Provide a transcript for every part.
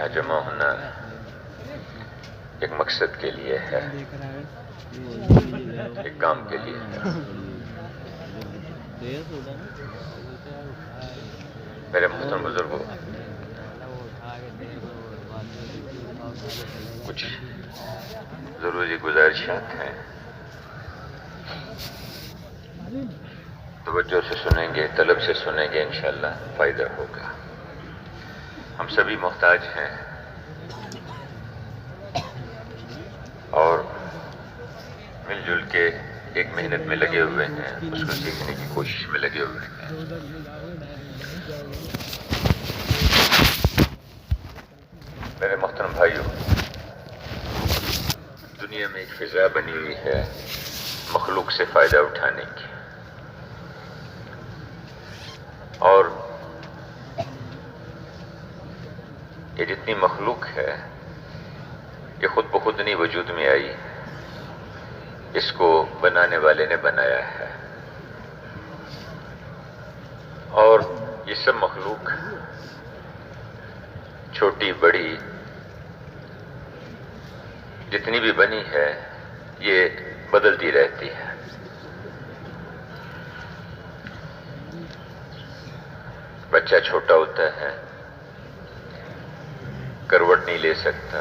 یہاں جمع ہونا ایک مقصد کے لیے ہے، ایک کام کے لیے ہے۔ میرے محترم بزرگوں، کچھ ضروری گزارشات ہیں، توجہ سے سنیں گے، طلب سے سنیں گے، انشاءاللہ فائدہ ہوگا۔ ہم سبھی محتاج ہیں اور مل جل کے ایک محنت میں لگے ہوئے ہیں، اس کو سیکھنے کی کوشش میں لگے ہوئے ہیں۔ میرے محترم بھائیوں، دنیا میں ایک فضا بنی ہوئی ہے مخلوق سے فائدہ اٹھانے کی، اور یہ جتنی مخلوق ہے یہ خود بخود نہیں وجود میں آئی، اس کو بنانے والے نے بنایا ہے، اور یہ سب مخلوق چھوٹی بڑی جتنی بھی بنی ہے یہ بدلتی رہتی ہے۔ بچہ چھوٹا ہوتا ہے، کروٹ نہیں لے سکتا،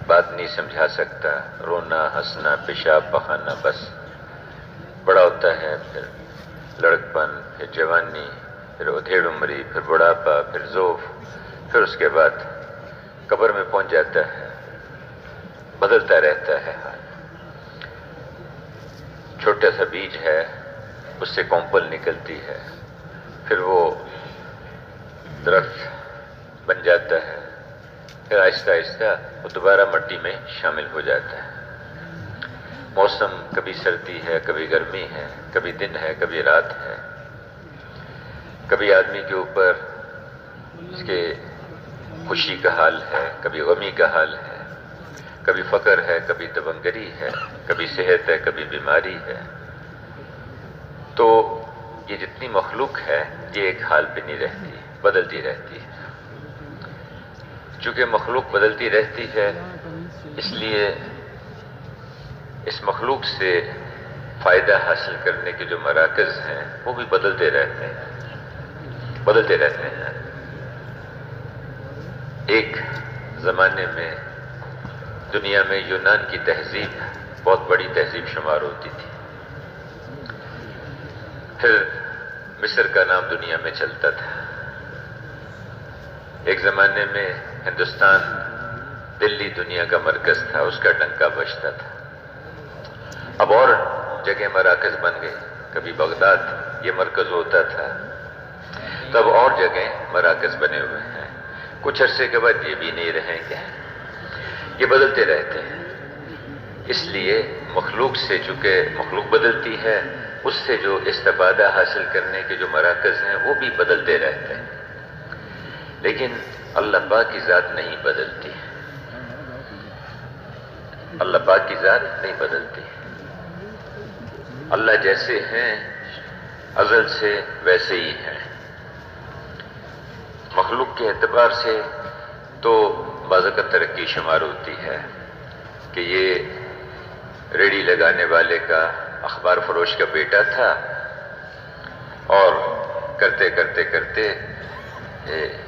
بات نہیں سمجھا سکتا، رونا ہنسنا پیشاب پخانا بس۔ بڑا ہوتا ہے، پھر لڑکپن، پھر جوانی، پھر ادھیڑ عمری، پھر بڑھاپا، پھر ذوف، پھر اس کے بعد قبر میں پہنچ جاتا ہے، بدلتا رہتا ہے حال۔ چھوٹا سا بیج ہے، اس سے کونپل نکلتی ہے، پھر وہ درخت بن جاتا ہے، پھر آہستہ آہستہ وہ دوبارہ مٹی میں شامل ہو جاتا ہے۔ موسم کبھی سردی ہے، کبھی گرمی ہے، کبھی دن ہے، کبھی رات ہے، کبھی آدمی کے اوپر اس کے خوشی کا حال ہے، کبھی غمی کا حال ہے، کبھی فقر ہے، کبھی تبنگری ہے، کبھی صحت ہے، کبھی بیماری ہے۔ تو یہ جتنی مخلوق ہے یہ ایک حال پہ نہیں رہتی، بدلتی رہتی ہے۔ چونکہ مخلوق بدلتی رہتی ہے، اس لیے اس مخلوق سے فائدہ حاصل کرنے کے جو مراکز ہیں وہ بھی بدلتے رہتے ہیں۔ ایک زمانے میں دنیا میں یونان کی تہذیب بہت بڑی تہذیب شمار ہوتی تھی، پھر مصر کا نام دنیا میں چلتا تھا، ایک زمانے میں ہندوستان دلی دنیا کا مرکز تھا، اس کا ڈنکا بجتا تھا۔ اب اور جگہ مراکز بن گئے، کبھی بغداد یہ مرکز ہوتا تھا، تب اور جگہ مراکز بنے ہوئے ہیں، کچھ عرصے کے بعد یہ بھی نہیں رہیں گے، یہ بدلتے رہتے ہیں۔ اس لیے مخلوق سے چونکہ مخلوق بدلتی ہے، اس سے جو استفادہ حاصل کرنے کے جو مراکز ہیں وہ بھی بدلتے رہتے ہیں، لیکن اللہ پاک کی ذات نہیں بدلتی، اللہ پاک کی ذات نہیں بدلتی۔ اللہ جیسے ہیں ازل سے ویسے ہی ہیں۔ مخلوق کے اعتبار سے تو بعض اوقات ترقی شمار ہوتی ہے کہ یہ ریڑھی لگانے والے کا اخبار فروش کا بیٹا تھا، اور کرتے کرتے کرتے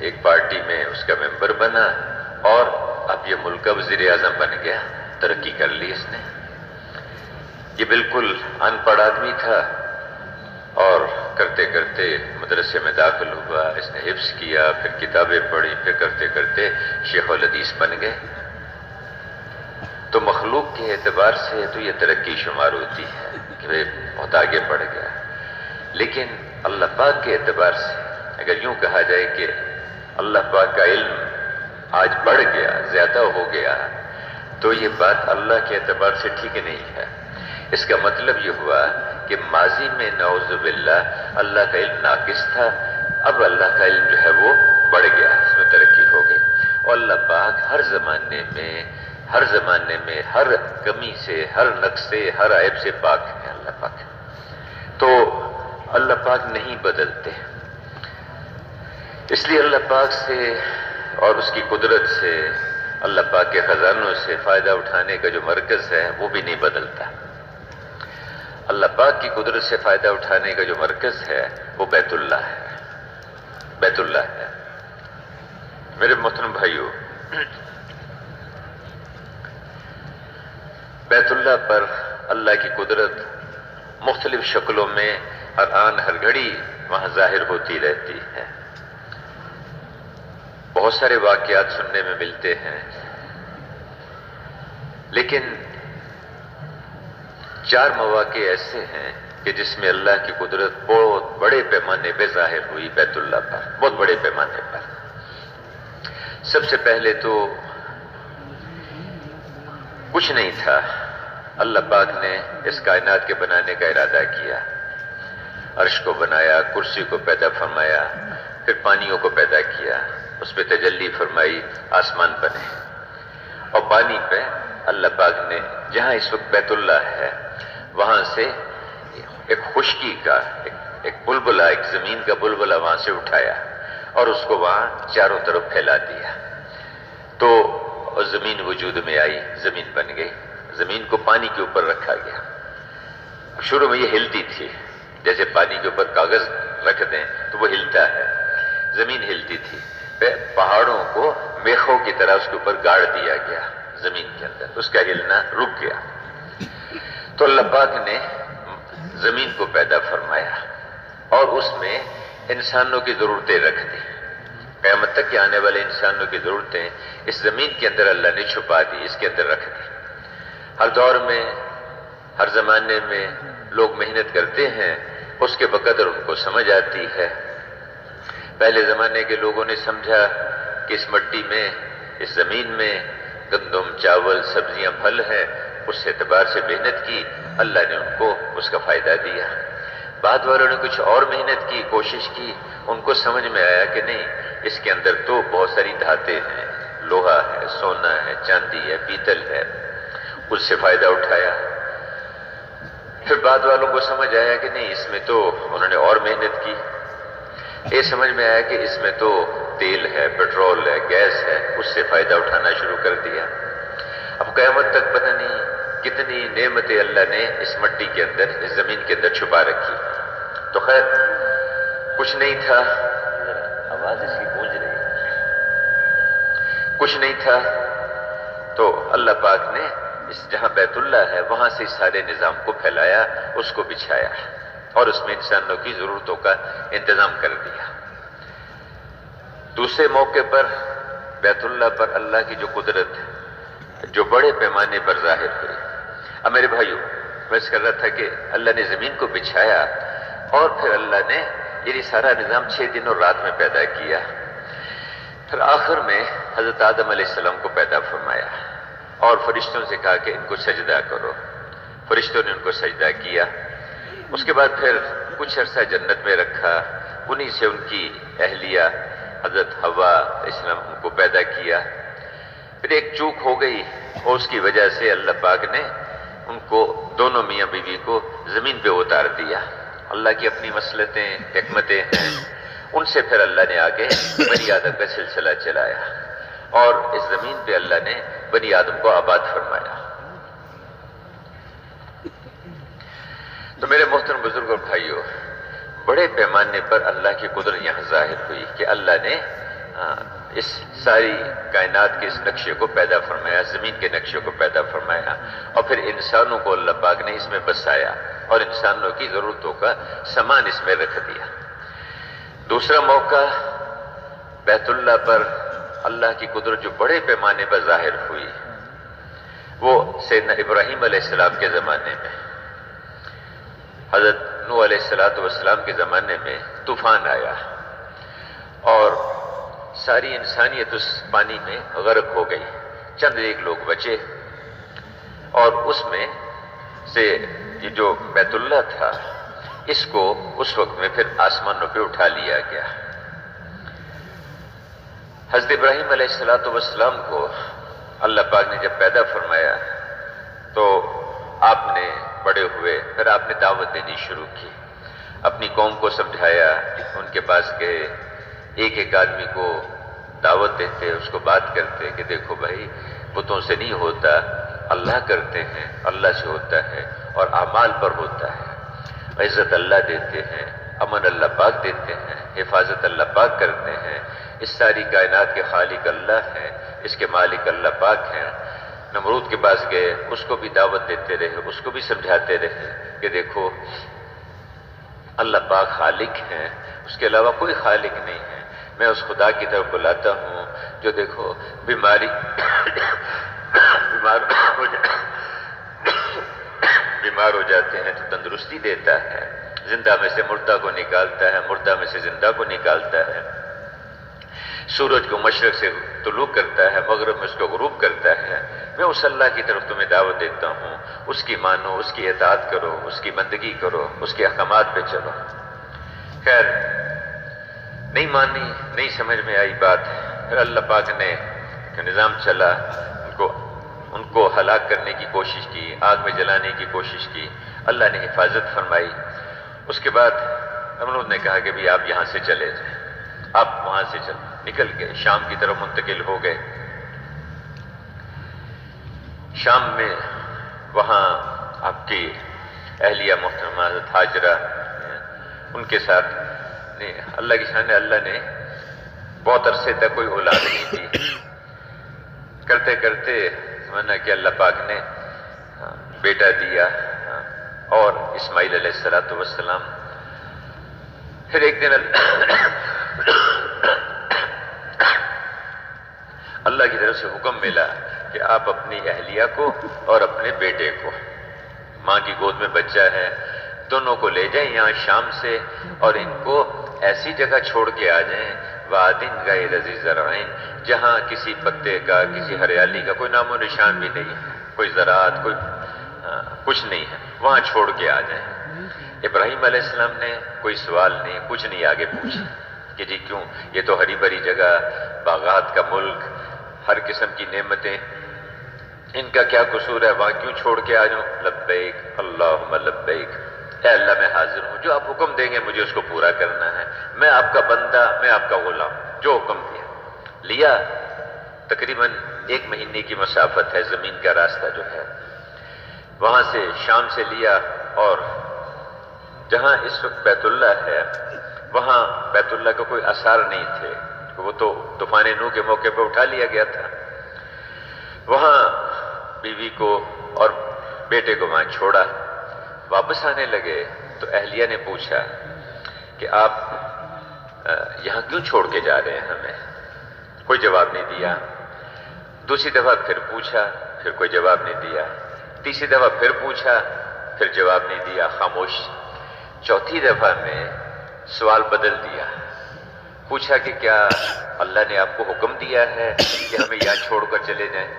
ایک پارٹی میں اس کا ممبر بنا، اور اب یہ ملک کا وزیر اعظم بن گیا، ترقی کر لی اس نے۔ یہ بالکل ان پڑھ آدمی تھا، اور کرتے کرتے مدرسے میں داخل ہوا، اس نے حفظ کیا، پھر کتابیں پڑھی، پھر کرتے کرتے شیخ الحدیث بن گئے۔ تو مخلوق کے اعتبار سے تو یہ ترقی شمار ہوتی ہے کہ وہ بہت آگے بڑھ گیا، لیکن اللہ پاک کے اعتبار سے اگر یوں کہا جائے کہ اللہ پاک کا علم آج بڑھ گیا، زیادہ ہو گیا، تو یہ بات اللہ کے اعتبار سے ٹھیک نہیں ہے۔ اس کا مطلب یہ ہوا کہ ماضی میں نعوذ باللہ اللہ کا علم ناقص تھا، اب اللہ کا علم جو ہے وہ بڑھ گیا، اس میں ترقی ہو گئی، اور اللہ پاک ہر زمانے میں ہر کمی سے، ہر نقص سے، ہر عیب سے پاک ہے اللہ پاک۔ تو اللہ پاک نہیں بدلتے، اس لیے اللہ پاک سے اور اس کی قدرت سے، اللہ پاک کے خزانوں سے فائدہ اٹھانے کا جو مرکز ہے وہ بھی نہیں بدلتا۔ اللہ پاک کی قدرت سے فائدہ اٹھانے کا جو مرکز ہے وہ بیت اللہ ہے، بیت اللہ ہے۔ میرے محترم بھائیو، بیت اللہ پر اللہ کی قدرت مختلف شکلوں میں ہر آن ہر گھڑی وہاں ظاہر ہوتی رہتی ہے۔ بہت سارے واقعات سننے میں ملتے ہیں، لیکن 4 مواقع ایسے ہیں کہ جس میں اللہ کی قدرت بہت بڑے پیمانے پہ ظاہر ہوئی بیت اللہ پر، بہت بڑے پیمانے پر۔ سب سے پہلے تو کچھ نہیں تھا، اللہ پاک نے اس کائنات کے بنانے کا ارادہ کیا، عرش کو بنایا، کرسی کو پیدا فرمایا، پھر پانیوں کو پیدا کیا، اس پہ تجلی فرمائی، آسمان بنے، اور پانی پہ اللہ پاک نے جہاں اس وقت بیت اللہ ہے وہاں سے ایک خشکی کا ایک بلبلہ، ایک زمین کا بلبلہ وہاں سے اٹھایا اور اس کو وہاں چاروں طرف پھیلا دیا، تو زمین وجود میں آئی، زمین بن گئی۔ زمین کو پانی کے اوپر رکھا گیا۔ شروع میں یہ ہلتی تھی، جیسے پانی کے اوپر کاغذ رکھ دیں تو وہ ہلتا ہے، زمین ہلتی تھی، پھر پہاڑوں کو میخوں کی طرح اس کے اوپر گاڑ دیا گیا زمین کے اندر، اس کا ہلنا رک گیا۔ تو اللہ پاک نے زمین کو پیدا فرمایا اور اس میں انسانوں کی ضرورتیں رکھ دی۔ قیامت تک کے آنے والے انسانوں کی ضرورتیں اس زمین کے اندر اللہ نے چھپا دی، اس کے اندر رکھ دی۔ ہر دور میں، ہر زمانے میں لوگ محنت کرتے ہیں، اس کے بقدر ان کو سمجھ آتی ہے۔ پہلے زمانے کے لوگوں نے سمجھا کہ اس مٹی میں، اس زمین میں گندم، چاول، سبزیاں، پھل ہیں، اس اعتبار سے محنت کی، اللہ نے ان کو اس کا فائدہ دیا۔ بعد والوں نے کچھ اور محنت کی، کوشش کی، ان کو سمجھ میں آیا کہ نہیں، اس کے اندر تو بہت ساری دھاتیں ہیں، لوہا ہے، سونا ہے، چاندی ہے، پیتل ہے، اس سے فائدہ اٹھایا۔ پھر بعد والوں کو سمجھ آیا کہ نہیں، اس میں تو انہوں نے اور محنت کی، یہ سمجھ میں آیا کہ اس میں تو تیل ہے، پیٹرول ہے، گیس ہے، اس سے فائدہ اٹھانا شروع کر دیا۔ اب قیامت تک پتہ نہیں کتنی نعمتیں اللہ نے اس مٹی کے اندر، اس زمین کے اندر چھپا رکھی۔ تو خیر کچھ نہیں تھا، آواز اس کی گونج رہی ہے، کچھ نہیں تھا تو اللہ پاک نے اس جہاں بیت اللہ ہے وہاں سے اس سارے نظام کو پھیلایا، اس کو بچھایا اور اس میں انسانوں کی ضرورتوں کا انتظام کر دیا۔ دوسرے موقع پر بیت اللہ پر اللہ کی جو قدرت جو بڑے پیمانے پر ظاہر ہوئی۔ اب میرے بھائیو، میں اس کر رہا تھا کہ اللہ نے زمین کو بچھایا اور پھر اللہ نے یہ سارا نظام 6 دن اور رات میں پیدا کیا۔ پھر آخر میں حضرت آدم علیہ السلام کو پیدا فرمایا اور فرشتوں سے کہا کہ ان کو سجدہ کرو، فرشتوں نے ان کو سجدہ کیا۔ اس کے بعد پھر کچھ عرصہ جنت میں رکھا، انہی سے ان کی اہلیہ حضرت حوا علیہ السلام ان کو پیدا کیا۔ پھر ایک چوک ہو گئی اور اس کی وجہ سے اللہ پاک نے ان کو، دونوں میاں بیوی کو زمین پہ اتار دیا۔ اللہ کی اپنی مصلحتیں، حکمتیں ہیں، ان سے پھر اللہ نے آگے بنی آدم کا سلسلہ چلایا اور اس زمین پہ اللہ نے بنی آدم کو آباد فرمایا۔ تو میرے محترم بزرگ اور بھائیوں، بڑے پیمانے پر اللہ کی قدرت یہاں ظاہر ہوئی کہ اللہ نے اس ساری کائنات کے اس نقشے کو پیدا فرمایا، زمین کے نقشے کو پیدا فرمایا، اور پھر انسانوں کو اللہ پاک نے اس میں بسایا اور انسانوں کی ضرورتوں کا سامان اس میں رکھ دیا۔ دوسرا موقع بیت اللہ پر اللہ کی قدرت جو بڑے پیمانے پر ظاہر ہوئی، وہ سیدنا ابراہیم علیہ السلام کے زمانے میں۔ حضرت نوح علیہ السلام کے زمانے میں طوفان آیا اور ساری انسانیت اس پانی میں غرق ہو گئی، چند ایک لوگ بچے، اور اس میں سے یہ جو بیت اللہ تھا اس کو اس وقت میں پھر آسمانوں پہ اٹھا لیا گیا۔ حضرت ابراہیم علیہ السلام کو اللہ پاک نے جب پیدا فرمایا تو آپ نے بڑے ہوئے، پھر آپ نے دعوت دینی شروع کی، اپنی قوم کو سمجھایا، ان کے پاس گئے، ایک ایک آدمی کو دعوت دیتے، اس کو بات کرتے کہ دیکھو بھائی بتوں سے نہیں ہوتا، اللہ کرتے ہیں، اللہ سے ہوتا ہے اور اعمال پر ہوتا ہے۔ عزت اللہ دیتے ہیں، امن اللہ پاک دیتے ہیں، حفاظت اللہ پاک کرتے ہیں، اس ساری کائنات کے خالق اللہ ہیں، اس کے مالک اللہ پاک ہیں۔ نمرود کے پاس گئے، اس کو بھی دعوت دیتے رہے، اس کو بھی سمجھاتے رہے کہ دیکھو اللہ پاک خالق ہیں، اس کے علاوہ کوئی خالق نہیں ہے، میں اس خدا کی طرف بلاتا ہوں جو دیکھو بیمار ہو جاتے ہیں تو تندرستی دیتا ہے، زندہ میں سے مردہ کو نکالتا ہے، مردہ میں سے زندہ کو نکالتا ہے، سورج کو مشرق سے طلوع کرتا ہے، مغرب میں اس کو غروب کرتا ہے۔ میں اس اللہ کی طرف تمہیں دعوت دیتا ہوں، اس کی مانو، اس کی اطاعت کرو، اس کی بندگی کرو، اس کے احکامات پہ چلو۔ خیر نہیں مانی، نہیں سمجھ میں آئی بات، پھر اللہ پاک نے نظام چلا، ان کو ہلاک کرنے کی کوشش کی، آگ میں جلانے کی کوشش کی، اللہ نے حفاظت فرمائی۔ اس کے بعد نمرود نے کہا کہ بھی آپ یہاں سے چلے جائیں، آپ وہاں سے نکل گئے، شام کی طرف منتقل ہو گئے۔ شام میں وہاں آپ کی اہلیہ محترمہ حضرت ہاجرہ، ان کے ساتھ اللہ کی شان ہے، اللہ نے بہت عرصے تک کوئی اولاد نہیں دی، کرتے کرتے سمجھنا کہ اللہ پاک نے بیٹا دیا اور اسماعیل علیہ السلام۔ پھر ایک دن اللہ کی طرف سے حکم ملا کہ آپ اپنی اہلیہ کو اور اپنے بیٹے کو، ماں کی گود میں بچہ ہے، دونوں کو لے جائیں یہاں شام سے اور ان کو ایسی جگہ چھوڑ کے آ جائیں وادٍ غیر ذی زرعٍ، جہاں کسی پتے کا، کسی ہریالی کا کوئی نام و نشان بھی نہیں ہے، کوئی زراعت، کوئی کچھ نہیں ہے، وہاں چھوڑ کے آ جائیں۔ ابراہیم علیہ السلام نے کوئی سوال نہیں، کچھ نہیں آگے پوچھا کہ جی کیوں، یہ تو ہری بھری جگہ، باغات کا ملک، ہر قسم کی نعمتیں، ان کا کیا قصور ہے، وہاں کیوں چھوڑ کے آ جاؤں؟ لبیک اللہم لبیک، اے اللہ میں حاضر ہوں، جو آپ حکم دیں گے مجھے اس کو پورا کرنا ہے، میں آپ کا بندہ، میں آپ کا غلام، جو حکم دیا لیا۔ تقریباً 1 مہینے کی مسافت ہے، زمین کا راستہ جو ہے، وہاں سے شام سے لیا، اور جہاں اس وقت بیت اللہ ہے وہاں بیت اللہ کا کوئی آثار نہیں تھے، وہ تو طوفان نوح کے موقع پہ اٹھا لیا گیا تھا۔ وہاں بیوی کو اور بیٹے کو وہاں چھوڑا، واپس آنے لگے تو اہلیہ نے پوچھا کہ آپ یہاں کیوں چھوڑ کے جا رہے ہیں ہمیں؟ کوئی جواب نہیں دیا۔ دوسری دفعہ پھر پوچھا، پھر کوئی جواب نہیں دیا۔ تیسری دفعہ پھر پوچھا، پھر جواب نہیں دیا، خاموش۔ چوتھی دفعہ میں سوال بدل دیا، پوچھا کہ کیا اللہ نے آپ کو حکم دیا ہے کہ ہمیں یہاں چھوڑ کر چلے جائیں؟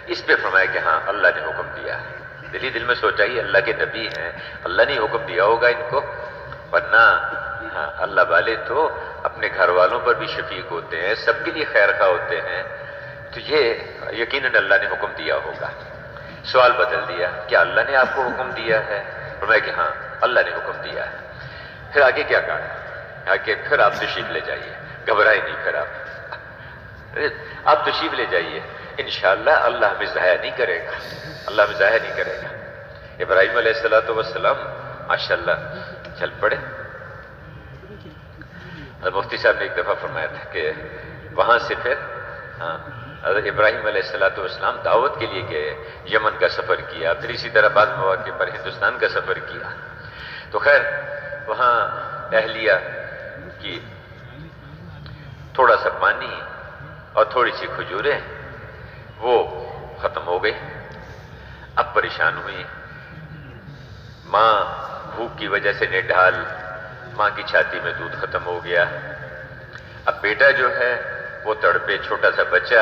اس پہ فرمایا کہ ہاں اللہ نے حکم دیا ہے۔ دل میں سوچا ہی اللہ کے نبی ہیں، اللہ نے حکم دیا ہوگا ان کو، ورنہ ہاں اللہ والے تو اپنے گھر والوں پر بھی شفیق ہوتے ہیں، سب کے لیے خیر خواہ ہوتے ہیں، تو یہ یقیناً اللہ نے حکم دیا ہوگا۔ سوال بدل دیا، کیا اللہ نے آپ کو حکم دیا ہے؟ فرمایا کہ ہاں اللہ نے حکم دیا ہے۔ پھر آگے کیا کہا؟ آگے پھر آپ تشریف لے جائیے، گھبرائے نہیں، پھر آپ تشریف لے جائیے، انشاءاللہ اللہ ہمیں ضائع نہیں کرے گا، اللہ ہمیں ضائع نہیں کرے گا۔ ابراہیم علیہ السلام ماشاءاللہ چل پڑے۔ مفتی صاحب نے ایک دفعہ فرمایا تھا کہ وہاں سے پھر حضرت ابراہیم علیہ السلام دعوت کے لیے گئے، یمن کا سفر کیا، پھر اسی طرح بعض مواقع پر ہندوستان کا سفر کیا۔ تو خیر وہاں اہلیہ کی تھوڑا سا پانی اور تھوڑی سی کھجوریں وہ ختم ہو گئی، اب پریشان ہوئی۔ ماں بھوک کی وجہ سے نڈھال، ماں کی چھاتی میں دودھ ختم ہو گیا۔ اب بیٹا جو ہے وہ تڑپے، چھوٹا سا بچہ،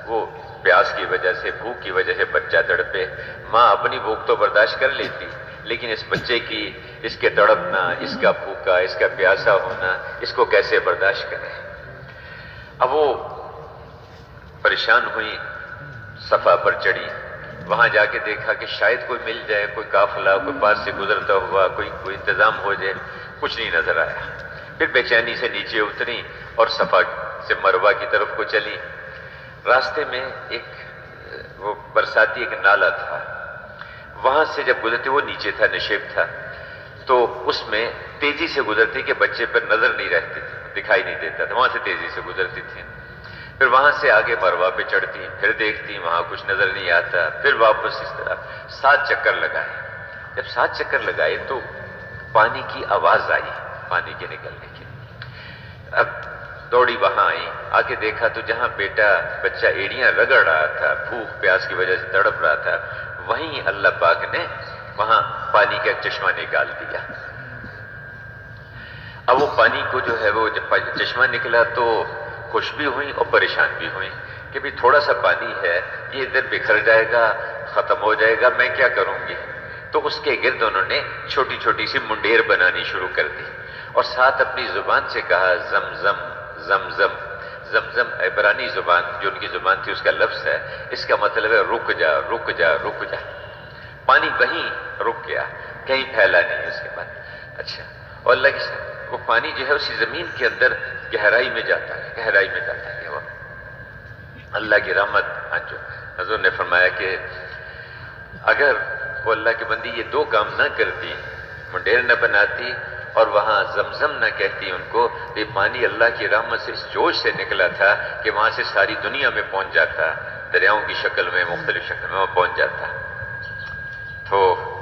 وہ پیاس کی وجہ سے، بھوک کی وجہ سے بچہ تڑپے۔ ماں اپنی بھوک تو برداشت کر لیتی، لیکن اس بچے کی، اس کے تڑپنا، اس کا بھوکا، اس کا پیاسا ہونا، اس کو کیسے برداشت کرے؟ اب وہ پریشان ہوئی، صفا پر چڑھی، وہاں جا کے دیکھا کہ شاید کوئی مل جائے، کوئی قافلہ کوئی پاس سے گزرتا ہوا، کوئی انتظام ہو جائے، کچھ نہیں نظر آیا۔ پھر بے چینی سے نیچے اتری اور صفا سے مروہ کی طرف کو چلی. راستے میں ایک وہ برساتی ایک نالا تھا، وہاں سے جب گزرتے، وہ نیچے تھا، نشیب تھا، تو اس میں تیزی سے گزرتی کہ بچے پر نظر نہیں رہتی تھی، دکھائی نہیں دیتا تھا، وہاں سے تیزی سے گزرتی تھی. پھر وہاں سے آگے مروہ پہ چڑھتی، پھر دیکھتی وہاں کچھ نظر نہیں آتا، پھر واپس اس طرح 7 چکر لگائے. جب 7 چکر لگائے تو پانی کی آواز آئی، پانی کے نکلنے کی. اب دوڑی وہاں آئی، آ کے دیکھا تو جہاں بچہ ایڑیاں رگڑ رہا تھا، بھوک پیاس کی وجہ سے تڑپ رہا تھا، وہیں اللہ پاک نے وہاں پانی کا چشمہ نکال دیا. اب وہ پانی کو جو ہے وہ جب چشمہ نکلا تو خوش بھی ہوئیں اور پریشان بھی ہوئیں کہ بھی تھوڑا سا پانی ہے، یہ ادھر بکھر جائے گا، ختم ہو جائے گا، میں کیا کروں گی. تو اس کے گرد انہوں نے چھوٹی چھوٹی سی منڈیر بنانی شروع کر دی اور ساتھ اپنی زبان سے کہا زمزم زمزم. زمزم عبرانی زبان جو ان کی زبان تھی اس کا لفظ ہے، اس کا مطلب ہے رک جا رک جا رک جا. پانی وہیں رک گیا، کہیں پھیلا نہیں اس کے بعد. اچھا، اور اللہ کی وہ پانی جو ہے اسی زمین کے اندر گہرائی میں جاتا ہے، گہرائی میں جاتا ہے. وہ اللہ کی رحمت. جو حضور نے فرمایا کہ اگر وہ اللہ کی بندی یہ 2 کام نہ کرتی، منڈیر نہ بناتی اور وہاں زمزم نہ کہتی ان کو، یہ پانی اللہ کی رحمت سے اس جوش سے نکلا تھا کہ وہاں سے ساری دنیا میں پہنچ جاتا، دریاؤں کی شکل میں، مختلف شکل میں وہ پہنچ جاتا. تو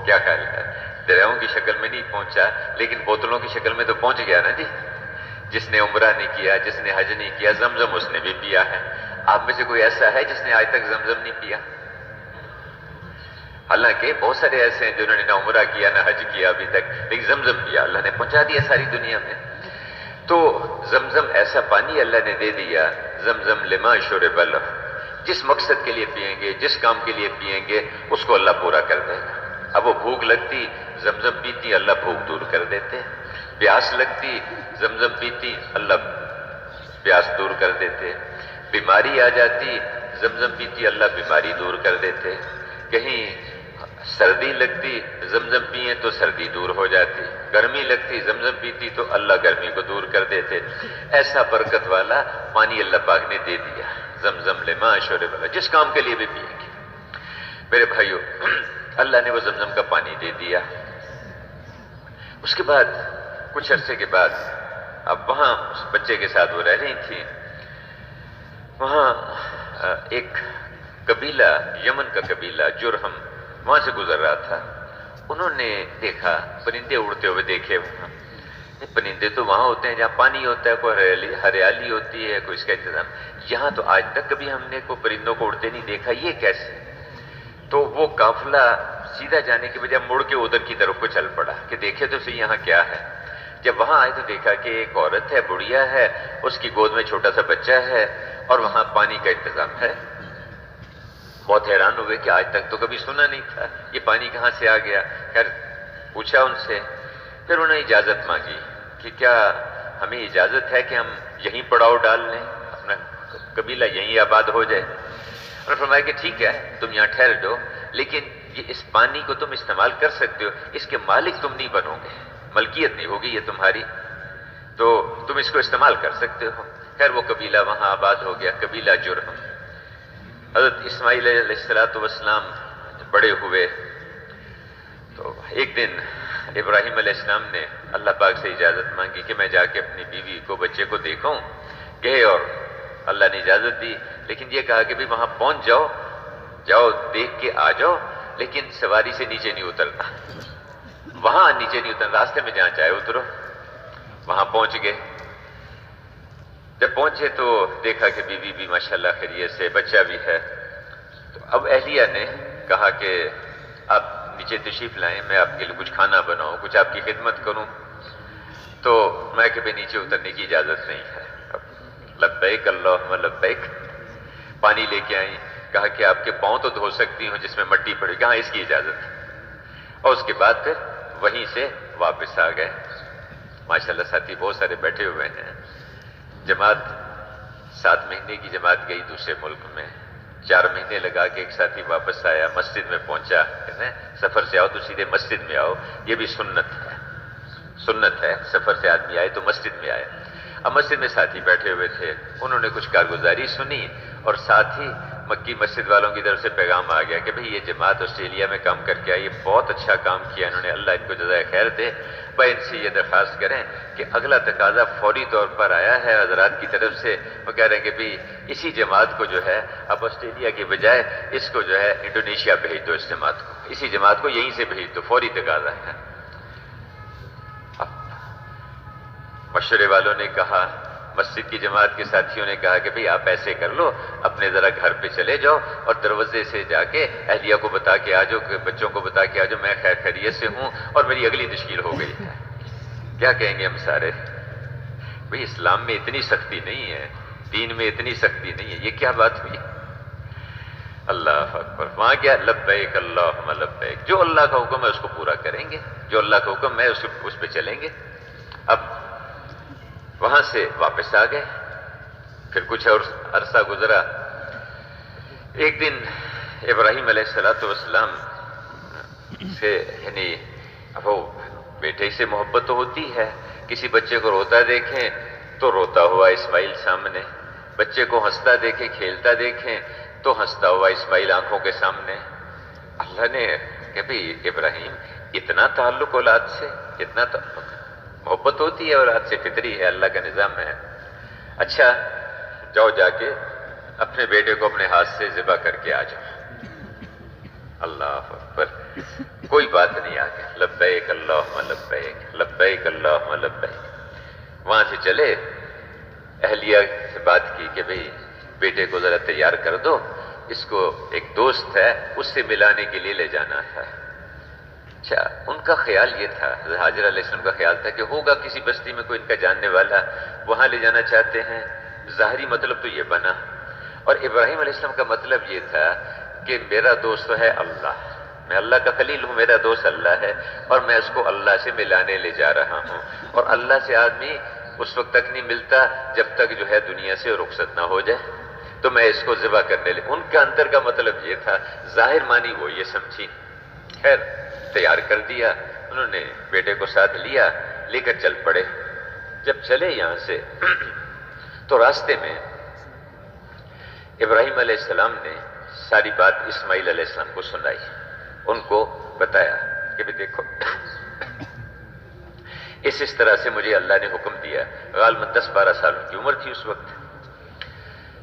کیا خیال ہے، دریاؤں کی شکل میں نہیں پہنچا لیکن بوتلوں کی شکل میں تو پہنچ گیا نا جی. جس نے عمرہ نہیں کیا، جس نے حج نہیں کیا، زمزم اس نے بھی پیا ہے. آپ میں سے کوئی ایسا ہے جس نے آج تک زمزم نہیں پیا؟ حالانکہ بہت سارے ایسے ہیں جنہوں نے نہ عمرہ کیا نہ حج کیا ابھی تک، لیکن زمزم پیا، اللہ نے پہنچا دیا ساری دنیا میں. تو زمزم ایسا پانی اللہ نے دے دیا، زمزم لما شرب له، جس مقصد کے لیے پئیں گے، جس کام کے لیے پئیں گے، اس کو اللہ پورا کر دے گا. اب وہ بھوک لگتی، زمزم پیتی، اللہ بھوک دور کر دیتے. پیاس لگتی، زمزم پیتی، اللہ پیاس دور کر دیتے. بیماری آ جاتی، زمزم پیتی، اللہ بیماری دور کر دیتے. کہیں سردی لگتی، زمزم پیئیں تو سردی دور ہو جاتی. گرمی لگتی، زمزم پیتی تو اللہ گرمی کو دور کر دیتے. ایسا برکت والا پانی اللہ پاک نے دے دیا. زمزم لما شرب له، جس کام کے لیے بھی پئیں گے. میرے بھائیو، اللہ نے وہ زمزم کا پانی دے دیا. اس کے بعد کچھ عرصے کے بعد اب وہاں اس بچے کے ساتھ وہ رہ رہی تھی. وہاں ایک قبیلہ، یمن کا قبیلہ جرہم، وہاں سے گزر رہا تھا. انہوں نے دیکھا پرندے اڑتے ہوئے دیکھے. وہاں پرندے تو وہاں ہوتے ہیں جہاں پانی ہوتا ہے، کوئی ہریالی ہوتی ہے، کوئی اس کا انتظام. یہاں تو آج تک کبھی ہم نے کوئی پرندوں کو اڑتے نہیں دیکھا، یہ کیسے؟ تو وہ قافلہ سیدھا جانے کے بجائے مڑ کے ادھر کی طرف کو چل پڑا کہ دیکھے تو صحیح یہاں کیا ہے. جب وہاں آئے تو دیکھا کہ ایک عورت ہے، بڑھیا ہے، اس کی گود میں چھوٹا سا بچہ ہے اور وہاں پانی کا انتظام ہے. بہت حیران ہوئے کہ آج تک تو کبھی سنا نہیں تھا، یہ پانی کہاں سے آ گیا. خیر پوچھا ان سے، پھر انہوں نے اجازت مانگی کہ کیا ہمیں اجازت ہے کہ ہم یہیں پڑاؤ ڈال لیں، اپنا قبیلہ یہیں آباد ہو جائے. انہوں نے فرمایا کہ ٹھیک ہے تم یہاں ٹھہر جاؤ، لیکن یہ اس پانی کو تم استعمال کر سکتے ہو، اس کے مالک تم نہیں بنو گے، ملکیت نہیں ہوگی یہ تمہاری، تو تم اس کو استعمال کر سکتے ہو. خیر وہ قبیلہ وہاں آباد ہو گیا، قبیلہ جرہم. حضرت اسماعیل علیہ السلام بڑے ہوئے تو ایک دن ابراہیم علیہ السلام نے اللہ پاک سے اجازت مانگی کہ میں جا کے اپنی بیوی کو، بچے کو دیکھوں. گئے اور اللہ نے اجازت دی، لیکن یہ کہا کہ بھی وہاں پہنچ جاؤ، جاؤ دیکھ کے آ جاؤ، لیکن سواری سے نیچے نہیں اترنا، وہاں نیچے نہیں اترنا، راستے میں جہاں چاہے اترو. وہاں پہنچ گئے. جب پہنچے تو دیکھا کہ بیوی بھی ماشاءاللہ خیریت سے، بچہ بھی ہے. تو اب اہلیہ نے کہا کہ آپ نیچے تشریف لائیں، میں آپ کے لیے کچھ کھانا بناؤں، کچھ آپ کی خدمت کروں. تو میں کہ بھی نیچے اترنے کی اجازت نہیں ہے. لبیک اللہم لبیک. پانی لے کے آئیں، کہا کہ آپ کے پاؤں تو دھو سکتی ہوں جس میں مٹی پڑی، کہاں اس کی اجازت ہے. اور اس کے بعد پھر وہیں سے واپس آ گئے. ماشاءاللہ ساتھی بہت سارے بیٹھے ہوئے ہیں. جماعت 7 مہینے کی جماعت گئی دوسرے ملک میں، 4 مہینے لگا کے ایک ساتھی واپس آیا، مسجد میں پہنچا. کہتے ہیں سفر سے آؤ تو سیدھے مسجد میں آؤ، یہ بھی سنت ہے، سنت ہے. سفر سے آدمی آئے تو مسجد میں آئے. اب مسجد میں ساتھی بیٹھے ہوئے تھے، انہوں نے کچھ کارگزاری سنی اور ساتھ ہی مکی مسجد والوں کی طرف سے پیغام آ گیا کہ بھئی یہ جماعت آسٹریلیا میں کام کر کے آئی، یہ بہت اچھا کام کیا انہوں نے، اللہ ان کو جزائے خیر دے۔ بھائی ان سے یہ درخواست کریں کہ اگلا تقاضا فوری طور پر آیا ہے حضرات کی طرف سے، وہ کہہ رہے ہیں کہ بھئی اسی جماعت کو جو ہے اب آسٹریلیا کی بجائے اس کو جو ہے انڈونیشیا بھیج دو، اس جماعت کو، اسی جماعت کو یہیں سے بھیج دو، فوری تقاضا ہے۔ مشورے والوں نے کہا، مسجد کی جماعت کے ساتھیوں نے کہا کہ بھئی آپ ایسے کر لو، اپنے ذرا گھر پہ چلے جاؤ اور دروازے سے جا کے اہلیہ کو بتا کے آ جاؤ، بچوں کو بتا کے آ جاؤ میں خیر خیریت سے ہوں اور میری اگلی تشکیل ہو گئی ہے۔ کیا کہیں گے ہم سارے؟ بھئی اسلام میں اتنی سختی نہیں ہے، دین میں اتنی سختی نہیں ہے، یہ کیا بات ہوئی؟ اللہ اکبر۔ وہاں کیا؟ لبیک اللہم لبیک، جو اللہ کا حکم ہے اس کو پورا کریں گے، جو اللہ کا حکم ہے اس پہ چلیں گے۔ اب وہاں سے واپس آ گئے، پھر کچھ اور عرصہ گزرا۔ ایک دن ابراہیم علیہ السلام سے یعنی وہ بیٹے سے محبت تو ہوتی ہے، کسی بچے کو روتا دیکھیں تو روتا ہوا اسماعیل سامنے، بچے کو ہنستا دیکھیں کھیلتا دیکھیں تو ہنستا ہوا اسماعیل آنکھوں کے سامنے۔ اللہ نے کہ بھئی ابراہیم اتنا تعلق اولاد سے، اتنا تعلق، محبت ہوتی ہے اولاد سے، فطری ہے، اللہ کا نظام ہے۔ اچھا جاؤ جا کے اپنے بیٹے کو اپنے ہاتھ سے ذبح کر کے آ جاؤ۔ اللہ اکبر، کوئی بات نہیں آگے، لبیک اللہم لبیک لبیک اللہم لبیک۔ وہاں سے چلے، اہلیہ سے بات کی کہ بھئی بیٹے کو ذرا تیار کر دو، اس کو ایک دوست ہے اس سے ملانے کے لیے لے جانا ہے۔ اچھا ان کا خیال یہ تھا، حاجر علیہ السلام کا خیال تھا کہ ہوگا کسی بستی میں کوئی ان کا جاننے والا، وہاں لے جانا چاہتے ہیں، ظاہری مطلب تو یہ بنا۔ اور ابراہیم علیہ السلام کا مطلب یہ تھا کہ میرا دوست ہے اللہ، میں اللہ کا خلیل ہوں، میرا دوست اللہ ہے اور میں اس کو اللہ سے ملانے لے جا رہا ہوں، اور اللہ سے آدمی اس وقت تک نہیں ملتا جب تک جو ہے دنیا سے رخصت نہ ہو جائے، تو میں اس کو ذبح کرنے لے۔ ان کا اندر کا مطلب یہ تھا، ظاہر مانی وہ یہ سمجھی۔ خیر تیار کر دیا انہوں نے، بیٹے کو ساتھ لیا، لے کر چل پڑے۔ جب چلے یہاں سے تو راستے میں ابراہیم علیہ السلام نے ساری بات اسماعیل علیہ السلام کو سنائی، ان کو بتایا کہ بھی دیکھو اس طرح سے مجھے اللہ نے حکم دیا، غالباً 10-12 سال کی عمر تھی اس وقت،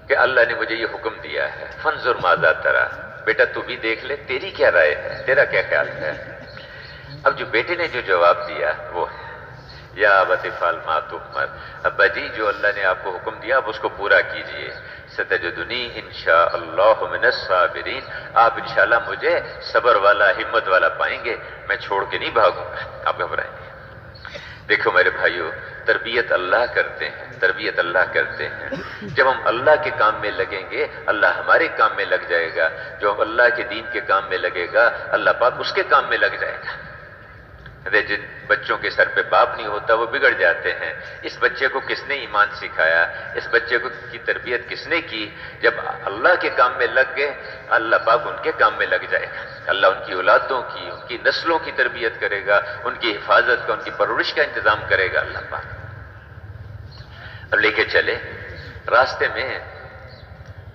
کہ اللہ نے مجھے یہ حکم دیا ہے، فانظر ماذا تری، بیٹا تو بھی دیکھ لے، تیری کیا رائے ہے، تیرا کیا خیال ہے۔ اب جو بیٹے نے جو جواب دیا وہ ہے، یا ابت افعل ما تؤمر، ابا جی جو اللہ نے آپ کو حکم دیا آپ اس کو پورا کیجئے، ستجدنی انشاءاللہ من الصابرین، آپ انشاءاللہ مجھے صبر والا ہمت والا پائیں گے، میں چھوڑ کے نہیں بھاگوں گا، آپ گھبرائیں گے۔ دیکھو میرے بھائیو، تربیت اللہ کرتے ہیں، تربیت اللہ کرتے ہیں۔ جب ہم اللہ کے کام میں لگیں گے اللہ ہمارے کام میں لگ جائے گا، جو ہم اللہ کے دین کے کام میں لگے گا اللہ پاک اس کے کام میں لگ جائے گا۔ جن بچوں کے سر پہ باپ نہیں ہوتا وہ بگڑ جاتے ہیں۔ اس بچے کو کس نے ایمان سکھایا، اس بچے کو کی تربیت کس نے کی؟ جب اللہ کے کام میں لگ گئے اللہ پاک ان کے کام میں لگ جائے گا، اللہ ان کی اولادوں کی، ان کی نسلوں کی تربیت کرے گا، ان کی حفاظت کا، ان کی پرورش کا انتظام کرے گا اللہ پاک۔ اب لے کے چلے، راستے میں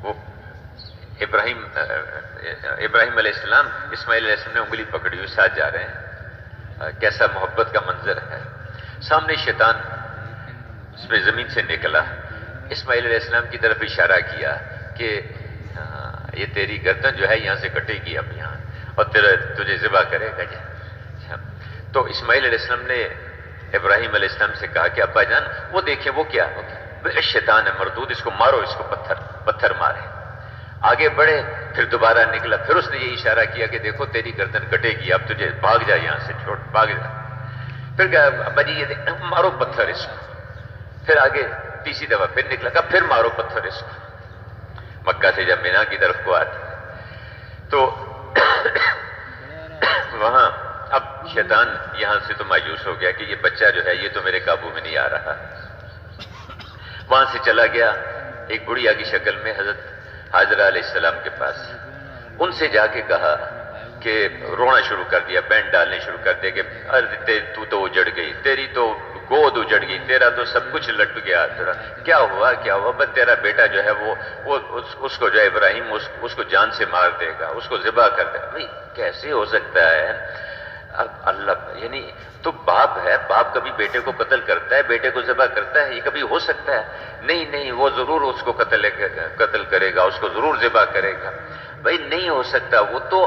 وہ ابراہیم علیہ السلام اسماعیل علیہ السلام نے انگلی پکڑی ہوئی ساتھ جا رہے ہیں، کیسا محبت کا منظر ہے۔ سامنے شیطان اس میں زمین سے نکلا، اسماعیل علیہ السلام کی طرف اشارہ کیا کہ یہ تیری گردن جو ہے یہاں سے کٹے گی اب یہاں، اور تجھے ذبح کرے گا۔ تو اسماعیل علیہ السلام نے ابراہیم علیہ السلام سے کہا کہ ابا جان وہ دیکھیں وہ کیا، شیطان ہے مردود، اس کو مارو، اس کو پتھر مارے۔ آگے بڑھے، پھر دوبارہ نکلا، پھر اس نے یہ اشارہ کیا کہ دیکھو تیری گردن کٹے گی اب تجھے، بھاگ جا یہاں سے، چھوڑ بھاگ جا۔ پھر کہا ابا جی یہ مارو پتھر اس کو۔ پھر آگے تیسری دفعہ پھر نکلا، کہا پھر مارو پتھر اس کو۔ مکہ سے جب مینا کی طرف کو آتے تو وہاں اب شیطان یہاں سے تو مایوس ہو گیا کہ یہ بچہ جو ہے یہ تو میرے قابو میں نہیں آ رہا۔ وہاں سے چلا گیا ایک بڑھیا کی شکل میں حضرت حاجرہ علیہ السلام کے پاس، ان سے جا کے کہا کہ رونا شروع کر دیا، بینڈ ڈالنے شروع کر دیا کہ ارے تو اجڑ گئی، تیری تو گود اجڑ گئی، تیرا تو سب کچھ لٹ گیا، تیرا کیا ہوا بس تیرا بیٹا جو ہے وہ اس کو جو ہے ابراہیم اس کو جان سے مار دے گا، اس کو ذبح کر دے گا۔ بھائی کیسے ہو سکتا ہے؟ اب اللہ یعنی تو باپ ہے، باپ کبھی بیٹے کو قتل کرتا ہے، بیٹے کو ذبح کرتا ہے؟ یہ کبھی ہو سکتا ہے؟ نہیں، وہ ضرور اس کو قتل کرے گا، اس کو ضرور ذبح کرے گا۔ بھائی نہیں ہو سکتا، وہ تو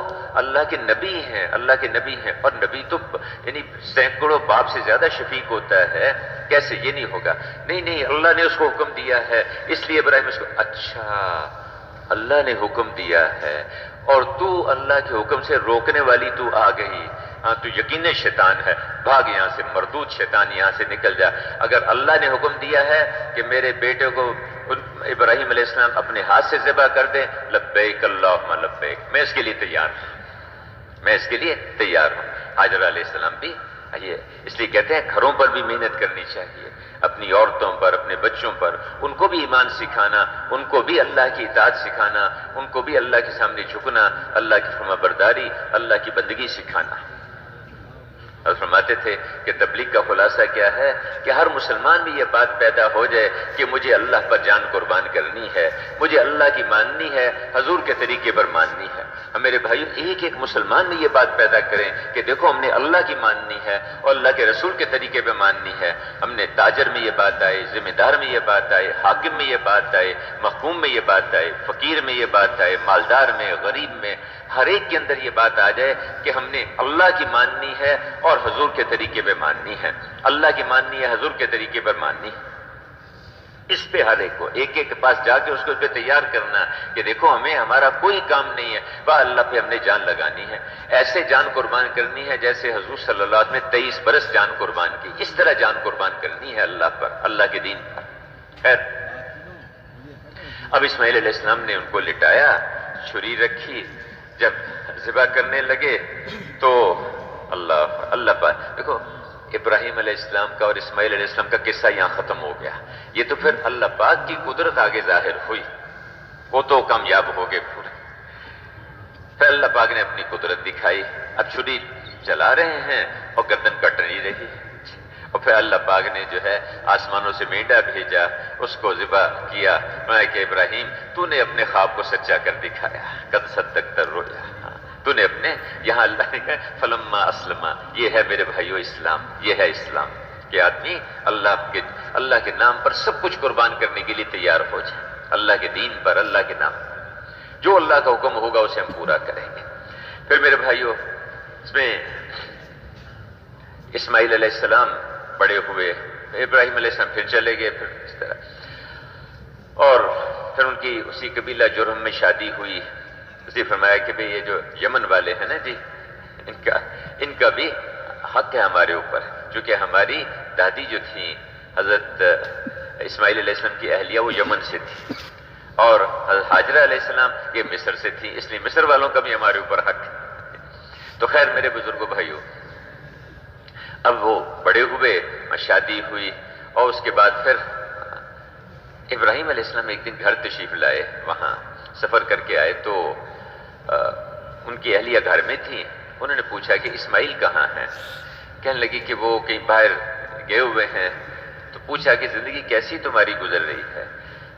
اللہ کے نبی ہیں، اللہ کے نبی ہیں، اور نبی تو یعنی سینکڑوں باپ سے زیادہ شفیق ہوتا ہے، کیسے یہ نہیں ہوگا؟ نہیں اللہ نے اس کو حکم دیا ہے، اس لیے ابراہیم اس کو اچھا اللہ نے حکم دیا ہے اور تو اللہ کے حکم سے روکنے والی تو آ گئی، ہاں تو یقیناً شیطان ہے، بھاگ یہاں سے، مردود شیطان یہاں سے نکل جا۔ اگر اللہ نے حکم دیا ہے کہ میرے بیٹے کو ابراہیم علیہ السلام اپنے ہاتھ سے ذبح کر دیں، لبیک اللہم لبیک، میں اس کے لیے تیار ہوں، میں اس کے لیے تیار ہوں۔ حاجرہ علیہ السلام بھی اس لیے کہتے ہیں گھروں پر بھی محنت کرنی چاہیے، اپنی عورتوں پر، اپنے بچوں پر، ان کو بھی ایمان سکھانا، ان کو بھی اللہ کی اطاعت سکھانا، ان کو بھی اللہ کے سامنے جھکنا، اللہ کی فرما برداری، اللہ کی بندگی سکھانا۔ اور فرماتے تھے کہ تبلیغ کا خلاصہ کیا ہے کہ ہر مسلمان میں یہ بات پیدا ہو جائے کہ مجھے اللہ پر جان قربان کرنی ہے، مجھے اللہ کی ماننی ہے، حضور کے طریقے پر ماننی ہے۔ میرے بھائیو ایک مسلمان میں یہ بات پیدا کریں کہ دیکھو ہم نے اللہ کی ماننی ہے اور اللہ کے رسول کے طریقے پہ ماننی ہے۔ ہم نے تاجر میں یہ بات آئے، ذمہ دار میں یہ بات آئے، حاکم میں یہ بات آئے، محکوم میں یہ بات آئے، فقیر میں یہ بات آئے، مالدار میں، غریب میں، ہر ایک کے اندر یہ بات آ جائے کہ ہم نے اللہ کی ماننی ہے اور حضور کے طریقے پہ ماننی ہے، اللہ کی ماننی ہے، حضور کے طریقے پر ماننی ہے۔ اس پہ ہر ایک کو ایک کے پاس جا کے اس کو اس پہ تیار کرنا کہ دیکھو ہمیں ہمارا کوئی کام نہیں ہے، بس اللہ پہ ہم نے جان لگانی ہے، ایسے جان قربان کرنی ہے جیسے حضور صلی اللہ علیہ وسلم نے 23 برس جان قربان کی، اس طرح جان قربان کرنی ہے اللہ پر، اللہ کے دین پر۔ خیر اب اسماعیل علیہ السلام نے ان کو لٹایا، چھری رکھی، جب ذبح کرنے لگے تو اللہ پر دیکھو ابراہیم علیہ السلام کا اور اسماعیل علیہ السلام کا قصہ یہاں ختم ہو گیا، یہ تو پھر اللہ پاک کی قدرت آگے ظاہر ہوئی، وہ تو کامیاب ہو گئے پورے۔ پھر اللہ پاک نے اپنی قدرت دکھائی، اب چھری چلا رہے ہیں اور گردن کٹ نہیں رہی، اور پھر اللہ پاک نے جو ہے آسمانوں سے مینڈا بھیجا، اس کو ذبح کیا، کہ ابراہیم تو نے اپنے خواب کو سچا کر دکھایا، قد صدقت الرؤیا، تو نے اپنے یہاں اللہ نے کہا فلما اسلما، یہ ہے میرے بھائیو اسلام، یہ ہے اسلام کہ آدمی اللہ کے نام پر سب کچھ قربان کرنے کے لیے تیار ہو جائے، اللہ کے دین پر، اللہ کے نام پر جو اللہ کا حکم ہوگا اسے ہم پورا کریں گے۔ پھر میرے بھائیو اس میں اسماعیل علیہ السلام بڑے ہوئے، ابراہیم علیہ السلام پھر چلے گئے، پھر اس طرح، اور پھر ان کی اسی قبیلہ جرہم میں شادی ہوئی۔ اسی فرمایا کہ بھئی یہ جو یمن والے ہیں نا جی، ان کا بھی حق ہے ہمارے اوپر، چونکہ ہماری دادی جو تھیں حضرت اسماعیل علیہ السلام کی اہلیہ وہ یمن سے تھی، اور حضرت حاجرہ علیہ السلام یہ مصر سے تھی، اس لیے مصر والوں کا بھی ہمارے اوپر حق ہے۔ تو خیر میرے بزرگوں بھائیوں، اب وہ بڑے ہوئے، شادی ہوئی، اور اس کے بعد پھر ابراہیم علیہ السلام ایک دن گھر تشریف لائے، وہاں سفر کر کے آئے تو ان کی اہلیہ گھر میں تھی، انہوں نے پوچھا کہ اسماعیل کہاں ہیں؟ کہنے لگی کہ وہ کہیں باہر گئے ہوئے ہیں۔ تو پوچھا کہ زندگی کیسی تمہاری گزر رہی ہے؟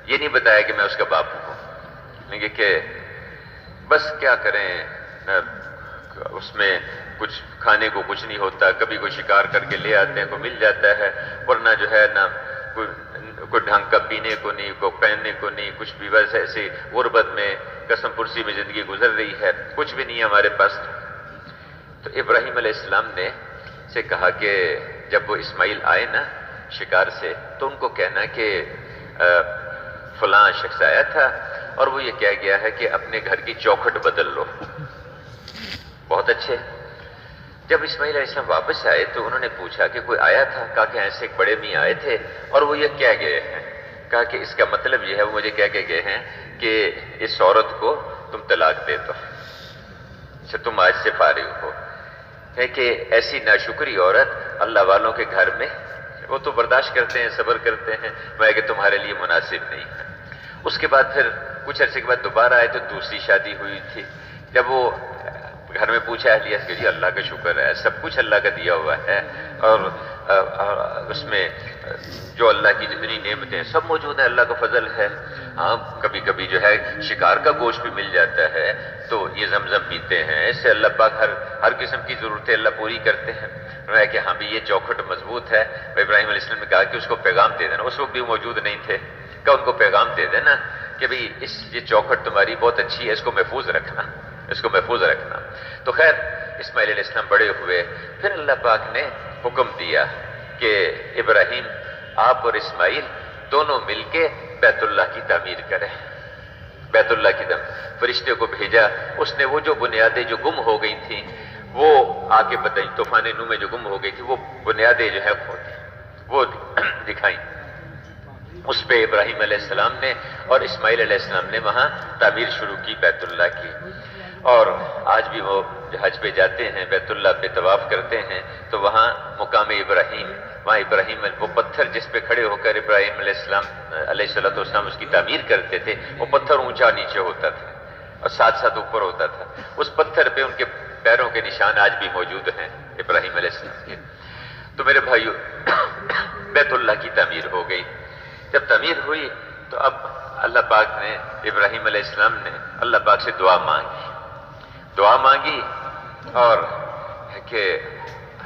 یہ نہیں بتایا کہ میں اس کا باپ ہوں، کہ بس کیا کریں، اس میں کچھ کھانے کو کچھ نہیں ہوتا، کبھی کوئی شکار کر کے لے آتے ہیں، کوئی مل جاتا ہے، ورنہ جو ہے نا کوئی ڈھنگ کا پینے کو نہیں، کوئی پہننے کو نہیں، کچھ بھی، بس ایسی غربت میں قسم پرسی میں زندگی گزر رہی ہے، کچھ بھی نہیں ہے ہمارے پاس۔ تو ابراہیم علیہ السلام نے سے کہا کہ جب وہ اسماعیل آئے نا شکار سے تو ان کو کہنا کہ فلاں شخص آیا تھا اور وہ یہ کہہ گیا ہے کہ اپنے گھر کی چوکھٹ بدل لو۔ بہت اچھے۔ جب اسماعیل علیہ السلام واپس آئے تو انہوں نے پوچھا کہ کوئی آیا تھا؟ کہا کہ ایسے ایک بڑے میاں آئے تھے اور وہ یہ کہہ گئے ہیں، کہا کہ اس کا مطلب یہ ہے، وہ مجھے کہہ کے گئے ہیں کہ اس عورت کو تم طلاق دے دو، اچھا تم آج سے فارغ ہو، ہے کہ ایسی ناشکری عورت اللہ والوں کے گھر میں وہ تو برداشت کرتے ہیں، صبر کرتے ہیں، میں کہ تمہارے لیے مناسب نہیں ہے۔ اس کے بعد پھر کچھ عرصے کے بعد دوبارہ آئے تو دوسری شادی ہوئی تھی۔ جب وہ گھر میں پوچھا اہلیہ کہ جی اللہ کا شکر ہے، سب کچھ اللہ کا دیا ہوا ہے، اور اس میں جو اللہ کی جتنی نعمتیں سب موجود ہیں، اللہ کا فضل ہے۔ ہاں کبھی کبھی جو ہے شکار کا گوشت بھی مل جاتا ہے تو یہ زمزم پیتے ہیں، اس سے اللہ پاک ہر قسم کی ضرورتیں اللہ پوری کرتے ہیں۔ فرمایا کہ ہاں بھی یہ چوکھٹ مضبوط ہے۔ ابراہیم علیہ السلام نے کہا کہ اس کو پیغام دے دینا، اس وقت بھی موجود نہیں تھے، کہ ان کو پیغام دے دینا کہ بھئی یہ چوکھٹ تمہاری بہت اچھی ہے، اس کو محفوظ رکھنا، اس کو محفوظ رکھنا۔ تو خیر اسماعیل علیہ السلام بڑے ہوئے، پھر اللہ پاک نے حکم دیا کہ ابراہیم آپ اور اسماعیل دونوں مل کے بیت اللہ کی تعمیر کریں۔ بیت اللہ کی فرشتے کو بھیجا، اس نے وہ جو بنیادیں جو گم ہو گئی تھیں وہ آ کے بتائیں، طوفان نوح میں جو گم ہو گئی تھی وہ بنیادیں جو ہے وہ دکھائیں۔ اس پہ ابراہیم علیہ السلام نے اور اسماعیل علیہ السلام نے وہاں تعمیر شروع کی بیت اللہ کی۔ اور آج بھی وہ حج پہ جاتے ہیں، بیت اللہ پہ طواف کرتے ہیں تو وہاں مقام ابراہیم، وہاں ابراہیم وہ پتھر جس پہ کھڑے ہو کر ابراہیم علیہ السلام علیہ السلام اس کی تعمیر کرتے تھے، وہ پتھر اونچا نیچے ہوتا تھا اور ساتھ ساتھ اوپر ہوتا تھا، اس پتھر پہ ان کے پیروں کے نشان آج بھی موجود ہیں ابراہیم علیہ السلام کے۔ تو میرے بھائیو بیت اللہ کی تعمیر ہو گئی۔ جب تعمیر ہوئی تو اب اللہ پاک نے ابراہیم علیہ السلام نے اللہ پاک سے دعا مانگی اور کہ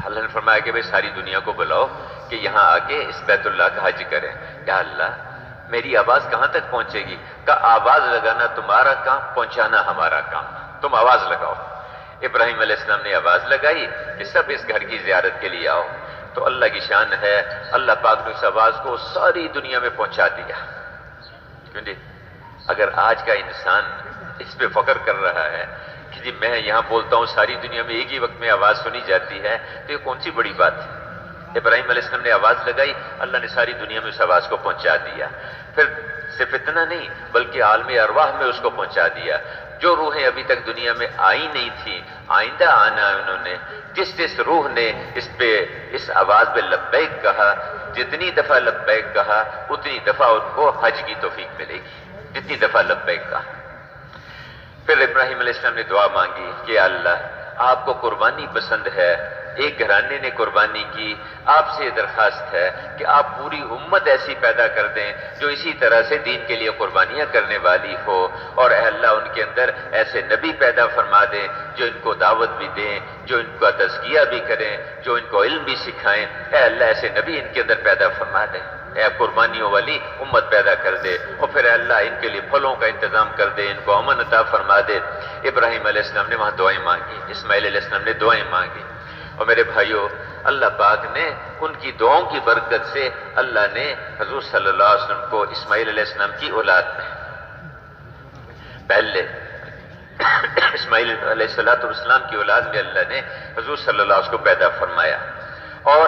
اللہ نے فرمایا کہ بھئی ساری دنیا کو بلاؤ کہ یہاں آ کے اس بیت اللہ کا حج کریں۔ یا اللہ میری آواز کہاں تک پہنچے گی؟ کہ آواز لگانا تمہارا کام، پہنچانا ہمارا کام، تم آواز لگاؤ۔ ابراہیم علیہ السلام نے آواز لگائی کہ سب اس گھر کی زیارت کے لیے آؤ، تو اللہ کی شان ہے اللہ پاک نے اس آواز کو ساری دنیا میں پہنچا دیا۔ کیونکہ اگر آج کا انسان اس پہ فخر کر رہا ہے کہ جی میں یہاں بولتا ہوں ساری دنیا میں ایک ہی وقت میں آواز سنی جاتی ہے، تو یہ کون سی بڑی بات ہے؟ ابراہیم علیہ السلام نے آواز لگائی، اللہ نے ساری دنیا میں اس آواز کو پہنچا دیا۔ پھر صرف اتنا نہیں بلکہ عالم ارواح میں اس کو پہنچا دیا۔ جو روحیں ابھی تک دنیا میں آئی نہیں تھیں، آئندہ آنا ہے انہوں نے، جس روح نے اس آواز پہ لبیک کہا، جتنی دفعہ لبیک کہا اتنی دفعہ ان کو حج کی توفیق ملے گی، جتنی دفعہ لبیک کہا۔ پھر ابراہیم علیہ السلام نے دعا مانگی کہ اللہ آپ کو قربانی پسند ہے، ایک گھرانے نے قربانی کی، آپ سے درخواست ہے کہ آپ پوری امت ایسی پیدا کر دیں جو اسی طرح سے دین کے لیے قربانیاں کرنے والی ہو، اور اے اللہ ان کے اندر ایسے نبی پیدا فرما دیں جو ان کو دعوت بھی دیں، جو ان کا تزکیہ بھی کریں، جو ان کو علم بھی سکھائیں۔ اے اللہ ایسے نبی ان کے اندر پیدا فرما دیں، اے قربانیوں والی امت پیدا کر دے، اور پھر اے اللہ ان کے لیے پھلوں کا انتظام کر دے، ان کو امن عطا فرما دے۔ ابراہیم علیہ السلام نے وہاں دعائیں مانگی، اسماعیل علیہ السلام نے دعائیں مانگی، اور میرے بھائیوں اللہ پاک نے ان کی دعاؤں کی برکت سے اللہ نے حضور صلی اللہ علیہ وسلم کو اسماعیل علیہ السلام کی اولاد میں پہلے اسماعیل علیہ السلام کی اولاد میں اللہ نے حضور صلی اللہ علیہ وسلم کو پیدا فرمایا، اور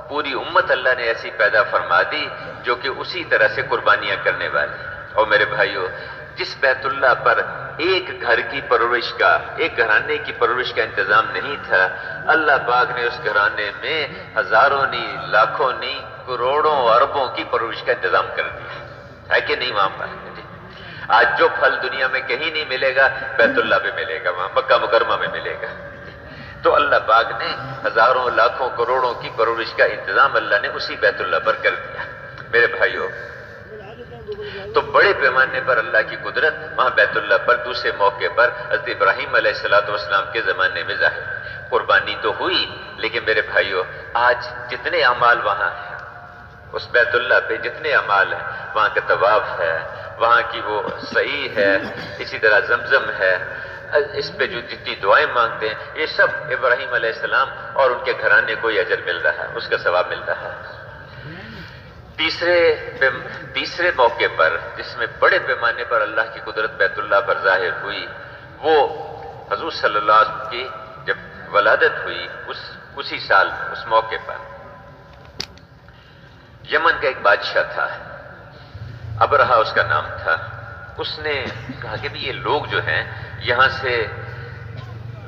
پوری امت اللہ نے ایسی پیدا فرما دی جو کہ اسی طرح سے قربانیاں کرنے والی۔ اور میرے بھائیوں جس بیت اللہ پر ایک گھر کی پرورش کا، ایک گھرانے کی پرورش کا انتظام نہیں تھا، اللہ پاک نے اس گھرانے میں ہزاروں نہیں، لاکھوں نہیں، کروڑوں اربوں کی پرورش کا انتظام کر دیا ہے کہ نہیں؟ وہاں پر آج جو پھل دنیا میں کہیں نہیں ملے گا بیت اللہ پہ ملے گا، وہاں مکہ مکرمہ میں ملے گا۔ تو اللہ پاک نے ہزاروں لاکھوں کروڑوں کی پرورش کا انتظام اللہ نے اسی بیت اللہ پر کر دیا۔ میرے بھائیوں تو بڑے پیمانے پر اللہ کی قدرت وہاں بیت اللہ پر دوسرے موقع پر حضرت ابراہیم علیہ السلام کے زمانے میں ظاہر۔ قربانی تو ہوئی، لیکن میرے بھائیوں آج جتنے اعمال وہاں ہیں اس بیت اللہ پہ، جتنے اعمال ہیں، وہاں کا طواف ہے، وہاں کی وہ صحیح ہے، اسی طرح زمزم ہے، اس پہ جو جتنی دعائیں مانگتے ہیں، یہ سب ابراہیم علیہ السلام اور ان کے گھرانے کو یہ اجر مل رہا ہے، اس کا ثواب مل رہا ہے۔ تیسرے موقع پر جس میں بڑے پیمانے پر اللہ کی قدرت بیت اللہ پر ظاہر ہوئی، وہ حضور صلی اللہ علیہ وسلم کی جب ولادت ہوئی اسی سال اس موقع پر یمن کا ایک بادشاہ تھا، ابرہا اس کا نام تھا۔ اس نے کہا کہ یہ لوگ جو ہیں یہاں سے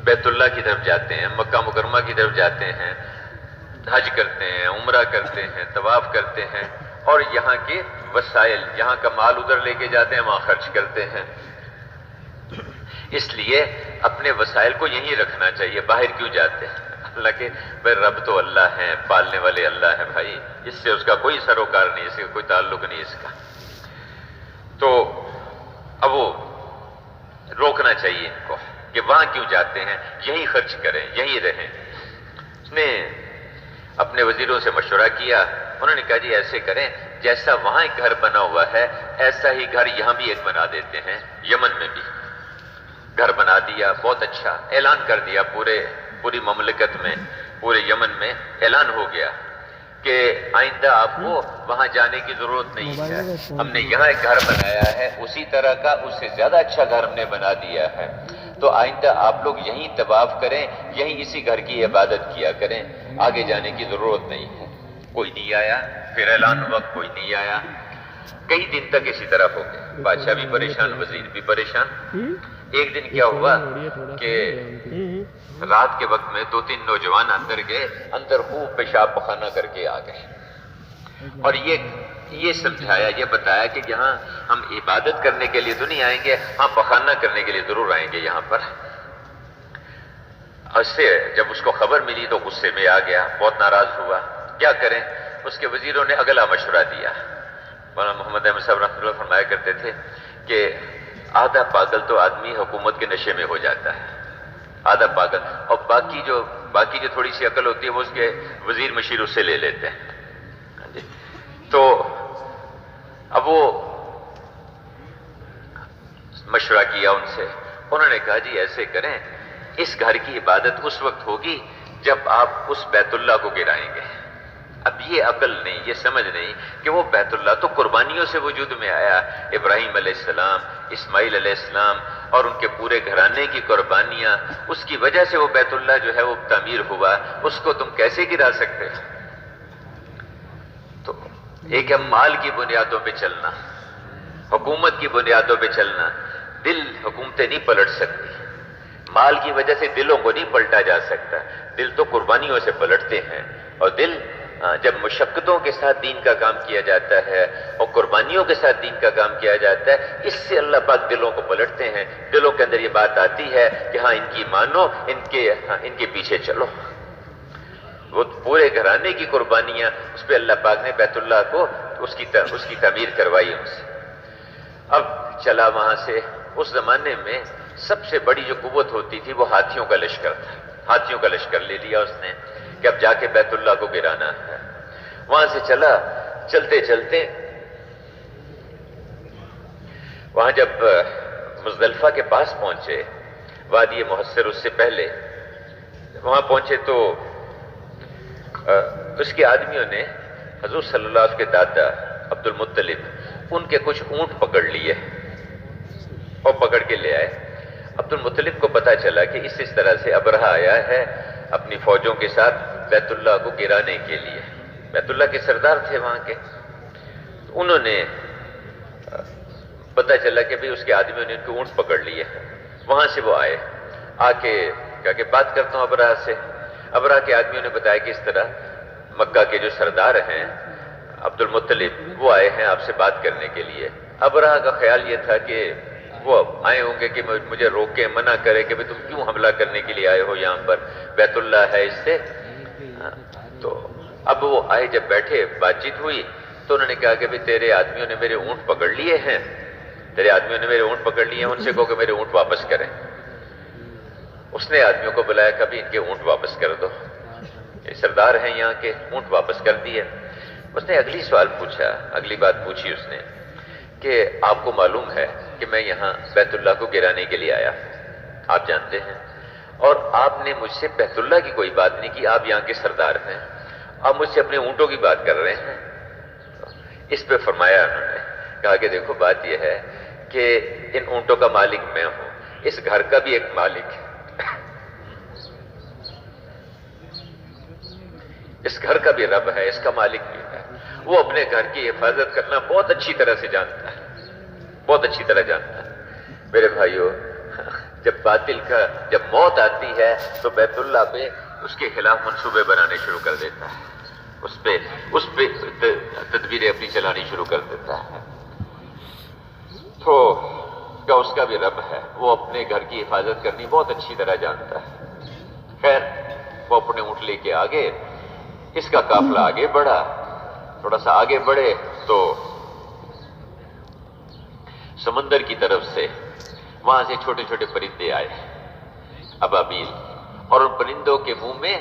بیت اللہ کی طرف جاتے ہیں، مکہ مکرمہ کی طرف جاتے ہیں، حج کرتے ہیں، عمرہ کرتے ہیں، طواف کرتے ہیں، اور یہاں کے وسائل، یہاں کا مال ادھر لے کے جاتے ہیں، وہاں خرچ کرتے ہیں۔ اس لیے اپنے وسائل کو یہیں رکھنا چاہیے، باہر کیوں جاتے ہیں؟ حالانکہ بھائی رب تو اللہ ہیں، پالنے والے اللہ ہیں بھائی، اس سے اس کا کوئی سروکار نہیں، اس سے کوئی تعلق نہیں اس کا۔ تو اب وہ روکنا چاہیے ان کو کہ وہاں کیوں جاتے ہیں، یہیں خرچ کریں، یہیں رہیں۔ اس نے اپنے وزیروں سے مشورہ کیا، انہوں نے کہا جی ایسے کریں جیسا وہاں ایک گھر بنا ہوا ہے ایسا ہی گھر یہاں بھی ایک بنا دیتے ہیں، یمن میں بھی گھر بنا دیا، بہت اچھا اعلان کر دیا، پوری مملکت میں، پورے یمن میں اعلان ہو گیا کہ آئندہ آپ کو وہاں جانے کی ضرورت نہیں ہے، ہم نے یہاں ایک گھر بنایا ہے اسی طرح کا، اس سے زیادہ اچھا گھر ہم نے بنا دیا ہے، تو آئندہ آپ لوگ یہیں طواف کریں، یہیں اسی گھر کی عبادت کیا کریں، آگے جانے کی ضرورت نہیں ہے۔ کوئی نہیں آیا، پھر اعلان ہوا، کوئی نہیں آیا، کئی دن تک اسی طرح ہو گئے، بادشاہ بھی پریشان، وزیر بھی پریشان۔ ایک دن کیا ہوا کہ رات کے وقت میں 2-3 نوجوان اندر گئے، اندر خوب پیشاب پخانہ کر کے آ گئے، اور یہ سمجھایا، یہ بتایا کہ یہاں ہم عبادت کرنے کے لیے تو نہیں آئیں گے، ہاں پخانہ کرنے کے لیے ضرور آئیں گے یہاں پر۔ اس سے جب اس کو خبر ملی تو غصے میں آ گیا، بہت ناراض ہوا، کیا کریں؟ اس کے وزیروں نے اگلا مشورہ دیا۔ مولانا محمد احمد صاحب رحمۃ اللہ فرمایا کرتے تھے کہ آدھا پاگل تو آدمی حکومت کے نشے میں ہو جاتا ہے، آدھا پاگل، اور باقی جو تھوڑی سی عقل ہوتی ہے وہ اس کے وزیر مشیر اس سے لے لیتے ہیں۔ تو اب وہ مشورہ کیا ان سے، انہوں نے کہا جی ایسے کریں، اس گھر کی عبادت اس وقت ہوگی جب آپ اس بیت اللہ کو گرائیں گے۔ اب یہ عقل نہیں، یہ سمجھ نہیں کہ وہ بیت اللہ تو قربانیوں سے وجود میں آیا، ابراہیم علیہ السلام، اسماعیل علیہ السلام اور ان کے پورے گھرانے کی قربانیاں، اس کی وجہ سے وہ بیت اللہ جو ہے وہ تعمیر ہوا، اس کو تم کیسے گرا سکتے ہو؟ تو ایک ہے مال کی بنیادوں پہ چلنا، حکومت کی بنیادوں پہ چلنا، دل حکومتیں نہیں پلٹ سکتی، مال کی وجہ سے دلوں کو نہیں پلٹا جا سکتا، دل تو قربانیوں سے پلٹتے ہیں، اور دل جب مشقتوں کے ساتھ دین کا کام کیا جاتا ہے اور قربانیوں کے ساتھ دین کا کام کیا جاتا ہے، اس سے اللہ پاک دلوں کو پلٹتے ہیں، دلوں کے اندر یہ بات آتی ہے کہ ہاں ان کی مانو، ان کے پیچھے چلو۔ وہ پورے گھرانے کی قربانیاں، اس پہ اللہ پاک نے بیت اللہ کو اس کی تعمیر کروائی ان سے۔ اب چلا وہاں سے، اس زمانے میں سب سے بڑی جو قوت ہوتی تھی وہ ہاتھیوں کا لشکر تھا، ہاتھیوں کا لشکر لے لیا اس نے کہ اب جا کے بیت اللہ کو گرانا ہے۔ وہاں سے چلا، چلتے چلتے وہاں جب مزدلفہ کے پاس پہنچے، وادی محصر اس سے پہلے وہاں پہنچے تو اس کے آدمیوں نے حضور صلی اللہ علیہ وسلم کے دادا عبد المطلب ان کے کچھ اونٹ پکڑ لیے اور پکڑ کے لے آئے۔ عبد المطلب کو پتا چلا کہ اس طرح سے ابرہہ آیا ہے اپنی فوجوں کے ساتھ بیت اللہ کو گرانے کے لیے، بیت اللہ کے سردار تھے وہاں کے، انہوں نے پتا چلا کہ بھی اس کے آدمیوں نے ان کے اونٹ پکڑ لیے، وہاں سے وہ آئے، آ کے کہا کہ بات کرتا ہوں ابرہہ سے۔ ابرہہ کے آدمیوں نے بتایا کہ اس طرح مکہ کے جو سردار ہیں عبد المطلب وہ آئے ہیں آپ سے بات کرنے کے لیے۔ ابرہہ کا خیال یہ تھا کہ وہ آئے ہوں گے کہ مجھے روکے، منع کرے کہ تم کیوں حملہ کرنے کے لیے آئے ہو یہاں پر، بیت اللہ ہے اس سے۔ تو اب وہ آئے، جب بیٹھے بات چیت ہوئی تو انہوں نے کہا کہ تیرے آدمیوں نے میرے اونٹ پکڑ لیے ہیں، تیرے آدمیوں نے میرے اونٹ پکڑ لیے ہیں، ان سے کہو کہ میرے اونٹ واپس کریں۔ اس نے آدمیوں کو بلایا، کبھی ان کے اونٹ واپس کر دو، یہ سردار ہیں یہاں کے، اونٹ واپس کر دیے۔ اس نے اگلی سوال پوچھا، اگلی بات پوچھی اس نے کہ آپ کو معلوم ہے کہ میں یہاں بیت اللہ کو گرانے کے لیے آیا، آپ جانتے ہیں، اور آپ نے مجھ سے بیت اللہ کی کوئی بات نہیں کی، آپ یہاں کے سردار ہیں، آپ مجھ سے اپنے اونٹوں کی بات کر رہے ہیں۔ اس پہ فرمایا انہوں نے، کہا کہ دیکھو بات یہ ہے کہ ان اونٹوں کا مالک میں ہوں، اس گھر کا بھی ایک مالک ہے، اس گھر کا بھی رب ہے، اس کا مالک بھی ہے، وہ اپنے گھر کی حفاظت کرنا بہت اچھی طرح سے جانتا ہے، بہت اچھی طرح جانتا ہے۔ میرے بھائیو، جب موت آتی ہے تو بیت اللہ پہ اس کے خلاف منصوبے بنانے شروع کر دیتا ہے، اس پہ تدبیریں اپنی چلانی شروع کر دیتا ہے۔ تو اس کا بھی رب ہے، وہ اپنے گھر کی حفاظت کرنی بہت اچھی طرح جانتا ہے۔ خیر وہ اپنے اونٹ لے کے آگے، اس کا قافلہ آگے بڑھا، تھوڑا سا آگے بڑھے تو سمندر کی طرف سے وہاں سے چھوٹے چھوٹے پرندے آئے، ابابیل، اور ان پرندوں کے منہ میں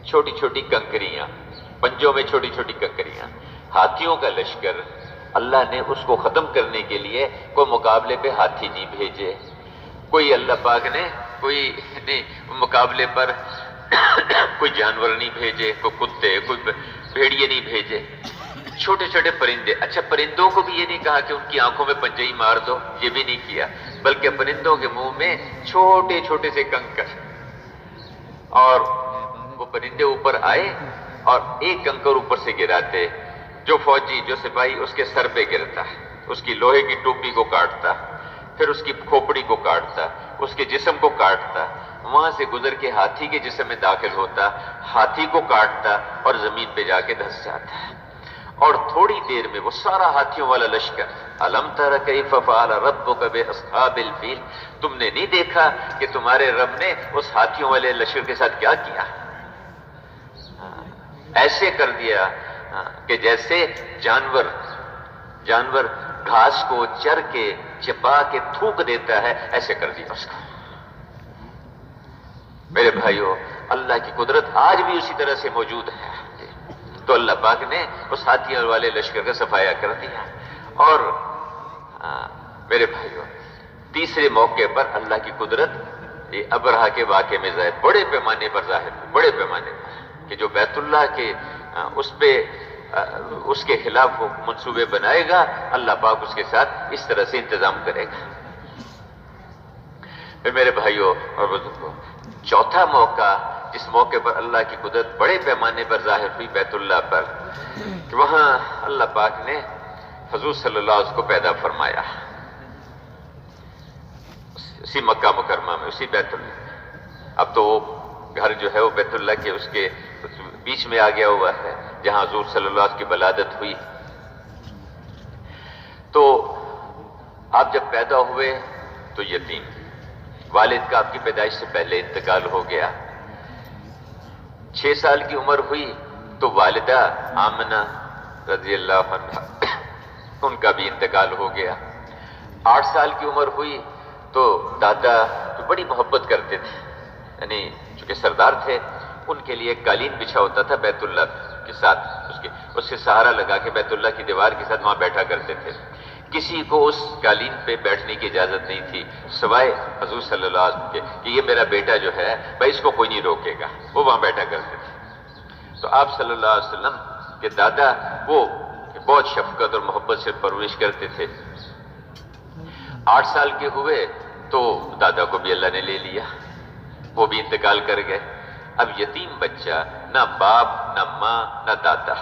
چھوٹی چھوٹی کنکریاں، پنجوں میں چھوٹی چھوٹی کنکریاں۔ ہاتھیوں کا لشکر، اللہ نے اس کو ختم کرنے کے لیے کوئی مقابلے پہ ہاتھی نہیں بھیجے، کوئی اللہ پاک نے کوئی مقابلے پر کوئی جانور نہیں بھیجے، کوئی کتے، کوئی بھیڑیے نہیں بھیجے، چھوٹے چھوٹے پرندے۔ اچھا پرندوں کو بھی یہ نہیں کہا کہ ان کی آنکھوں میں پنجے ہی مار دو، یہ بھی نہیں کیا، بلکہ پرندوں کے منہ میں چھوٹے چھوٹے سے کنکر، اور وہ پرندے اوپر آئے اور ایک کنکر اوپر سے گراتے، جو فوجی جو سپاہی اس کے سر پہ گرتا، اس کی لوہے کی ٹوپی کو کاٹتا، پھر اس کی کھوپڑی کو کاٹتا، اس کے جسم کو کاٹتا، وہاں سے گزر کے ہاتھی کے جسم میں داخل ہوتا، ہاتھی کو کاٹتا اور زمین پہ جا کے دھس جاتا ہے۔ اور تھوڑی دیر میں وہ سارا ہاتھیوں والا لشکر، الم تر کیف فعل ربک باصحاب الفیل، تم نے نہیں دیکھا کہ تمہارے رب نے اس ہاتھیوں والے لشکر کے ساتھ کیا کیا؟ ایسے کر دیا کہ جیسے جانور گھاس کو چر کے چپا کے تھوک دیتا ہے، ایسے کر دیا اس کو۔ میرے بھائیو، اللہ کی قدرت آج بھی اسی طرح سے موجود ہے، تو اللہ پاک نے اس ہاتھیوں والے لشکر کا صفایا کر دیا۔ اور میرے بھائیو، تیسرے موقع پر اللہ کی قدرت یہ ابرہہ کے واقعے میں ظاہر، بڑے پیمانے پر ظاہر، بڑے پیمانے پر، کہ جو بیت اللہ کے اس کے خلاف وہ منصوبے بنائے گا، اللہ پاک اس کے ساتھ اس طرح سے انتظام کرے گا۔ پھر میرے بھائیوں اور بزرگوں، چوتھا موقع، جس موقع پر اللہ کی قدرت بڑے پیمانے پر ظاہر ہوئی بیت اللہ پر، کہ وہاں اللہ پاک نے حضور صلی اللہ علیہ وسلم کو پیدا فرمایا، اسی مکہ مکرمہ میں، اسی بیت اللہ۔ اب تو وہ گھر جو ہے وہ بیت اللہ کے اس کے بیچ میں آ گیا ہوا ہے، جہاں حضور صلی اللہ علیہ وسلم کی ولادت ہوئی۔ تو آپ جب پیدا ہوئے تو یتیم، والد کا آپ کی پیدائش سے پہلے انتقال ہو گیا۔ 6 سال کی عمر ہوئی تو والدہ آمنہ رضی اللہ عنہا ان کا بھی انتقال ہو گیا۔ 8 سال کی عمر ہوئی تو دادا جو بڑی محبت کرتے تھے، یعنی چونکہ سردار تھے، ان کے لیے ایک قالین بچھا ہوتا تھا بیت اللہ کے ساتھ، اس سے سہارا لگا کے بیت اللہ کی دیوار کے ساتھ وہاں بیٹھا کرتے تھے۔ کسی کو اس قالین پہ بیٹھنے کی اجازت نہیں تھی سوائے حضور صلی اللہ علیہ وسلم کے، کہ یہ میرا بیٹا جو ہے بھائی اس کو کوئی نہیں روکے گا، وہ وہاں بیٹھا کرتے تھے۔ تو آپ صلی اللہ علیہ وسلم کے دادا وہ بہت شفقت اور محبت سے پرورش کرتے تھے۔ 8 سال کے ہوئے تو دادا کو بھی اللہ نے لے لیا، وہ بھی انتقال کر گئے۔ اب یتیم بچہ، نہ باپ نہ ماں نہ دادا۔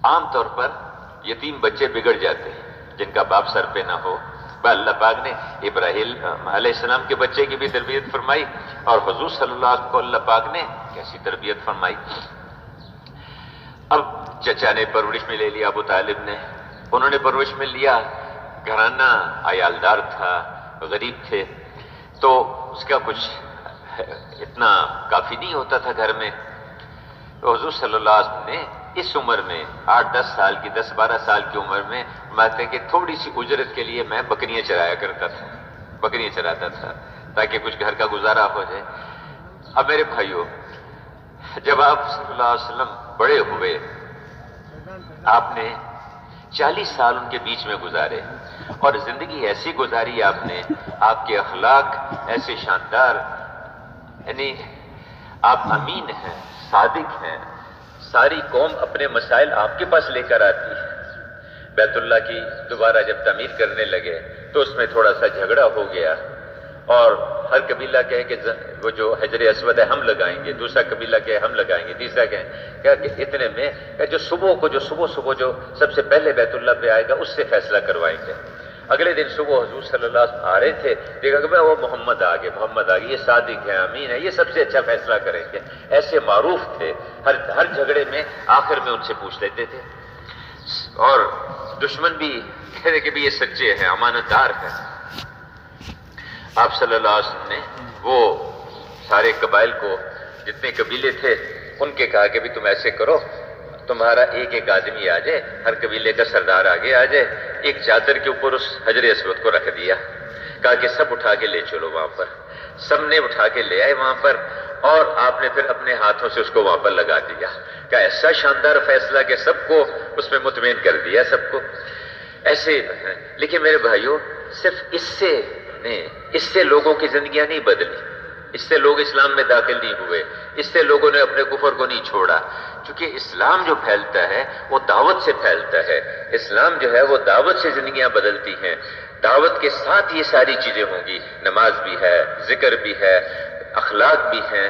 عام طور پر یتیم بچے بگڑ جاتے ہیں جن کا باپ سر پہ نہ ہو۔ اللہ پاک نے ابراہیم علیہ السلام کے بچے کی بھی تربیت فرمائی، اور حضور صلی اللہ علیہ وسلم کو اللہ پاک نے کیسی تربیت فرمائی۔ اب چچا نے پرورش میں لے لیا، ابو طالب نے، انہوں نے پرورش میں لیا، گھرانہ عیالدار تھا، غریب تھے، تو اس کا کچھ اتنا کافی نہیں ہوتا تھا گھر میں۔ تو حضور صلی اللہ علیہ وسلم نے اس عمر میں 8-10 سال کی، 10-12 سال کی عمر میں، مانتے کہ تھوڑی سی اجرت کے لیے میں بکریاں چرایا کرتا تھا، بکریاں چراتا تھا تاکہ کچھ گھر کا گزارا ہو جائے۔ اب میرے بھائیوں، جب آپ صلی اللہ علیہ وسلم بڑے ہوئے، آپ نے 40 سال ان کے بیچ میں گزارے، اور زندگی ایسی گزاری آپ نے، آپ کے اخلاق ایسے شاندار، یعنی آپ امین ہیں، صادق ہیں، ساری قوم اپنے مسائل آپ کے پاس لے کر آتی ہے۔ بیت اللہ کی دوبارہ جب تعمیر کرنے لگے تو اس میں تھوڑا سا جھگڑا ہو گیا، اور ہر قبیلہ کہے کہ وہ جو حجر اسود ہے ہم لگائیں گے، دوسرا قبیلہ کہے ہم لگائیں گے، تیسرا کہے کیا کہ اتنے میں کہ جو صبح جو سب سے پہلے بیت اللہ پہ آئے گا اس سے فیصلہ کروائیں گے۔ اگلے دن صبح حضور صلی اللہ علیہ وسلم آ رہے تھے، دیکھا کہ وہ محمد آ گئے، یہ صادق ہے، امین ہے، یہ سب سے اچھا فیصلہ کریں گے۔ ایسے معروف تھے، ہر جھگڑے میں آخر میں ان سے پوچھ لیتے تھے، اور دشمن بھی کہتے کہ بھی یہ سچے ہیں، امانت دار ہیں۔ آپ صلی اللہ علیہ وسلم نے وہ سارے قبائل کو، جتنے قبیلے تھے ان کے کہا کہ بھی تم ایسے کرو، تمہارا ایک آدمی آ جائے، ہر قبیلے کا سردار آگے آ جائے، ایک چادر کے اوپر اس حجر اسود کو رکھ دیا، کہا کہ سب اٹھا کے لے چلو وہاں پر۔ سب نے اٹھا کے لے آئے وہاں پر، اور آپ نے پھر اپنے ہاتھوں سے اس کو وہاں پر لگا دیا، کہ ایسا شاندار فیصلہ کہ سب کو اس میں مطمئن کر دیا سب کو۔ ایسے لیکن میرے بھائیوں، صرف اس سے لوگوں کی زندگیاں نہیں بدلی، اس سے لوگ اسلام میں داخل نہیں ہوئے، اس سے لوگوں نے اپنے کفر کو نہیں چھوڑا، کیونکہ اسلام جو پھیلتا ہے وہ دعوت سے پھیلتا ہے۔ اسلام جو ہے وہ دعوت سے زندگیاں بدلتی ہیں، دعوت کے ساتھ یہ ساری چیزیں ہوں گی، نماز بھی ہے، ذکر بھی ہے، اخلاق بھی ہیں،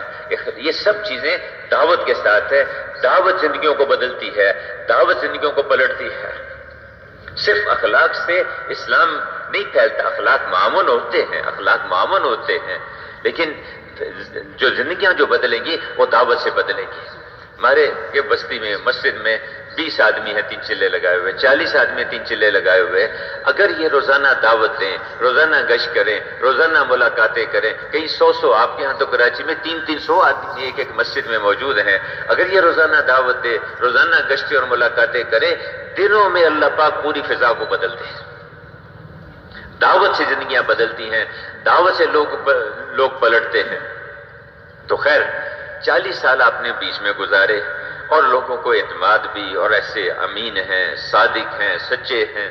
یہ سب چیزیں دعوت کے ساتھ ہے۔ دعوت زندگیوں کو بدلتی ہے، دعوت زندگیوں کو پلٹتی ہے۔ صرف اخلاق سے اسلام نہیں پھیلتا، اخلاق معمون ہوتے ہیں، لیکن جو زندگیاں جو بدلیں گی وہ دعوت سے بدلیں گی۔ ہمارے یہ بستی میں مسجد میں 20 آدمی ہیں 3 چلے لگائے ہوئے، 40 آدمی 3 چلے لگائے ہوئے، اگر یہ روزانہ دعوت دیں، روزانہ گشت کریں، روزانہ ملاقاتیں کریں، کئی 100 آپ کے ہاں تو کراچی میں 300 آدمی ایک مسجد میں موجود ہیں، اگر یہ روزانہ دعوت دے، روزانہ گشتیں اور ملاقاتیں کریں، دنوں میں اللہ پاک پوری فضا کو بدل دے۔ دعوت سے زندگیاں بدلتی ہیں، دعوت سے لوگ پلٹتے ہیں۔ تو خیر 40 سال آپ نے بیچ میں گزارے، اور لوگوں کو اعتماد بھی، اور ایسے امین ہیں، صادق ہیں، سچے ہیں۔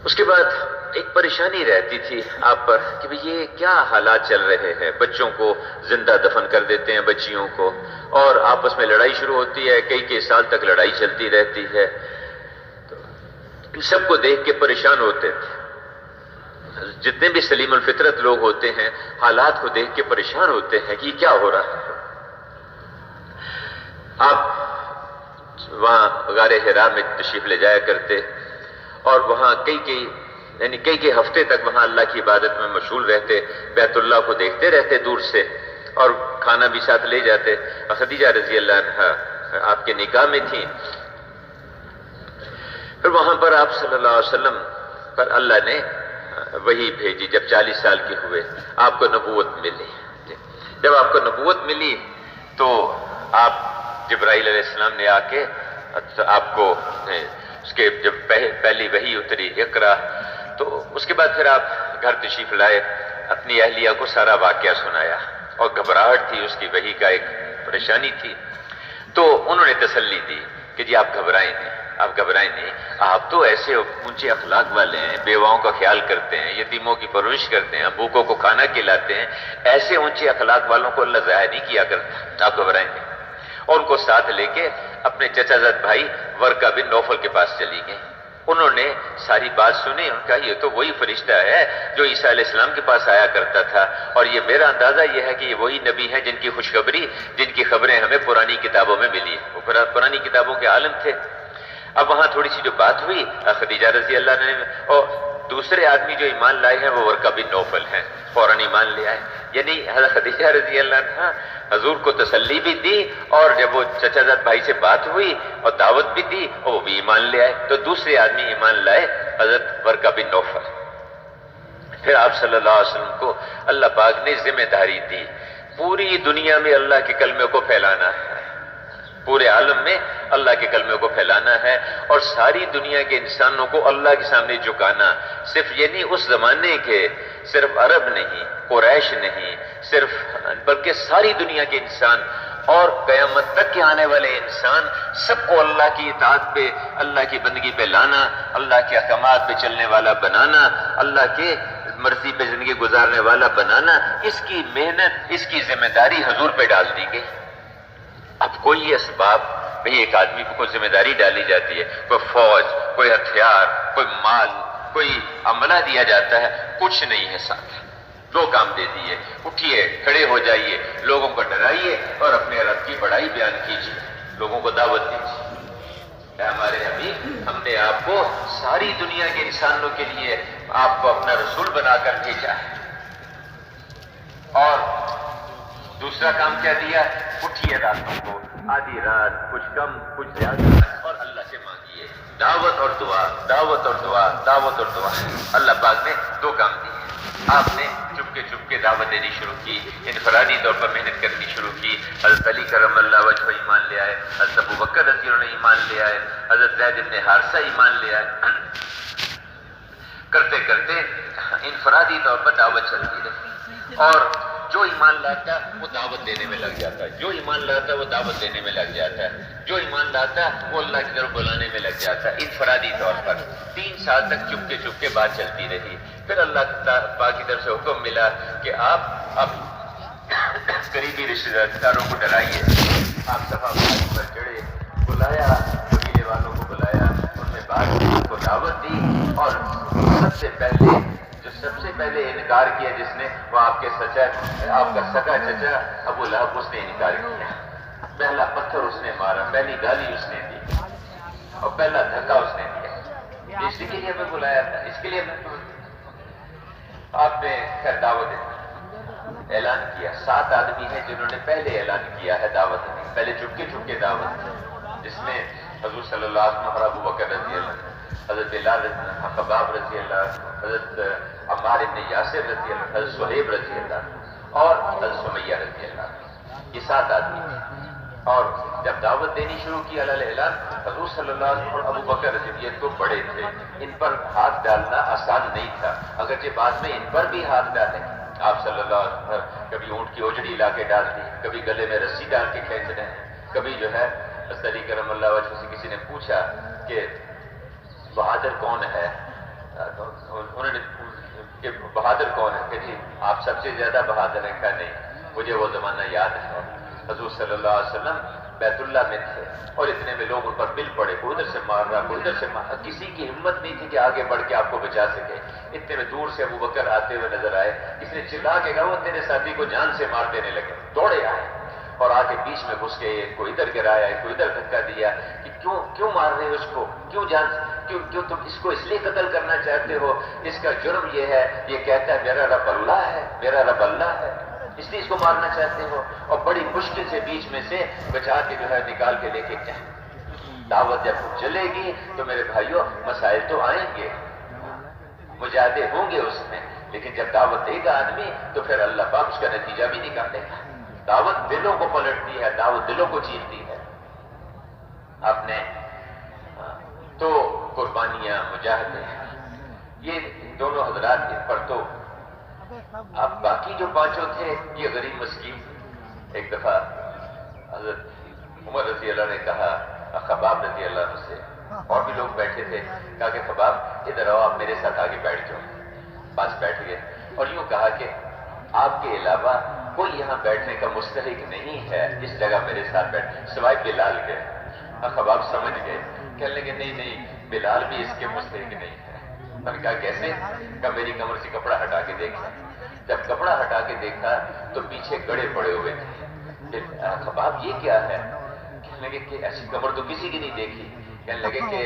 اس کے بعد ایک پریشانی رہتی تھی آپ پر کہ یہ کیا حالات چل رہے ہیں، بچوں کو زندہ دفن کر دیتے ہیں، بچیوں کو، اور آپس میں لڑائی شروع ہوتی ہے، کئی سال تک لڑائی چلتی رہتی ہے۔ تو ان سب کو دیکھ کے پریشان ہوتے تھے، جتنے بھی سلیم الفطرت لوگ ہوتے ہیں حالات کو دیکھ کے پریشان ہوتے ہیں کہ یہ کیا ہو رہا ہے۔ آپ وہاں غار حرا میں تشریف لے جایا کرتے، اور وہاں کئی ہفتے تک وہاں اللہ کی عبادت میں مشغول رہتے، بیت اللہ کو دیکھتے رہتے دور سے، اور کھانا بھی ساتھ لے جاتے۔ خدیجہ رضی اللہ عنہا آپ کے نکاح میں تھیں۔ پھر وہاں پر آپ صلی اللہ علیہ وسلم پر اللہ نے وہی بھیجی، جب 40 سال کے ہوئے آپ کو نبوت ملی۔ جب آپ کو نبوت ملی تو آپ جبرائیل علیہ السلام نے آ کے آپ کو اس کے جب پہلی وحی اتری اقرا، تو اس کے بعد پھر آپ گھر تشریف لائے، اپنی اہلیہ کو سارا واقعہ سنایا، اور گھبراہٹ تھی اس کی، وحی کا ایک پریشانی تھی۔ تو انہوں نے تسلی دی کہ جی آپ گھبرائیں نہیں، آپ تو ایسے اونچے اخلاق والے ہیں، بیواؤں کا خیال کرتے ہیں، یتیموں کی پرورش کرتے ہیں، بھوکوں کو کھانا کھلاتے ہیں، ایسے اونچے اخلاق والوں کو اللہ ضائع نہیں کیا کرتا، آپ گھبرائیں نہیں۔ اور ان کو ساتھ لے کے اپنے چچا زاد بھائی ورقہ بن نوفل کے پاس چلی گئیں۔ انہوں نے ساری بات سنی، ان کا یہ تو وہی فرشتہ ہے جو عیسیٰ علیہ السلام کے پاس آیا کرتا تھا، اور یہ میرا اندازہ یہ ہے کہ یہ وہی نبی ہیں جن کی خوشخبری، جن کی خبریں ہمیں پرانی کتابوں میں ملی، وہ پرانی کتابوں کے عالم تھے۔ اب وہاں تھوڑی سی جو بات ہوئی، خدیجہ رضی اللہ عنہ نے، اور دوسرے آدمی جو ایمان لائے ہیں وہ ورقہ بن نوفل ہیں، فوراً ایمان لے آئے۔ یعنی حضرت خدیجہ رضی اللہ عنہ حضور کو تسلی بھی دی، اور جب وہ چچا زاد بھائی سے بات ہوئی اور دعوت بھی دی، اور وہ بھی ایمان لے آئے، تو دوسرے آدمی ایمان لائے حضرت ورقہ بن نوفل۔ پھر آپ صلی اللہ علیہ وسلم کو اللہ پاک نے ذمہ داری دی، پوری دنیا میں اللہ کے کلمے کو پھیلانا ہے، پورے عالم میں اللہ کے کلمے کو پھیلانا ہے، اور ساری دنیا کے انسانوں کو اللہ کے سامنے جھکانا۔ صرف یہ نہیں اس زمانے کے، صرف عرب نہیں، قریش نہیں، صرف بلکہ ساری دنیا کے انسان اور قیامت تک کے آنے والے انسان، سب کو اللہ کی اطاعت پہ، اللہ کی بندگی پہ لانا، اللہ کے احکامات پہ چلنے والا بنانا، اللہ کے مرضی پہ زندگی گزارنے والا بنانا، اس کی محنت، اس کی ذمہ داری حضور پہ ڈال دی گئی۔ اب کوئی اسباب بھئی ایک آدمی کو کوئی ذمہ داری ڈالی جاتی ہے، کوئی فوج، کوئی ہتھیار، کوئی مال، کوئی عملہ دیا جاتا ہے، کچھ نہیں ہے ساتھ۔ دو کام دے دیے، اٹھیے، کھڑے ہو جائیے، لوگوں کو ڈرائیے اور اپنے رب کی بڑائی بیان کیجیے، لوگوں کو دعوت دیجیے۔ اے ہمارے حبیب، ہم نے آپ کو ساری دنیا کے انسانوں کے لیے آپ کو اپنا رسول بنا کر بھیجا ہے، اور دوسرا کام کیا دیا؟ اٹھیے راتوں کو، آدھی رات، کچھ کم کچھ زیادہ، اور اللہ سے مانگیے، دعوت اور دعا، دعوت اور دعا، دعوت اور دعا۔ اللہ پاک نے دو کام دیے۔ آپ نے چپ کے دعوت دینی شروع کی، انفرادی طور پر محنت کرنی شروع کی۔ حضرت علی کرم اللہ وجہ ایمان لے آئے، حضرت ابو بکر رضی اللہ عنہ ایمان لے آئے، حضرت زید بن حارثہ ایمان لے آئے۔ کرتے کرتے انفرادی طور پر دعوت چلتی رہی، اور جو ایمان لاتا وہ دعوت دینے میں لگ جاتا ہے، جو ایمان لاتا وہ دعوت دینے میں لگ جاتا ہے، جو ایمان لاتا وہ اللہ کی طرف بلانے میں لگ جاتا ہے۔ انفرادی طور پر 3 سال تک چپ کے بات چلتی رہی۔ پھر اللہ پاک کی طرف سے حکم ملا کہ آپ اب قریبی رشتہ داروں کو ڈرائیے۔ آپ صفا مروہ پر چڑھے، بلایا قبیلے والوں کو، بلایا ان میں بات کی، ان کو دعوت دی، اور سب سے پہلے انکار کیا جس نے، وہ آپ کا سگا چچا ابو لہب، اس نے انکار کیا۔ پہلا پتھر اس نے مارا، پہلی گالی اس نے دی، اور پہلا دھکا اس نے دیا۔ اسی کے لیے ہمیں بلایا تھا، اس کے لیے آپ نے خیر دعوت اعلان کیا۔ 7 آدمی ہیں جنہوں نے پہلے اعلان کیا ہے دعوت، پہلے چپ کے دعوت، جس میں حضور صلی اللہ علیہ وسلم اور ابو بکر رضی اللہ عنہ، حضرت بلال خباب رضی اللہ عنہ، حضرت عمار بن یاسر رضی اللہ عنہ، حضرت صہیب رضی اللہ عنہ، اور حضرت سمیہ رضی اللہ عنہ۔ یہ 7 آدمی ہیں، اور جب دعوت دینی شروع کی علی الاعلان، حضور صلی اللہ علیہ وسلم اور ابو بکر رضی اللہ عنہ، یہ تو بڑے تھے، ان پر ہاتھ ڈالنا آسان نہیں تھا، اگرچہ بعد میں ان پر بھی ہاتھ ڈالے۔ آپ صلی اللہ علیہ وسلم کبھی اونٹ کی اوجڑی لا کے ڈال دی، کبھی گلے میں رسی ڈال کے کھینچ رہے ہیں، کبھی جو ہے حضرت علی کرم اللہ وجہ سے کسی نے پوچھا کہ بہادر کون ہے، انہوں نے کہ بہادر کون ہے، کہ جی آپ سب سے زیادہ بہادر ہیں۔ کہا نہیں، مجھے وہ زمانہ یاد ہے، حضور صلی اللہ علیہ وسلم بیت اللہ میں تھے، اور اتنے میں لوگ ان پر مل پڑے، کوئی ادھر سے مار رہا، کوئی ادھر سے مار رہا، کسی کی ہمت نہیں تھی کہ آگے بڑھ کے آپ کو بچا سکے۔ اتنے میں دور سے ابو بکر آتے ہوئے نظر آئے، اس نے چلا کے کہا وہ تیرے ساتھی کو جان سے مار دینے لگے، دوڑے آئے اور آ کے بیچ میں گھس گئے، ایک کو ادھر گرایا، ایک کو ادھر دھکا دیا کہ کیوں مار رہے ہو اس کو، کیوں تم اس کو اس لیے قتل کرنا چاہتے ہو، اس کا جرم یہ ہے، یہ کہتا ہے میرا رب اللہ ہے، میرا رب اللہ ہے، اس لیے اس کو مارنا چاہتے ہو۔ اور بڑی مشکل سے بیچ میں سے بچا کے جو ہے نکال کے لے کے جائیں۔ دعوت جب چلے گی تو میرے بھائیوں مسائل تو آئیں گے، مجاہدے ہوں گے اس میں، لیکن جب دعوت دے گا آدمی تو پھر اللہ پاک اس کا نتیجہ بھی نکالے گا۔ دعوت دلوں کو پلٹتی ہے، دعوت دلوں کو چیرتی ہے۔ آپ نے تو قربانیاں، مجاہدے، یہ دونوں حضرات ان پر تو اب باقی جو 5 تھے یہ غریب مسکین۔ ایک دفعہ حضرت عمر رضی اللہ نے کہا خباب رضی اللہ عنہ سے، اور بھی لوگ بیٹھے تھے، کہا کہ خباب ادھر آؤ، آپ میرے ساتھ آگے بیٹھ جاؤ۔ پاس بیٹھ گئے اور یوں کہا کہ آپ کے علاوہ کوئی یہاں بیٹھنے کا مستحق نہیں ہے اس جگہ میرے ساتھ بیٹھ، سوائے بلال کے۔ خباب سمجھ گئے، کہنے لگے نہیں بلال بھی اس کے مستحق نہیں ہے۔ میں نے کہا کیسے؟ کہ میری کمر سے کپڑا ہٹا کے دیکھا، جب کپڑا ہٹا کے دیکھا تو پیچھے گڑے پڑے ہوئے تھے۔ خباب یہ کیا ہے؟ کہنے لگے کہ ایسی کمر تو کسی کی نہیں دیکھی۔ کہنے لگے کہ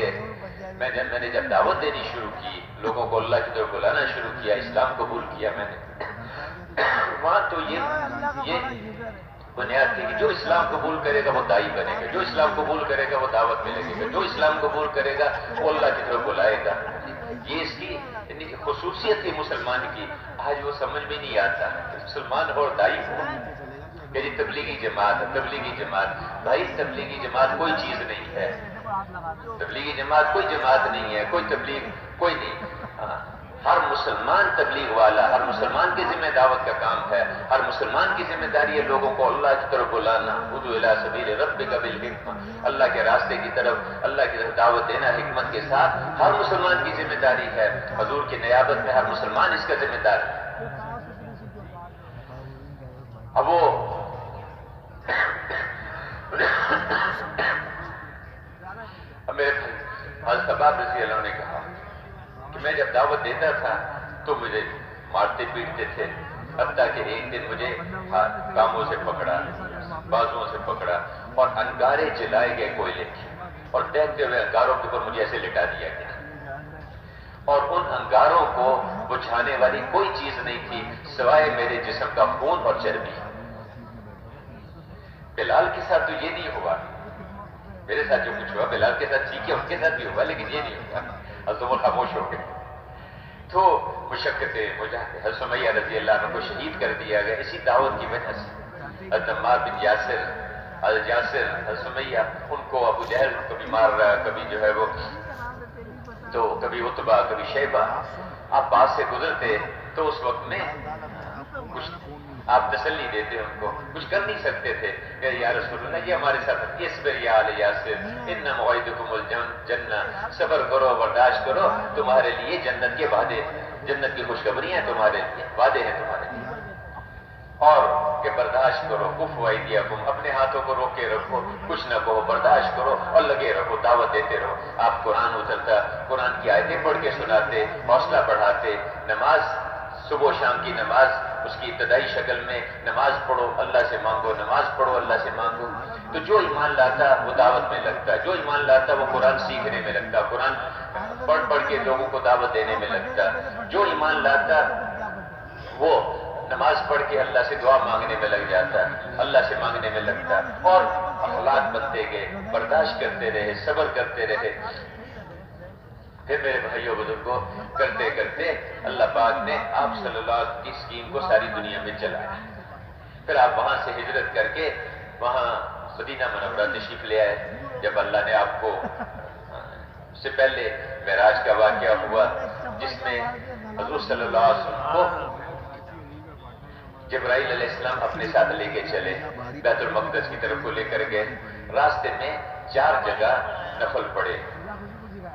میں نے جب دعوت دینی شروع کی، لوگوں کو اللہ کی طرف بلانا شروع کیا، اسلام قبول کیا میں نے، وہاں تو یہ بنیاد تھی کہ جو اسلام قبول کرے گا وہ دائی بنے گا، جو اسلام قبول کرے گا وہ دعوت میں لگے گا، جو اسلام قبول کرے گا وہ اللہ کی طرف بلائے گا۔ یہ اس کی خصوصیت تھی مسلمان کی۔ آج وہ سمجھ میں نہیں آتا کہ مسلمان ہو اور دائی ہو، کہ جی تبلیغی جماعت، تبلیغی جماعت، بھائی تبلیغی جماعت کوئی چیز نہیں ہے، تبلیغی جماعت کوئی جماعت نہیں ہے، کوئی تبلیغ کوئی نہیں۔ ہر مسلمان تبلیغ والا، ہر مسلمان کی ذمہ دعوت کا کام ہے، ہر مسلمان کی ذمہ داری ہے لوگوں کو اللہ کی طرف بلانا، ادعو الی سبیل ربک بالحکمہ، اللہ کے راستے کی طرف، اللہ کی طرف دعوت دینا حکمت کے ساتھ، ہر مسلمان کی ذمہ داری ہے۔ حضور کی نیابت میں ہر مسلمان اس کا ذمہ دار ہے۔ اب وہ میرے حضرت خباب رضی اللہ نے کہا کہ میں جب دعوت دیتا تھا تو مجھے مارتے پیٹتے تھے، حتیٰ کہ ایک دن مجھے کاموں سے پکڑا، بازوؤں سے پکڑا اور انگارے جلائے گئے کوئلے کی، اور دہتے ہوئے انگاروں کے اوپر مجھے ایسے لٹا دیا گیا، اور ان انگاروں کو بجھانے والی کوئی چیز نہیں تھی سوائے میرے جسم کا خون اور چربی۔ بلال کے ساتھ تو یہ نہیں ہوا، میرے ساتھ جو کچھ ہوا بلال کے ساتھ ٹھیک ہے، ان کے ساتھ بھی ہوا، لیکن یہ نہیں ہوا۔ حضرت عمر خاموش ہو گئے۔ تو مشقتیں حضرت سمیہ رضی اللہ عنہ کو شہید کر دیا گیا اسی دعوت کی وجہ سے۔ حضرت عمار بن یاسر، حضرت یاسر، حضرت سمیہ، ان کو ابو جہل کبھی مار رہا، کبھی جو ہے وہ تو کبھی عتبہ، کبھی شیبہ۔ آپ پاس سے گزرتے تو اس وقت میں کچھ آپ تسلی دیتے ان کو، کچھ کر نہیں سکتے تھے کہ یا رسول اللہ یہ ہمارے ساتھ اصبر یا آل یاسر ان موعدکم الجنہ، صبر کرو، برداشت کرو، تمہارے لیے جنت کے وعدے ہیں، جنت کی خوشخبریاں تمہارے لیے، وعدے ہیں تمہارے لیے، اور کہ برداشت کرو، کفوا ایدیکم، اپنے ہاتھوں کو روکے رکھو، کچھ نہ کہو، برداشت کرو اور لگے رہو، دعوت دیتے رہو۔ آپ قرآن اترتا، قرآن کی آیتیں پڑھ کے سناتے، حوصلہ بڑھاتے، نماز صبح و شام کی نماز اس کی ابتدائی شکل میں نماز پڑھو، اللہ سے مانگو، نماز پڑھو، اللہ سے مانگو۔ تو جو ایمان لاتا وہ دعوت میں لگتا، جو ایمان لاتا وہ قرآن سیکھنے میں لگتا، قرآن پڑھ پڑھ کے لوگوں کو دعوت دینے میں لگتا، جو ایمان لاتا وہ نماز پڑھ کے اللہ سے دعا مانگنے میں لگ جاتا، اللہ سے مانگنے میں لگتا، اور اخلاق بنتے گئے، برداشت کرتے رہے، صبر کرتے رہے۔ پھر میرے بھائیوں بزرگوں، کرتے کرتے اللہ پاک نے آپ صلی اللہ علیہ وسلم کی اسکیم کو ساری دنیا میں چلایا۔ پھر آپ وہاں سے ہجرت کر کے وہاں مدینہ منورہ تشریف لے آئے۔ جب اللہ نے آپ کو اس سے پہلے معراج کا واقعہ ہوا جس میں حضور صلی اللہ علیہ وسلم کو جبرائیل علیہ السلام اپنے ساتھ لے کے چلے، بیت المقدس کی طرف کو لے کر گئے، راستے میں 4 جگہ نفل پڑے،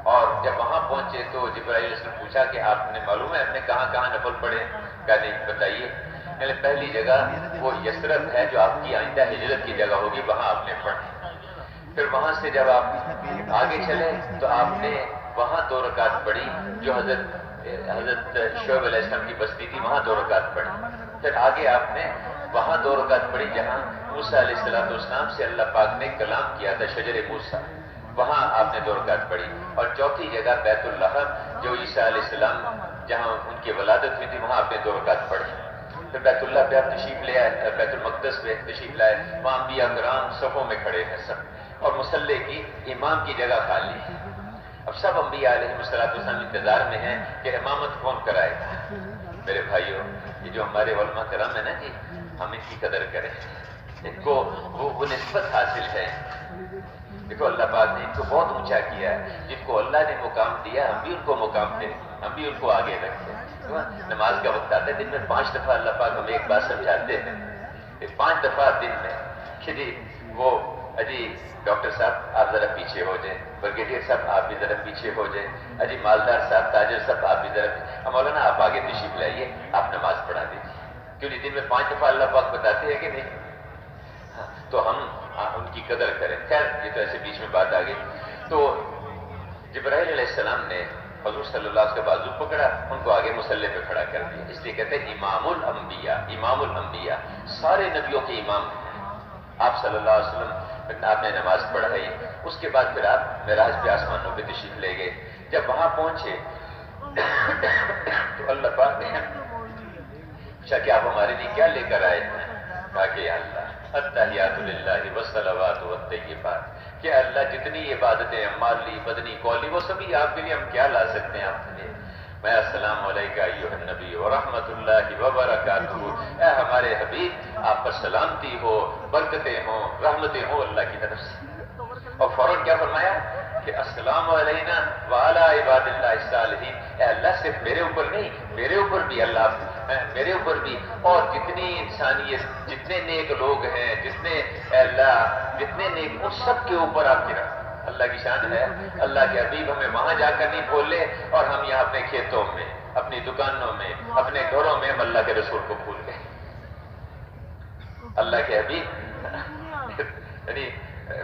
اور جب وہاں پہنچے تو جبرائیل علیہ السلام پوچھا کہ آپ نے معلوم ہے آپ نے کہاں کہاں نفل پڑے؟ کہا نہیں بتائیے۔ یعنی پہلی جگہ وہ یثرب ہے جو آپ کی آئندہ ہجرت کی جگہ ہوگی، وہاں آپ نے پڑھی۔ پھر وہاں سے جب آپ آگے چلے تو آپ نے وہاں 2 رکعت پڑھی جو حضرت شعیب علیہ السلام کی بستی تھی، وہاں 2 رکعت پڑھی۔ پھر آگے آپ نے وہاں 2 رکعت پڑھی جہاں موسیٰ علیہ السلام سے اللہ پاک نے کلام کیا تھا، شجر موسیٰ، وہاں آپ نے 2 رکعت پڑھی۔ اور چوتھی جگہ بیت اللحم جو عیسیٰ علیہ السلام جہاں ان کی ولادت ہوئی تھی، وہاں آپ نے 2 رکعت پڑھی۔ پھر بیت اللہ پہ آپ تشریف لے آئے، بیت المقدس پہ تشریف لائے، وہاں انبیاء کرام صفوں میں کھڑے ہیں سب، اور مصلی کی امام کی جگہ خالی ہے۔ اب سب انبیاء علیہ السلام انتظار میں ہیں کہ امامت کون کرائے گا۔ میرے بھائیوں، یہ جو ہمارے علماء کرام ہیں نا جی، ہم ان کی قدر کریں، ان کو وہ نسبت حاصل ہے۔ دیکھو اللہ پاک نے ان کو بہت اونچا کیا ہے، جن کو اللہ نے مقام دیا ہم بھی ان کو مقام دیں، ہم بھی ان کو آگے رکھیں۔ نماز کا وقت آتا ہے، دن میں 5 دفعہ اللہ پاک ہمیں ایک بات سمجھاتے ہیں، 5 دفعہ دن میں کہ جی وہ اجی ڈاکٹر صاحب آپ ذرا پیچھے ہو جائیں، بریگیڈیئر صاحب آپ بھی ذرا پیچھے ہو جائیں، اجی مالدار صاحب، تاجر صاحب آپ بھی ذرا، مولانا آپ آگے تشریف لائیے، آپ نماز پڑھا دیجیے۔ کیوں نہیں؟ دن میں 5 دفعہ اللہ پاک بتاتے ہیں کہ نہیں؟ تو ہم ان کی قدر کریں۔ خیر یہ تو ایسے بیچ میں بات آ گئی۔ تو جبرائیل علیہ السلام نے حضور صلی اللہ علیہ وسلم کا بازو پکڑا، ان کو آگے مصلی پہ کھڑا کر دیا، اس لیے کہتے ہیں امام الانبیاء، امام الانبیاء، سارے نبیوں کے امام ہیں آپ صلی اللہ علیہ وسلم۔ آپ نے نماز پڑھائی، اس کے بعد پھر آپ معراج پہ آسمانوں پہ تشریف لے گئے۔ جب وہاں پہنچے تو اللہ پاک نے پوچھا کہ آپ ہمارے لیے کیا لے کر آئے ہیں؟ کہا کہ یا اللہ التحیات للہ والصلوات والطیبات، کہ اللہ جتنی عبادتیں مالی بدنی قولی وہ سبھی آپ کے لیے ہم کیا لا سکتے ہیں آپ کے لیے؟ میں السلام علیکہ ایھا النبی ورحمۃ اللہ وبرکاتہ، اے ہمارے حبیب آپ پر سلامتی ہو، برکتیں ہوں، رحمتیں ہوں اللہ کی طرف سے۔ اور فوراً کیا فرمایا کہ السلام علینا وعلی عباد اللہ الصالحین، اے اللہ صرف میرے اوپر نہیں، میرے اوپر بھی اللہ، میرے اوپر بھی، اور جتنی انسانیت، جتنے نیک لوگ ہیں، جتنے اے اللہ جتنے نیک، ان سب کے اوپر آپ کی رحمت۔ اللہ کی شان ہے، اللہ کے حبیب ہمیں وہاں جا کر نہیں بھولے اور ہم یہاں اپنے کھیتوں میں، اپنی دکانوں میں، اپنے گھروں میں ہم اللہ کے رسول کو بھول گئے۔ اللہ کے حبیب یعنی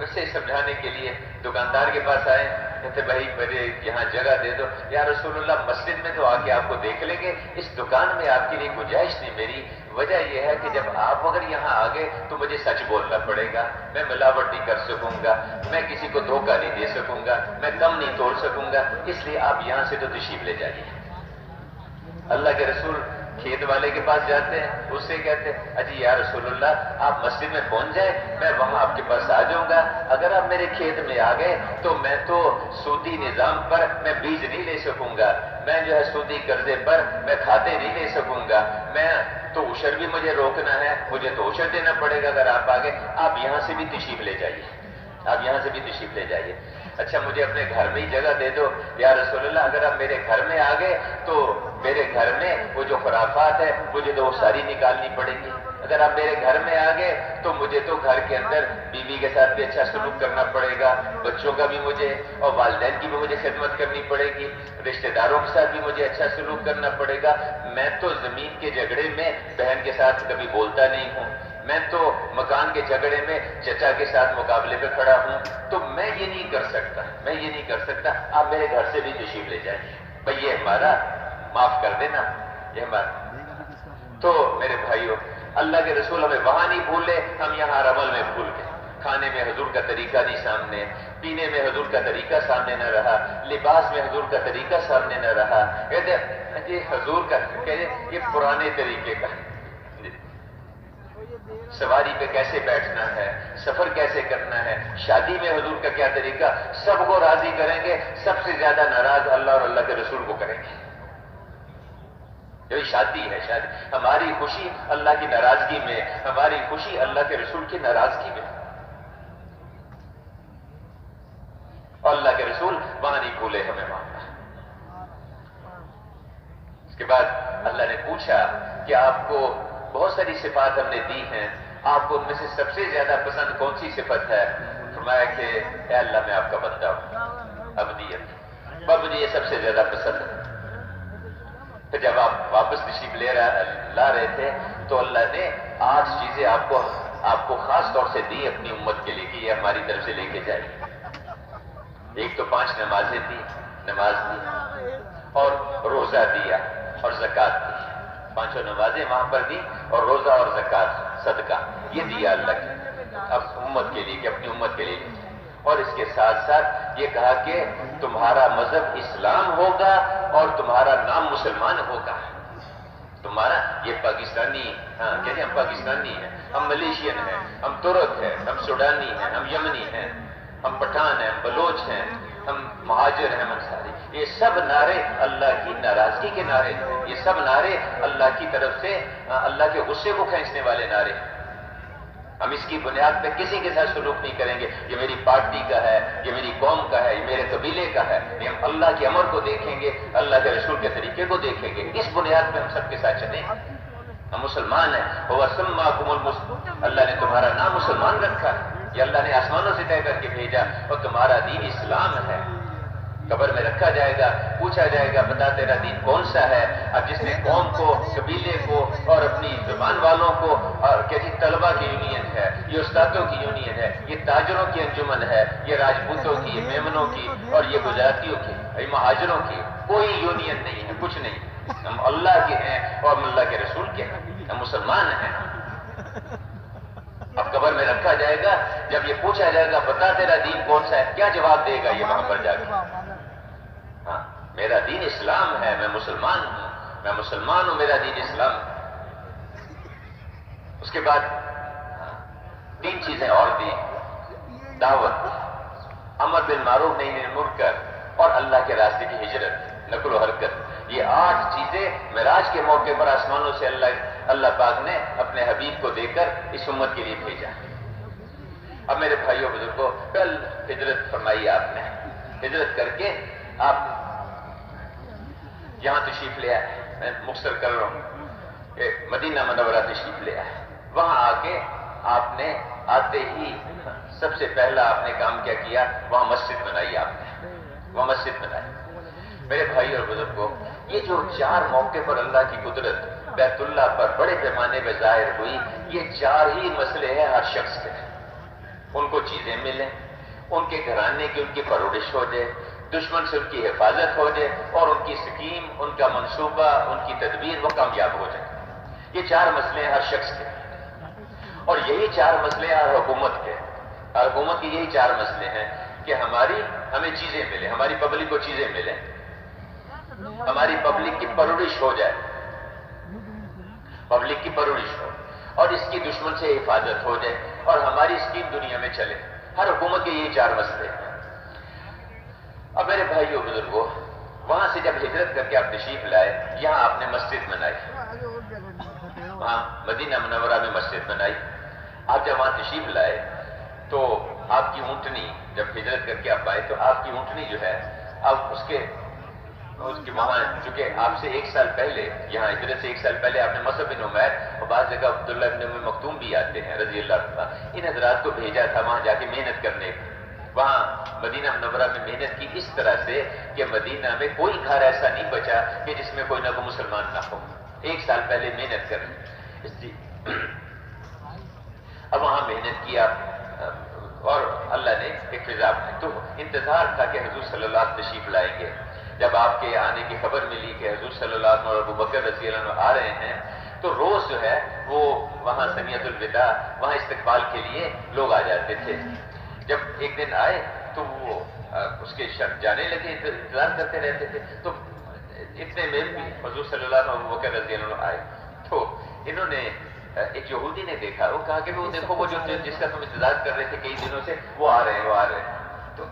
اسے سمجھانے کے لیے دکاندار کے پاس آئے، کہتے بھائی میرے یہاں جگہ دے دو. یا رسول اللہ مسجد میں تو آ کے آپ کو دیکھ لیں گے, اس دکان میں آپ کے لیے گنجائش نہیں میری. وجہ یہ ہے کہ جب آپ اگر یہاں آ گئے تو مجھے سچ بولنا پڑے گا, میں ملاوٹ نہیں کر سکوں گا, میں کسی کو دھوکہ نہیں دے سکوں گا, میں کم نہیں توڑ سکوں گا, اس لیے آپ یہاں سے تو تشریف لے جائیے. اللہ کے رسول کھیت والے کے پاس جاتے ہیں, اس سے کہتے ہیں اجی یا رسول اللہ آپ مسجد میں پہنچ جائیں, میں وہاں آپ کے پاس آ جاؤں گا. اگر آپ میرے کھیت میں آ گئے تو میں تو سودی نظام پر میں بیج نہیں لے سکوں گا, میں جو ہے سودی قرضے پر میں کھاتے نہیں لے سکوں گا, میں تو عشر بھی مجھے روکنا ہے, مجھے تو عشر دینا پڑے گا. اگر آپ آ گئے آپ یہاں سے بھی تشریف لے جائیے, آپ یہاں سے بھی تشریف لے جائیے. اچھا مجھے اپنے گھر میں ہی جگہ دے دو. یا رسول اللہ اگر آپ میرے گھر میں آ گئے تو میرے گھر میں وہ جو خرافات ہے مجھے تو وہ ساری نکالنی پڑے گی. اگر آپ میرے گھر میں آ گئے تو مجھے تو گھر کے اندر بیوی کے ساتھ بھی اچھا سلوک کرنا پڑے گا, بچوں کا بھی مجھے اور والدین کی بھی مجھے خدمت کرنی پڑے گی, رشتہ داروں کے ساتھ بھی مجھے اچھا سلوک کرنا پڑے گا. میں تو زمین کے جھگڑے میں بہن کے ساتھ کبھی بولتا نہیں ہوں, میں تو مکان کے جھگڑے میں چچا کے ساتھ مقابلے پہ کھڑا ہوں, تو میں یہ نہیں کر سکتا, میں یہ نہیں کر سکتا. آپ میرے گھر سے بھی تشریف لے جائیے بھائی, یہ ہمارا معاف کر دینا, یہ ہمارا. تو میرے بھائیوں اللہ کے رسول ہمیں وہاں نہیں بھولے, ہم یہاں رمل میں بھول گئے. کھانے میں حضور کا طریقہ نہیں سامنے, پینے میں حضور کا طریقہ سامنے نہ رہا, لباس میں حضور کا طریقہ سامنے نہ رہا. کہتے یہ حضور کا کہتے یہ پرانے طریقے کا, سواری پہ کیسے بیٹھنا ہے, سفر کیسے کرنا ہے, شادی میں حضور کا کیا طریقہ, سب کو راضی کریں گے. سب سے زیادہ ناراض اللہ اور اللہ کے رسول کو کریں گے. شادی ہے, شادی ہماری خوشی اللہ کی ناراضگی میں, ہماری خوشی اللہ کے رسول کی ناراضگی میں. اور اللہ کے رسول وہاں نہیں بھولے ہمیں ماننا. اس کے بعد اللہ نے پوچھا کہ آپ کو بہت ساری صفات ہم نے دی ہیں, آپ کو ان میں سے سب سے زیادہ پسند کون سی صفت ہے؟ فرمایا کہ اے اللہ میں آپ کا بندہ ہوں, عبدیت, پر مجھے یہ سب سے زیادہ پسند ہے. پھر جب آپ واپس تشریف لا رہے تھے تو اللہ نے 8 چیزیں آپ کو خاص طور سے دی اپنی امت کے لیے کہ یہ ہماری طرف سے لے کے جائے. ایک تو 5 نمازیں دی, نماز دی, اور روزہ دیا اور زکوٰۃ دی. 5 نمازیں وہاں پر دی اور روزہ اور زکوٰۃ, صدقہ, یہ دیا اللہ نے اب امت کے لیے, کہ اپنی امت کے لیے. اور اس کے ساتھ ساتھ یہ کہا کہ تمہارا مذہب اسلام ہوگا اور تمہارا نام مسلمان ہوگا. تمہارا یہ پاکستانی, کہتے ہیں ہم پاکستانی ہیں, ہم ملیشین ہیں, ہم ترک ہیں, ہم سوڈانی ہیں, ہم یمنی ہیں, ہم پٹھان ہیں, ہم بلوچ ہیں, ہم مہاجر ہیں, ہم انصاری. یہ سب نعرے اللہ کی ناراضگی کے نعرے ہیں, یہ سب نعرے اللہ کی طرف سے اللہ کے غصے کو کھینچنے والے نعرے ہیں. ہم اس کی بنیاد پہ کسی کے ساتھ سلوک نہیں کریں گے یہ میری پارٹی کا ہے, یہ میری قوم کا ہے, یہ میرے قبیلے کا ہے. ہم اللہ کے امر کو دیکھیں گے, اللہ کے رسول کے طریقے کو دیکھیں گے, اس بنیاد پہ ہم سب کے ساتھ چلیں گے. ہم مسلمان ہیں. اللہ نے تمہارا نام مسلمان رکھا ہے, یہ اللہ نے آسمانوں سے طے کر کے بھیجا, اور تمہارا دین اسلام ہے. قبر میں رکھا جائے گا, پوچھا جائے گا بتا تیرا دین کون سا ہے. اب جس نے قوم کو, قبیلے کو اور اپنی زبان والوں کو, اور کیسی طلبہ کی یونین ہے, یہ استادوں کی یونین ہے, یہ تاجروں کی انجمن ہے, یہ راجپوتوں کی, یہ میمنوں کی, اور یہ گجراتیوں کی, یہ مہاجروں کی, کوئی یونین نہیں ہے, کچھ نہیں. ہم اللہ کے ہیں اور ہم اللہ کے رسول کے ہیں, ہم مسلمان ہیں. اب قبر میں رکھا جائے گا, جب یہ پوچھا جائے گا بتا تیرا دین کون سا ہے, کیا جواب دے گا یہ وہاں پر جا کے؟ ہاں میرا دین اسلام ہے, میں مسلمان ہوں, میں مسلمان ہوں, میرا دین اسلام. اس کے بعد 3 چیزیں اور دی, دعوت, امر بالمعروف نہی عن المنکر, اور اللہ کے راستے کی ہجرت, نقل و حرکت. یہ 8 چیزیں معراج کے موقع پر آسمانوں سے اللہ پاک نے اپنے حبیب کو دے کر اس امت کے لیے بھیجا. اب میرے بھائیوں بزرگوں, کل ہجرت فرمائی آپ نے, ہجرت کر کے آپ یہاں تشریف لے آئے. میں مختصر کر رہا ہوں کہ مدینہ منورہ تشریف لے آئے. وہاں آ کے آپ نے آتے ہی سب سے پہلا آپ نے کام کیا کیا, وہاں مسجد بنائی. آپ نے وہاں مسجد بنائی. میرے بھائی اور بزرگوں, یہ جو 4 موقع پر اللہ کی قدرت بیت اللہ پر بڑے پیمانے پہ ظاہر ہوئی, یہ 4 ہی مسئلے ہیں ہر شخص کے. ان کو چیزیں ملیں, ان کے گھرانے کی ان کی پرورش ہو جائے، دشمن سے ان کی حفاظت ہو جائے، اور ان کی سکیم، ان کا منصوبہ، ان کی تدبیر وہ کامیاب ہو جائے۔ یہ 4 مسئلے ہیں ہر شخص کے، اور یہی 4 مسئلے ہیں ہر حکومت کے۔ ہر حکومت کے یہی 4 مسئلے ہیں کہ ہمیں چیزیں ملیں، ہماری پبلک کو چیزیں ملیں، ہماری پبلک کی پرورش ہو جائے، پبلک کی پرورش ہو، اور اس کی دشمن سے حفاظت ہو جائے، اور ہماری اسکیم دنیا میں چلے۔ ہر حکومت کے یہی 4 مسئلے ہیں۔ اب میرے بھائیوں بزرگوں، وہاں سے جب ہجرت کر کے آپ تشریف لائے، یہاں آپ نے مسجد بنائی، وہاں مدینہ منورہ میں مسجد بنائی۔ آپ جب وہاں تشریف لائے تو آپ کی اونٹنی، جب ہجرت کر کے آپ آئے تو آپ کی اونٹنی جو ہے، اب اس کے وہاں چونکہ آپ سے 1 سال پہلے، یہاں ہجرت سے 1 سال پہلے آپ نے مصعب بن عمیر اور بعض جگہ عبداللہ بن ام مکتوم بھی آتے ہیں رضی اللہ عنہ، ان حضرات کو بھیجا تھا وہاں جا کے محنت کرنے کو۔ وہاں مدینہ منورہ میں محنت کی اس طرح سے کہ مدینہ میں کوئی گھر ایسا نہیں بچا کہ جس میں کوئی نہ کوئی مسلمان نہ ہو۔ 1 سال پہلے محنت کرنی، اس لیے اب وہاں محنت کیا اور اللہ نے ایک فضا بنائی۔ تو انتظار تھا کہ حضور صلی اللہ علیہ وسلم تشریف لائیں گے۔ جب آپ کے آنے کی خبر ملی کہ حضور صلی اللہ علیہ وسلم اور ابو بکر رضی اللہ عنہ آ رہے ہیں، تو روز جو ہے وہ وہاں سنیت الوداع، وہاں استقبال کے لیے لوگ آ جاتے تھے۔ جب ایک دن آئے تو وہ اس کے جانے لگے، انتظار کرتے رہتے تھے۔ تو اتنے میں بھی حضور صلی اللہ علیہ وسلم ابو بکر رضی اللہ عنہ آئے، تو انہوں نے ایک یہودی نے دیکھا، وہ کہا کہ وہ دیکھو وہ جس کا تم انتظار کر رہے تھے کئی دنوں سے، وہ آ رہے ہیں۔ تو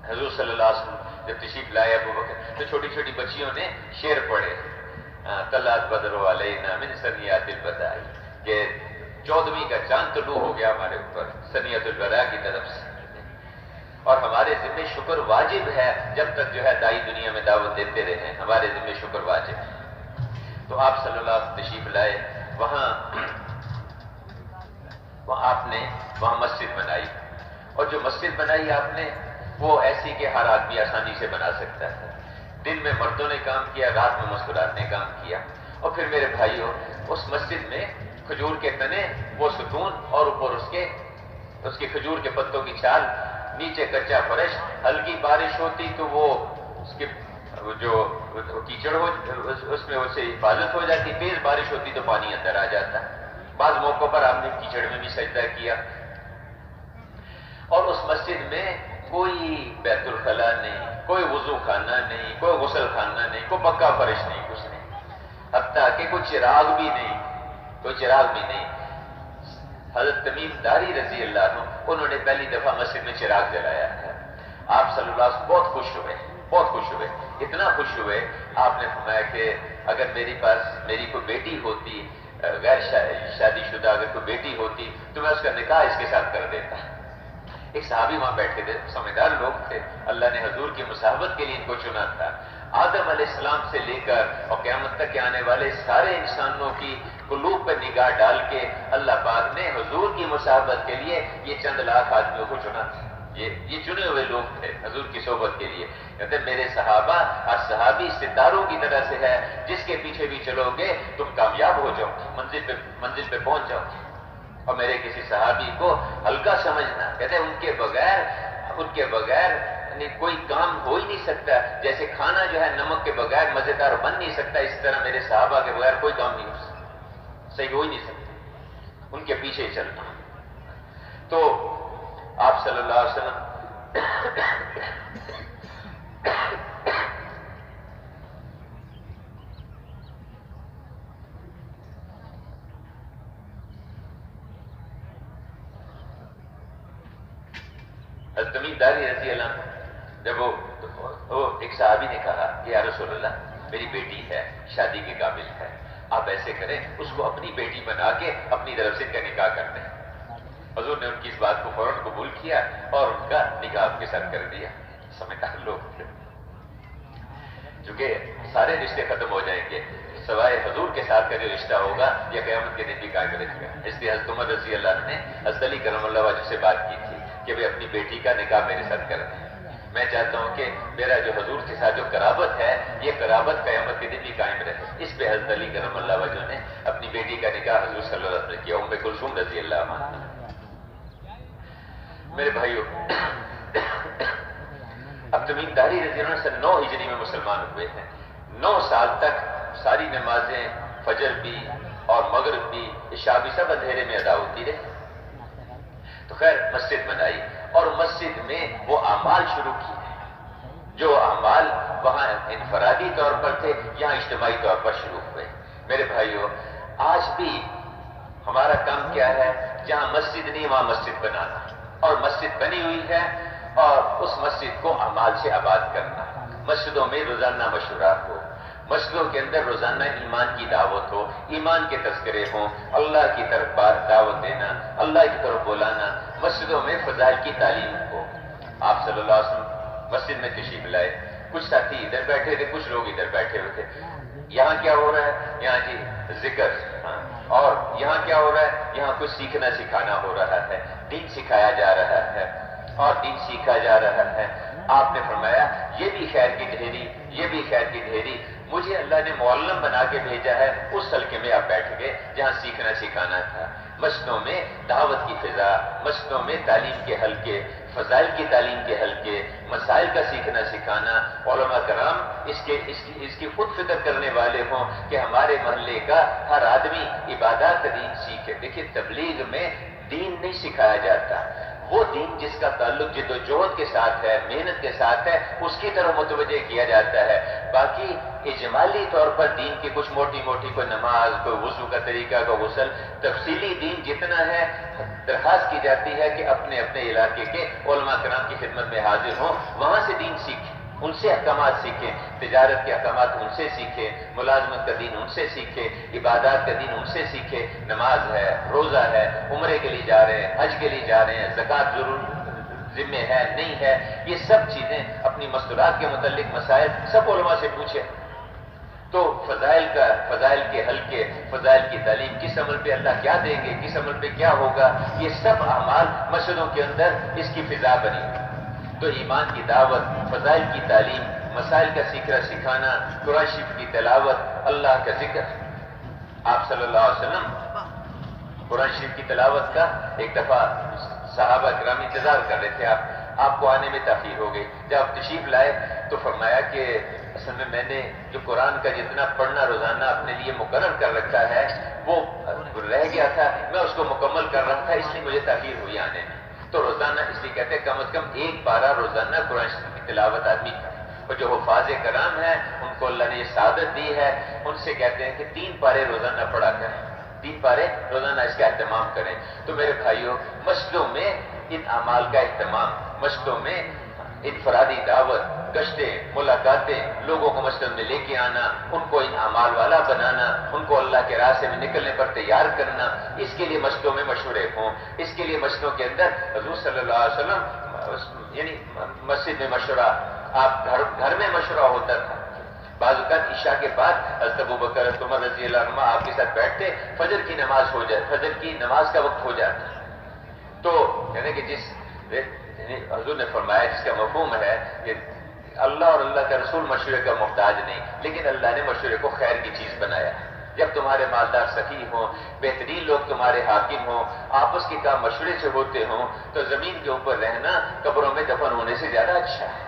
حضور صلی اللہ علیہ وسلم جب تشریف لائے ابو بکر، تو چھوٹی چھوٹی بچیوں نے شعر پڑھے، طلعت بدر علینا من ثنیات الوداع، کہ 14ویں کا چاند طلوع ہو گیا ہمارے اوپر سنیت الوداع کی طرف سے، اور ہمارے ذمہ شکر واجب ہے جب تک جو ہے دائی دنیا میں دعوت دیتے رہے، ہمارے ذمہ شکر واجب ہے۔ تو آپ صلی اللہ علیہ وسلم تشریف لائے، وہاں آپ نے وہاں مسجد بنائی، اور جو مسجد بنائی آپ نے وہ ایسی کہ ہر آدمی آسانی سے بنا سکتا ہے۔ دن میں مردوں نے کام کیا، رات میں مسکرات نے کام کیا۔ اور پھر میرے بھائیوں، اس مسجد میں کھجور کے تنے، وہ ستون، اور اوپر اس کے کھجور کے پتوں کی چھال، نیچے کچا فرش، ہلکی بارش ہوتی تو وہ اس کے جو کیچڑ ہو اس میں اسے حفاظت ہو جاتی، تیز بارش ہوتی تو پانی اندر آ جاتا۔ بعض موقع پر آپ نے کیچڑ میں بھی سجدہ کیا۔ اور اس مسجد میں کوئی بیت الخلا نہیں، کوئی وضو خانہ نہیں، کوئی غسل خانہ نہیں، کوئی پکا فرش نہیں، کچھ نہیں، حتیٰ کہ کوئی چراغ بھی نہیں، حضرت تمیم داری رضی اللہ عنہ، انہوں نے پہلی دفعہ مسجد میں چراغ جلایا ہے۔ آپ صلی اللہ علیہ وسلم بہت خوش ہوئے، اتنا خوش ہوئے، آپ نے فرمایا کہ اگر میری کوئی بیٹی ہوتی، غیر شادی شدہ اگر کوئی بیٹی ہوتی تو میں اس کا نکاح اس کے ساتھ کر دیتا۔ ایک صحابی وہاں بیٹھے تھے، سمجھدار لوگ تھے، اللہ نے حضور کی مصاحبت کے لیے ان کو چنا تھا۔ آدم علیہ السلام سے لے کر اور قیامت تک کے آنے والے سارے انسانوں کی قلوب پر نگاہ ڈال کے اللہ پاک نے حضور کی مصاحبت کے لیے یہ چند لاکھ آدمیوں کو چنا تھا۔ یہ چنے ہوئے لوگ تھے حضور کی صحبت کے لیے۔ کہتے ہیں میرے صحابہ، ہر صحابی ستاروں کی طرح سے ہے، جس کے پیچھے بھی چلو گے تم کامیاب ہو جاؤ، منزل پہ پہنچ جاؤ۔ اور میرے کسی صحابی کو ہلکا سمجھنا، کہتے ہیں ان کے بغیر کوئی کام ہو ہی نہیں سکتا، جیسے کھانا جو ہے نمک کے بغیر مزیدار بن نہیں سکتا، اس طرح میرے صحابہ کے بغیر کوئی کام نہیں ہو سکتا، صحیح ہو ہی نہیں سکتا، ان کے پیچھے ہی چلنا۔ تو آپ صلی اللہ علیہ وسلم حضرت تمیم داری رضی اللہ عنہ، جب وہ ایک صحابی نے کہا کہ یا رسول اللہ میری بیٹی ہے، شادی کے قابل ہے، آپ ایسے کریں اس کو اپنی بیٹی بنا کے اپنی طرف سے ان کا نکاح کر دیں۔ حضور نے ان کی اس بات کو فوراً قبول کیا اور ان کا نکاح آپ کے ساتھ کر دیا۔ سمجھدار لوگ تھے، چونکہ سارے رشتے ختم ہو جائیں گے سوائے حضور کے ساتھ کا جو رشتہ ہوگا یہ قیامت کے دن بھی قائم رہے گا۔ اس لیے حضرت عمر رضی اللہ عنہ نے حضرت علی کرم اللہ وجہ سے بات کی تھی کہ وہ اپنی بیٹی کا نکاح میرے ساتھ کر دیں۔ میں چاہتا ہوں کہ میرا جو حضور کے ساتھ جو قرابت ہے یہ قرابت قیامت کے دن بھی قائم رہے۔ اس پہ حضرت علی کرم اللہ وجہ نے اپنی بیٹی کا نکاح حضور صلی اللہ علیہ وسلم نے کیا، ام کلثوم رضی اللہ عنہ۔ میرے بھائیوں، اب تمیم داری رضی اللہ عنہ سے 9 ہجری میں مسلمان ہوئے ہیں. 9 سال تک ساری نمازیں، فجر بھی اور مغرب بھی، عشاء بھی سب اندھیرے میں ادا ہوتی رہی. تو خیر مسجد بنائی اور مسجد میں وہ اعمال شروع کیے جو اعمال وہاں انفرادی طور پر تھے، یہاں اجتماعی طور پر شروع ہوئے. میرے بھائیوں، آج بھی ہمارا کام کیا ہے؟ جہاں مسجد نہیں وہاں مسجد بنانا، اور مسجد بنی ہوئی ہے اور اس مسجد کو اعمال سے آباد کرنا. مسجدوں میں روزانہ مشورات ہو، مسجدوں کے اندر روزانہ ایمان کی دعوت ہو، ایمان کے تذکرے ہوں، اللہ کی طرف دعوت دینا، اللہ کی طرف بلانا. مسجدوں میں فضائل کی تعلیم ہو. آپ صلی اللہ علیہ وسلم مسجد میں تشریف لائے، کچھ ساتھی ادھر بیٹھے تھے، کچھ لوگ ادھر بیٹھے ہوئے تھے. یہاں کیا ہو رہا ہے؟ یہاں جی ذکر. اور یہاں کیا ہو رہا ہے؟ یہاں کچھ سیکھنا سکھانا ہو رہا ہے، دین سکھایا جا رہا ہے اور دین سیکھا جا رہا ہے. آپ نے فرمایا یہ بھی خیر کی ڈھیری، یہ بھی خیر کی ڈھیری. مجھے اللہ نے معلم بنا کے بھیجا ہے. اس حلقے میں آپ بیٹھ گئے جہاں سیکھنا سکھانا تھا. مسجدوں میں دعوت کی فضا، مسجدوں میں تعلیم کے حلقے، فضائل کی تعلیم کے حلقے، مسائل کا سیکھنا سکھانا. علماء کرام اس کی خود فکر کرنے والے ہوں کہ ہمارے محلے کا ہر آدمی عبادات کا دین سیکھے. دیکھیے تبلیغ میں دین نہیں سکھایا جاتا، وہ دین جس کا تعلق جد و جہد کے ساتھ ہے، محنت کے ساتھ ہے، اس کی طرف متوجہ کیا جاتا ہے. باقی اجمالی طور پر دین کی کچھ موٹی موٹی کوئی نماز، کوئی وضو کا طریقہ، کوئی غسل، تفصیلی دین جتنا ہے درخواست کی جاتی ہے کہ اپنے اپنے علاقے کے علماء کرام کی خدمت میں حاضر ہوں، وہاں سے دین سیکھیں، ان سے احکامات سیکھیں، تجارت کے احکامات ان سے سیکھیں، ملازمت کا دین ان سے سیکھیں، عبادات کا دین ان سے سیکھیں. نماز ہے، روزہ ہے، عمرے کے لیے جا رہے ہیں، حج کے لیے جا رہے ہیں، زکوٰۃ ضرور ذمہ ہے نہیں ہے، یہ سب چیزیں اپنی مستورات کے متعلق مسائل سب علماء سے پوچھیں. تو فضائل کے حلقے، فضائل کی تعلیم، کس عمل پہ اللہ کیا دیں گے، کس عمل پہ کیا ہوگا، یہ سب اعمال مسجدوں کے اندر اس کی فضا بنی. تو ایمان کی دعوت، فضائل کی تعلیم، مسائل کا سیکھنا سکھانا، قرآن شریف کی تلاوت، اللہ کا ذکر. آپ صلی اللہ علیہ وسلم قرآن شریف کی تلاوت کا ایک دفعہ صحابہ کرام انتظار کر رہے تھے. آپ کو آنے میں تاخیر ہو گئی. جب آپ تشریف لائے تو فرمایا کہ اصل میں نے جو قرآن کا جتنا پڑھنا روزانہ اپنے لیے مقرر کر رکھا ہے وہ رہ گیا تھا، میں اس کو مکمل کر رہا تھا، اس لیے مجھے تاخیر ہوئی آنے میں. تو روزانہ اس لیے کہتے ہیں کم از کم 1 پارہ روزانہ قرآن شریف کی تلاوت آدمی کرے. اور جو حفاظ کرام ہیں ان کو اللہ نے یہ سعادت دی ہے، ان سے کہتے ہیں کہ 3 پارے روزانہ پڑھا کریں، 3 پارے روزانہ اس کا اہتمام کریں. تو میرے بھائیوں، مسجدوں میں ان اعمال کا اہتمام، مسجدوں میں انفرادی دعوت، گشتیں، ملاقاتیں، لوگوں کو مسجد میں لے کے آنا، ان کو ان اعمال والا بنانا، ان کو اللہ کے راستے میں نکلنے پر تیار کرنا، اس کے لیے مسجدوں میں مشورے ہوں. اس کے لیے مسجدوں کے اندر حضور صلی اللہ علیہ وسلم یعنی مسجد میں مشورہ، آپ گھر میں مشورہ ہوتا تھا. بعض اوقات عشاء کے بعد حضرت ابوبکر، حضرت عمر رضی اللہ عنہ آپ کے ساتھ بیٹھتے، فجر کی نماز ہو جائے، فجر کی نماز کا وقت ہو جاتا. تو یعنی کہ حضور نے فرمایا، جس کا مفہوم ہے کہ اللہ اور اللہ کا رسول مشورے کا محتاج نہیں، لیکن اللہ نے مشورے کو خیر کی چیز بنایا. جب تمہارے مالدار سخی ہوں، بہترین لوگ تمہارے حاکم ہوں، آپس کے کام مشورے سے ہوتے ہوں، تو زمین کے اوپر رہنا قبروں میں دفن ہونے سے زیادہ اچھا ہے.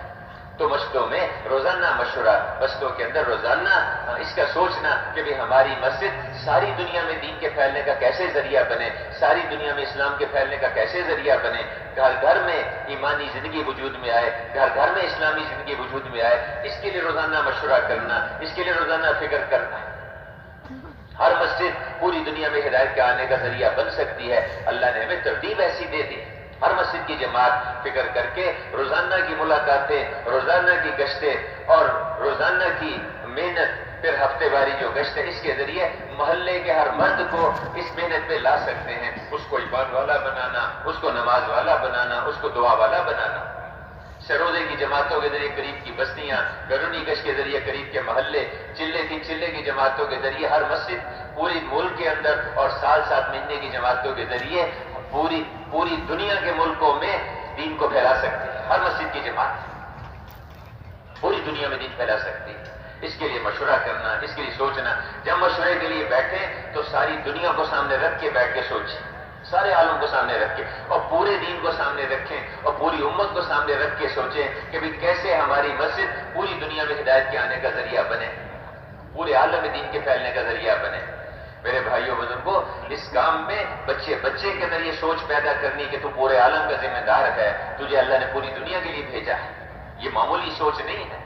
تو مسجدوں میں روزانہ مشورہ، مسجدوں کے اندر روزانہ اس کا سوچنا کہ بھی ہماری مسجد ساری دنیا میں دین کے پھیلنے کا کیسے ذریعہ بنے، ساری دنیا میں اسلام کے پھیلنے کا کیسے ذریعہ بنے، گھر گھر میں ایمانی زندگی وجود میں آئے، گھر گھر میں اسلامی زندگی وجود میں آئے. اس کے لیے روزانہ مشورہ کرنا، اس کے لیے روزانہ فکر کرنا. ہر مسجد پوری دنیا میں ہدایت کے آنے کا ذریعہ بن سکتی ہے. اللہ نے ہمیں ترتیب ایسی دے دی. ہر مسجد کی جماعت فکر کر کے روزانہ کی ملاقاتیں، روزانہ کی گشتیں اور روزانہ کی محنت، پھر ہفتے واری جو گشت ہے، اس کے ذریعے محلے کے ہر مرد کو اس محنت میں لا سکتے ہیں. اس کو ایمان والا بنانا، اس کو نماز والا بنانا، اس کو دعا والا بنانا. سروزے کی جماعتوں کے ذریعے قریب کی بستیاں، بیرونی گشت کے ذریعے قریب کے محلے، چلے کی جماعتوں کے ذریعے ہر مسجد پوری ملک کے اندر، اور سال 7 مہینے کی جماعتوں کے ذریعے پوری دنیا کے ملکوں میں دین کو پھیلا سکتی ہے. ہر مسجد کی جماعت پوری دنیا میں دین پھیلا سکتی ہے. اس کے لیے مشورہ کرنا، اس کے لیے سوچنا. جب مشورے کے لیے بیٹھیں تو ساری دنیا کو سامنے رکھ کے بیٹھ کے سوچیں، سارے عالم کو سامنے رکھ کے اور پورے دین کو سامنے رکھیں اور پوری امت کو سامنے رکھ کے سوچیں کہ بھی کیسے ہماری مسجد پوری دنیا میں ہدایت کے آنے کا ذریعہ بنے، پورے عالم دین کے پھیلنے کا ذریعہ بنے۔ میرے بھائیوں بزرگوں، اس کام میں بچے کے اندر یہ سوچ پیدا کرنی کہ تو پورے عالم کا ذمہ دار ہے، تجھے اللہ نے پوری دنیا کے لیے بھیجا ہے، یہ معمولی سوچ نہیں ہے۔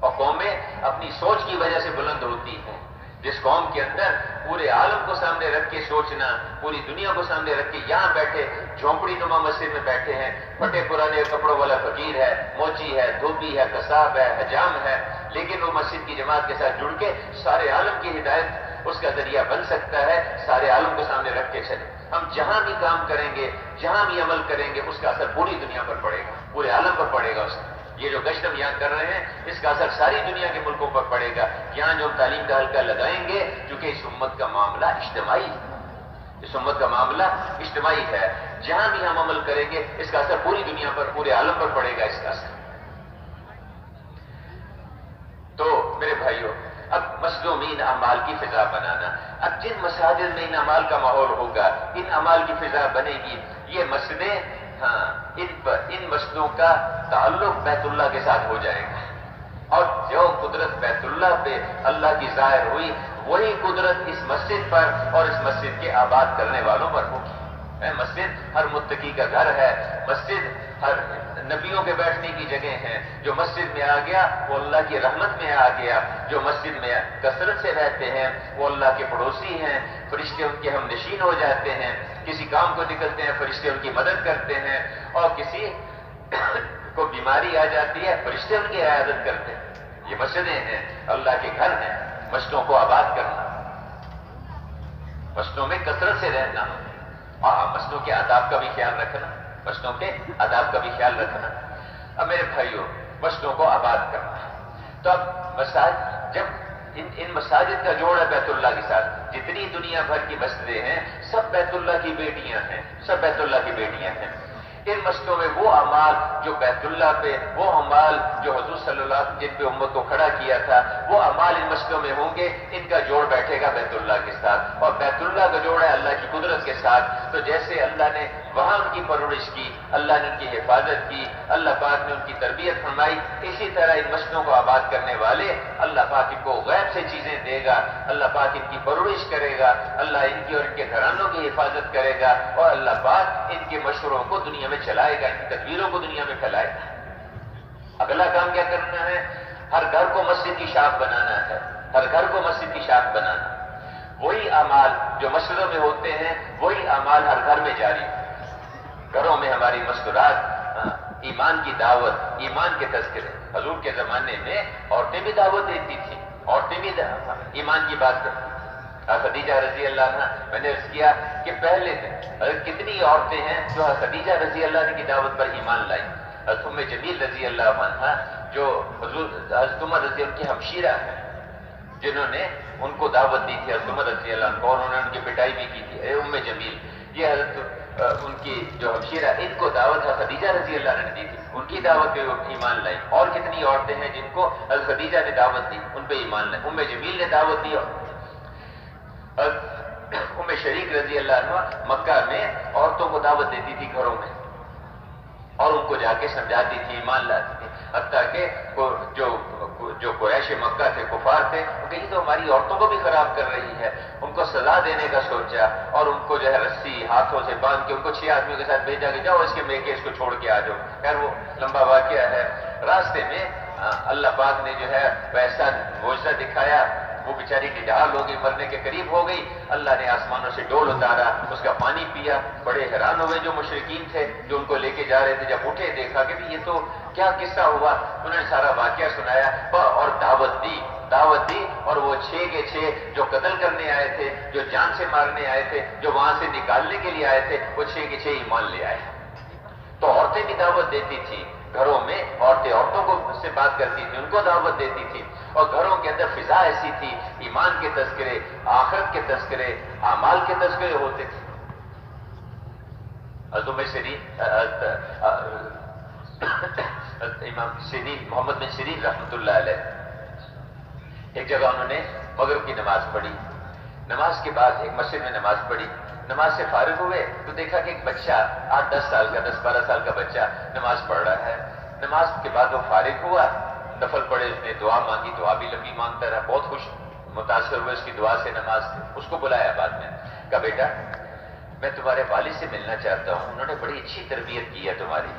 اور قومیں اپنی سوچ کی وجہ سے بلند ہوتی ہیں۔ جس قوم کے اندر پورے عالم کو سامنے رکھ کے سوچنا، پوری دنیا کو سامنے رکھ کے یہاں بیٹھے جھونپڑی نما مسجد میں بیٹھے ہیں، پھٹے پرانے کپڑوں والا فقیر ہے، موچی ہے، دھوبی ہے، قصاب ہے، حجام ہے، لیکن وہ مسجد کی جماعت کے ساتھ جڑ کے سارے عالم کی ہدایت اس کا ذریعہ بن سکتا ہے۔ سارے عالم کو سامنے رکھ کے چلے، ہم جہاں بھی کام کریں گے، جہاں بھی عمل کریں گے، اس کا اثر پوری دنیا پر پڑے گا، پورے عالم پر پڑے گا۔ اس کا یہ جو گشت ہم یہاں کر رہے ہیں، اس کا اثر ساری دنیا کے ملکوں پر پڑے گا۔ یہاں جو ہم تعلیم کا حلقہ لگائیں گے، کیونکہ اس امت کا معاملہ اجتماعی ہے، اس امت کا معاملہ اجتماعی ہے، جہاں بھی ہم عمل کریں گے اس کا اثر پوری دنیا پر، پورے عالم پر پڑے گا اس کا اثر۔ تو میرے بھائیوں، اب مسجدوں میں ان اعمال کی فضا بنانا، اب جن مساجد میں ان اعمال کا ماحول ہوگا، ان اعمال کی فضا بنے گی، یہ مسجدیں ان مسجدوں کا تعلق بیت اللہ کے ساتھ ہو جائے گا، اور جو قدرت بیت اللہ پہ اللہ کی ظاہر ہوئی، وہی قدرت اس مسجد پر اور اس مسجد کے آباد کرنے والوں پر ہوگی۔ مسجد ہر متقی کا گھر ہے، مسجد ہر نبیوں کے بیٹھنے کی جگہ ہے۔ جو مسجد میں آ گیا وہ اللہ کی رحمت میں آ گیا، جو مسجد میں کثرت سے رہتے ہیں وہ اللہ کے پڑوسی ہیں، فرشتے ان کے ہم نشین ہو جاتے ہیں، کسی کام کو نکلتے ہیں فرشتے ان کی مدد کرتے ہیں، اور کسی کو بیماری آ جاتی ہے فرشتے ان کی عیادت کرتے ہیں۔ یہ مسجدیں ہیں، اللہ کے گھر ہیں۔ مسجدوں کو آباد کرنا، مسجدوں میں کثرت سے رہنا، اور مسجدوں کے آداب کا بھی خیال رکھنا، مسجدوں کے آداب کا بھی خیال رکھنا۔ اب میرے بھائیوں، مسجدوں کو آباد کرنا، تو اب مساجد، جب ان مساجد کا جوڑ ہے بیت اللہ کے ساتھ، جتنی دنیا بھر کی مسجدیں ہیں سب بیت اللہ کی بیٹیاں ہیں، سب بیت اللہ کی بیٹیاں ہیں۔ ان مسجدوں میں وہ اعمال جو بیت اللہ پہ، وہ اعمال جو حضور صلی اللہ علیہ وسلم جن پہ امت کو کھڑا کیا تھا، وہ اعمال ان مسجدوں میں ہوں گے، ان کا جوڑ بیٹھے گا بیت اللہ کے ساتھ، اور بیت اللہ کا جوڑ ہے اللہ کی قدرت کے ساتھ۔ تو جیسے اللہ نے وہاں ان کی پرورش کی، اللہ نے ان کی حفاظت کی، اللہ پاک نے ان کی تربیت فرمائی، اسی طرح ان مسجدوں کو آباد کرنے والے اللہ پاک ان کو غیب سے چیزیں دے گا، اللہ پاک ان کی پرورش کرے گا، اللہ ان کی اور ان کے گھرانوں کی حفاظت کرے گا، اور اللہ پاک ان کے مشوروں کو دنیا میں چلائے گا، ان کی تدبیروں کو دنیا میں پھیلائے گا۔ اگلا کام کیا کرنا ہے؟ ہر گھر کو مسجد کی شاخ بنانا ہے، ہر گھر کو مسجد کی شاخ بنانا۔ وہی اعمال جو مسجدوں میں ہوتے ہیں وہی اعمال ہر گھر میں جاری ہوں۔ گھروں میں ہماری مسکرات، ایمان کی دعوت، ایمان کے تذکرے۔ حضور کے زمانے میں عورتیں بھی دعوت دیتی تھیں، عورتیں بھی ایمان کی بات کرتی تھیں۔ خدیجہ رضی اللہ عنہ، میں نے عرض کیا کہ پہلے کتنی عورتیں ہیں جو خدیجہ رضی اللہ عنہ کی دعوت پر ایمان لائی۔ حضرت ام جمیل رضی اللہ عنہ جو حضور حضرت عمر رضی اللہ کی ہمشیرہ ہیں، جنہوں نے ان کو دعوت دی تھی، حضرت عمر رضی اللہ عنہ کو، اور انہوں نے ان کی پٹائی بھی کی تھی، اے ام جمیل، یہ حضرت ان کی جو ہمشیرہ، ان کو دعوت خدیجہ رضی اللہ عنہ نے دی تھی، ان کی دعوت پہ ایمان لائی۔ اور کتنی عورتیں ہیں جن کو حضرت خدیجہ نے دعوت دی، ان پہ ایمان لائی۔ ام جمیل نے دعوت دی، ام شریک رضی اللہ عنہ مکہ میں عورتوں کو دعوت دیتی تھی گھروں میں، اور ان کو جا کے سمجھاتی تھی، ایمان لاتی تھی، حتیٰ کہ جو قریش مکہ تھے، کفار تھے، کہ یہ تو ہماری عورتوں کو بھی خراب کر رہی ہے، ان کو سزا دینے کا سوچا، اور ان کو جو ہے رسی ہاتھوں سے باندھ کے ان کو 6 آدمیوں کے ساتھ بھیجا کہ جاؤ اس کے میکے اس کو چھوڑ کے آ جاؤ۔ خیر وہ لمبا واقعہ ہے۔ راستے میں اللہ پاک نے جو ہے ویسا معجزہ دکھایا، وہ بیچاری نڈال ہو گئی، مرنے کے قریب ہو گئی۔ اللہ نے آسمانوں سے ڈول اتارا، اس کا پانی پیا، بڑے حیران ہوئے جو مشرکین تھے جو ان کو لے کے جا رہے تھے۔ جب اٹھے دیکھا کہ یہ تو کیا قصہ ہوا، انہوں نے سارا واقعہ سنایا اور دعوت دی، اور وہ 6 کے 6 جو قتل کرنے آئے تھے، جو جان سے مارنے آئے تھے، جو وہاں سے نکالنے کے لیے آئے تھے، وہ 6 کے 6 ایمان لے آئے۔ تو عورتیں بھی دعوت دیتی تھی گھروں میں، عورتوں کو سے بات کرتی تھی، ان کو دعوت دیتی تھی، اور گھروں کے اندر فضا ایسی تھی، ایمان کے تذکرے، آخرت کے تذکرے، اعمال کے تذکرے ہوتے تھے۔ امام سیرین، محمد بن سیرین رحمۃ اللہ علیہ، ایک جگہ انہوں نے مغرب کی نماز پڑھی، نماز کے بعد ایک مسجد میں نماز پڑھی، نماز سے فارغ ہوئے تو دیکھا کہ ایک بچہ 8-10 سال کا 10-12 سال کا بچہ نماز پڑھ رہا ہے. نماز کے بعد وہ فارغ ہوا, نفل پڑھے, اس نے دعا مانگی, دعا بھی لمبی مانگتا رہا, بہت خوش متاثر ہوئے اس کی دعا سے, نماز سے. اس کو بلایا بعد میں, کہا بیٹا میں تمہارے والد سے ملنا چاہتا ہوں, انہوں نے بڑی اچھی تربیت کی ہے تمہاری.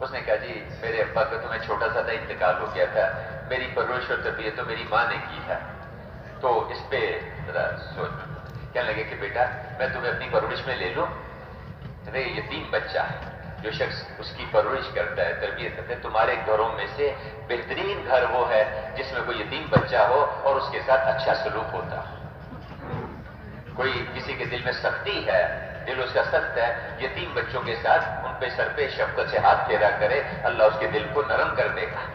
اس نے کہا جی میرے ابا کا تو میں چھوٹا سا تھا انتقال ہو گیا تھا, میری پرورش اور تربیت تو میری ماں نے کی ہے, تو اس پہ ذرا سوچ. کہنے لگے کہ بیٹا میں تمہیں اپنی پرورش میں لے لوں. یتیم بچہ جو شخص اس کی پرورش کرتا ہے, تربیت کرتا ہے, تمہارے گھروں میں سے بہترین گھر وہ ہے جس میں کوئی یتیم بچہ ہو اور اس کے ساتھ اچھا سلوک ہوتا ہو. کوئی کسی کے دل میں سختی ہے, دل اس کا سخت ہے, یتیم بچوں کے ساتھ ان پہ سر پہ شفقت سے ہاتھ پھیرا کرے, اللہ اس کے دل کو نرم کر دے گا.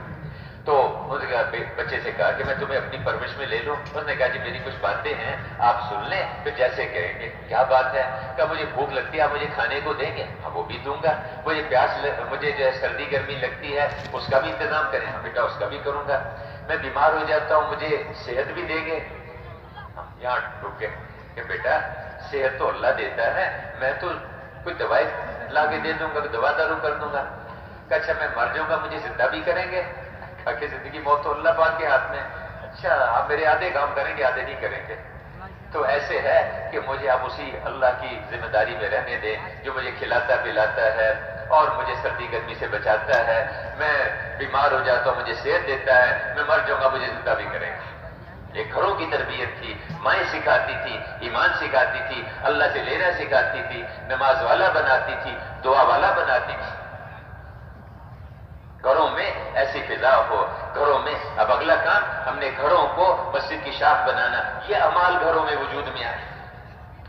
تو اس نے کہا بچے سے کہا کہ میں تمہیں اپنی پرورش میں لے لوں. اس نے کہا جی میری کچھ باتیں ہیں آپ سن لیں پھر جیسے کہیں گے. کیا بات ہے؟ کہا مجھے بھوک لگتی ہے, آپ مجھے کھانے کو دیں گے؟ ہاں وہ بھی دوں گا. مجھے مجھے جو ہے سردی گرمی لگتی ہے اس کا بھی انتظام کریں؟ ہاں بیٹا اس کا بھی کروں گا. میں بیمار ہو جاتا ہوں, مجھے صحت بھی دیں گے؟ یہاں رک کے کہ بیٹا صحت تو اللہ دیتا ہے, میں تو کوئی دوائی لا کے دے دوں گا, دوا دارو کر دوں گا. کہ اچھا میں مر جاؤں گا مجھے زندہ بھی کریں گے؟ کہ زندگی موت تو اللہ پاک کے ہاتھ میں. اچھا آپ میرے آدھے کام کریں گے آدھے نہیں کریں گے. تو ایسے ہے کہ مجھے آپ اسی اللہ کی ذمہ داری میں رہنے دیں جو مجھے کھلاتا پلاتا ہے اور مجھے سردی گرمی سے بچاتا ہے. میں بیمار ہو جاتا ہوں مجھے صحت دیتا ہے, میں مر جاؤں گا مجھے زندہ بھی کرے گا. یہ گھروں کی تربیت تھی, مائیں سکھاتی تھی, ایمان سکھاتی تھی, اللہ سے لینا سکھاتی تھی, نماز والا بناتی تھی, دعا والا بناتی تھی. گھروں میں ایسی فضا ہو, گھروں میں. اب اگلا کام ہم نے گھروں کو مسجد کی شاخ بنانا, یہ اعمال گھروں میں وجود میں آئے.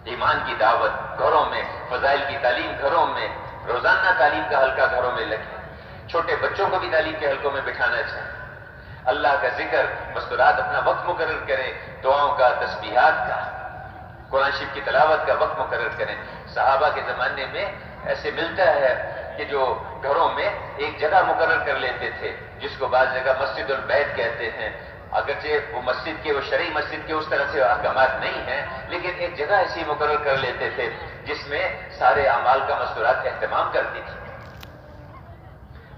ایمان کی دعوت گھروں میں, فضائل کی تعلیم گھروں میں, روزانہ تعلیم کا حلقہ گھروں میں لگے, چھوٹے بچوں کو بھی تعلیم کے حلقوں میں بٹھانا چاہیے. اللہ کا ذکر, مستورات, اپنا وقت مقرر کریں, دعاؤں کا, تسبیحات کا, قرآن شریف کی تلاوت کا وقت مقرر کریں. صحابہ کے زمانے میں ایسے ملتا ہے کہ جو گھروں میں ایک جگہ مقرر کر لیتے تھے جس کو بعض جگہ مسجد البیت کہتے ہیں. اگرچہ وہ مسجد کے, وہ شرعی مسجد کے اس طرح سے احکامات نہیں ہیں, لیکن ایک جگہ ایسی مقرر کر لیتے تھے جس میں سارے اعمال کا مستورات اہتمام کرتی تھی.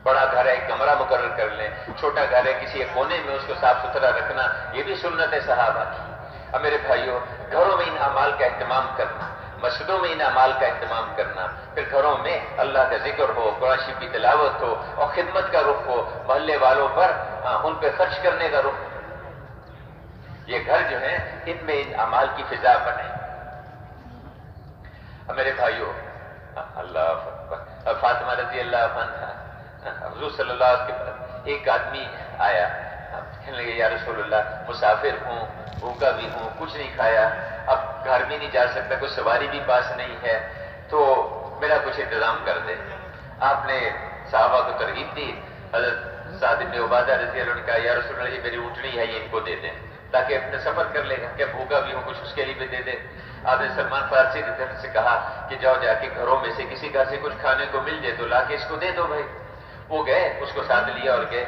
بڑا گھر ہے ایک کمرہ مقرر کر لیں, چھوٹا گھر ہے کسی ایک کونے میں اس کو صاف ستھرا رکھنا, یہ بھی سنت ہے صحابہ کی. اب میرے بھائیوں, گھروں میں ان اعمال کا اہتمام کرنا, مسجدوں میں ان اعمال کا اہتمام کرنا, پھر گھروں میں اللہ کا ذکر ہو, قرآن شریف کی تلاوت ہو اور خدمت کا رخ ہو, محلے والوں پر ان پہ خرچ کرنے کا رخ. یہ گھر جو ہیں ان میں ان اعمال کی فضا بنے. اب میرے بھائیوں, اللہ فاطمہ رضی اللہ عنہا, حضور صلی اللہ علیہ وسلم ایک آدمی آیا, کہنے لگے یا رسول اللہ مسافر ہوں, بھوکا بھی ہوں, کچھ نہیں کھایا, اب گھر بھی نہیں جا سکتا, کوئی سواری بھی پاس نہیں ہے, تو میرا کچھ انتظام کر دے. آپ نے صحابہ کو ترغیب دی. حضرت سعد بن عبادہ رضی اللہ عنہ نے کہا یا رسول اللہ یہ میری اونٹنی ہے, یہ ان کو دے دیں تاکہ اپنے سفر کر لے گا, کیا بھوکا بھی ہوں کچھ اس کے لیے بھی دے دے. آپ نے سلمان فارسی سے کہا کہ جاؤ جا کے گھروں میں سے کسی گھر سے کچھ کھانے کو مل جائے تو لا کے اس کو دے دو بھائی. وہ گئے, اس کو ساتھ لیا اور گئے.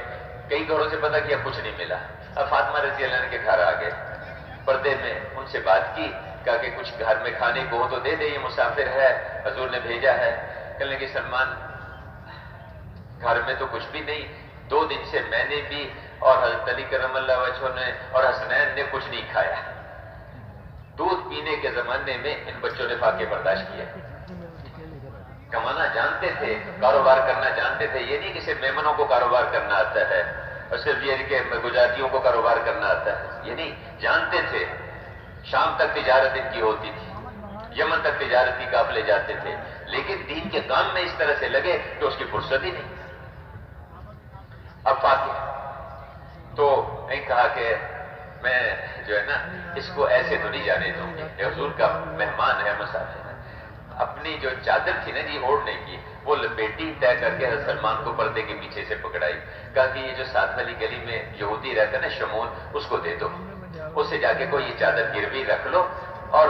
کئی گھروں سے پتا کیا کچھ نہیں ملا. اب فاطمہ رضی اللہ عنہ کے گھر آ گئے, پردے میں ان سے بات کی, کہا کہ کچھ گھر میں کھانے کو ہو تو دے دے, یہ مسافر ہے, حضور نے بھیجا ہے. کہنے لگے سلمان گھر میں تو کچھ بھی نہیں, 2 دن سے میں نے بھی اور حضرت علی کرم اللہ وجہہ نے اور حسنین نے کچھ نہیں کھایا. دودھ پینے کے زمانے میں ان بچوں نے فاقے برداشت کیا. کمانا جانتے تھے, کاروبار کرنا جانتے تھے. یہ نہیں کہ صرف میمنوں کو کاروبار کرنا آتا ہے اور صرف یہ کہ گجراتیوں کو کاروبار کرنا آتا ہے, یہ نہیں, جانتے تھے. شام تک تجارت ان کی ہوتی تھی, یمن تک تجارتی قافلے جاتے تھے, لیکن دین کے کام میں اس طرح سے لگے کہ اس کی فرصت ہی نہیں. اب فاقے تو نہیں کہا کہ میں جو ہے نا اس کو ایسے تو نہیں جانے دوں گی, یہ حضور کا مہمان ہے, مسافر ہے. اپنی جو چادر تھی نا جی اوڑھنے کی, وہ لپیٹی طے کر کے حضرت سلمان کو پردے کے پیچھے سے پکڑائی. کہا کہ یہ جو ساتھ والی گلی میں یہودی رہتا ہے نا شمون, اس کو دے دو, اس سے جا کے کوئی یہ چادر گروی رکھ لو اور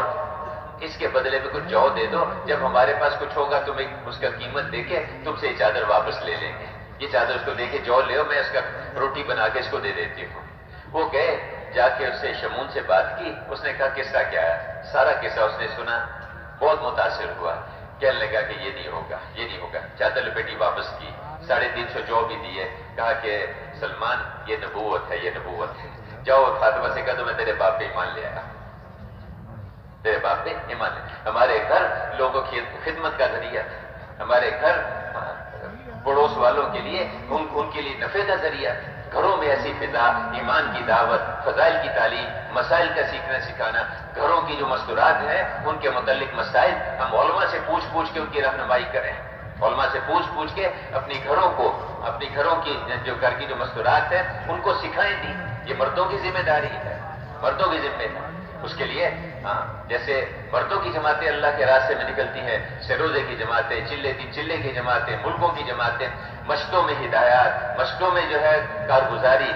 اس کے بدلے میں کچھ جو دے دو, جب ہمارے پاس کچھ ہوگا تمہیں اس کا قیمت دے کے تم سے یہ چادر واپس لے لیں گے. یہ چادر اس کو دے کے جو لے, میں اس کا روٹی بنا کے اس کو دے دیتی ہوں. وہ گئے, جا کے اس سے شمون سے بات کی. اس نے کہا قصہ کیا ہے, سارا قصہ اس نے سنا. بہت متاثر ہوا، کہنے لگا کہ یہ نہیں ہوگا، یہ نہیں ہوگا۔ چادر لپیٹی واپس کی، 350 جو بھی دیے، کہا کہ سلمان یہ نبوت ہے، یہ نبوت ہے، جاؤ فاطمہ سے کہہ دو میں تیرے باپ پہ ایمان لے آیا، تیرے باپ پہ ایمان لے۔ ہمارے گھر لوگوں کی خدمت کا ذریعہ تھا، ہمارے گھر پڑوس والوں کے لیے ان کے لیے نفع کا ذریعہ تھا۔ گھروں میں ایسی فضا، ایمان کی دعوت، فضائل کی تعلیم، مسائل کا سیکھنا سکھانا، گھروں کی جو مستورات ہیں ان کے متعلق مسائل ہم علماء سے پوچھ کے ان کی رہنمائی کریں، علماء سے پوچھ کے اپنی گھروں کی جو گھر کی جو مستورات ہیں ان کو سکھائیں دی۔ یہ مردوں کی ذمہ داری ہے، مردوں کی ذمہ داری۔ اس کے لیے جیسے مردوں کی جماعتیں اللہ کے راستے میں نکلتی ہیں، سروزے کی جماعتیں، چلے کی جماعتیں، ملکوں کی جماعتیں، مشتوں میں ہدایات، مشتوں میں جو ہے کارگزاری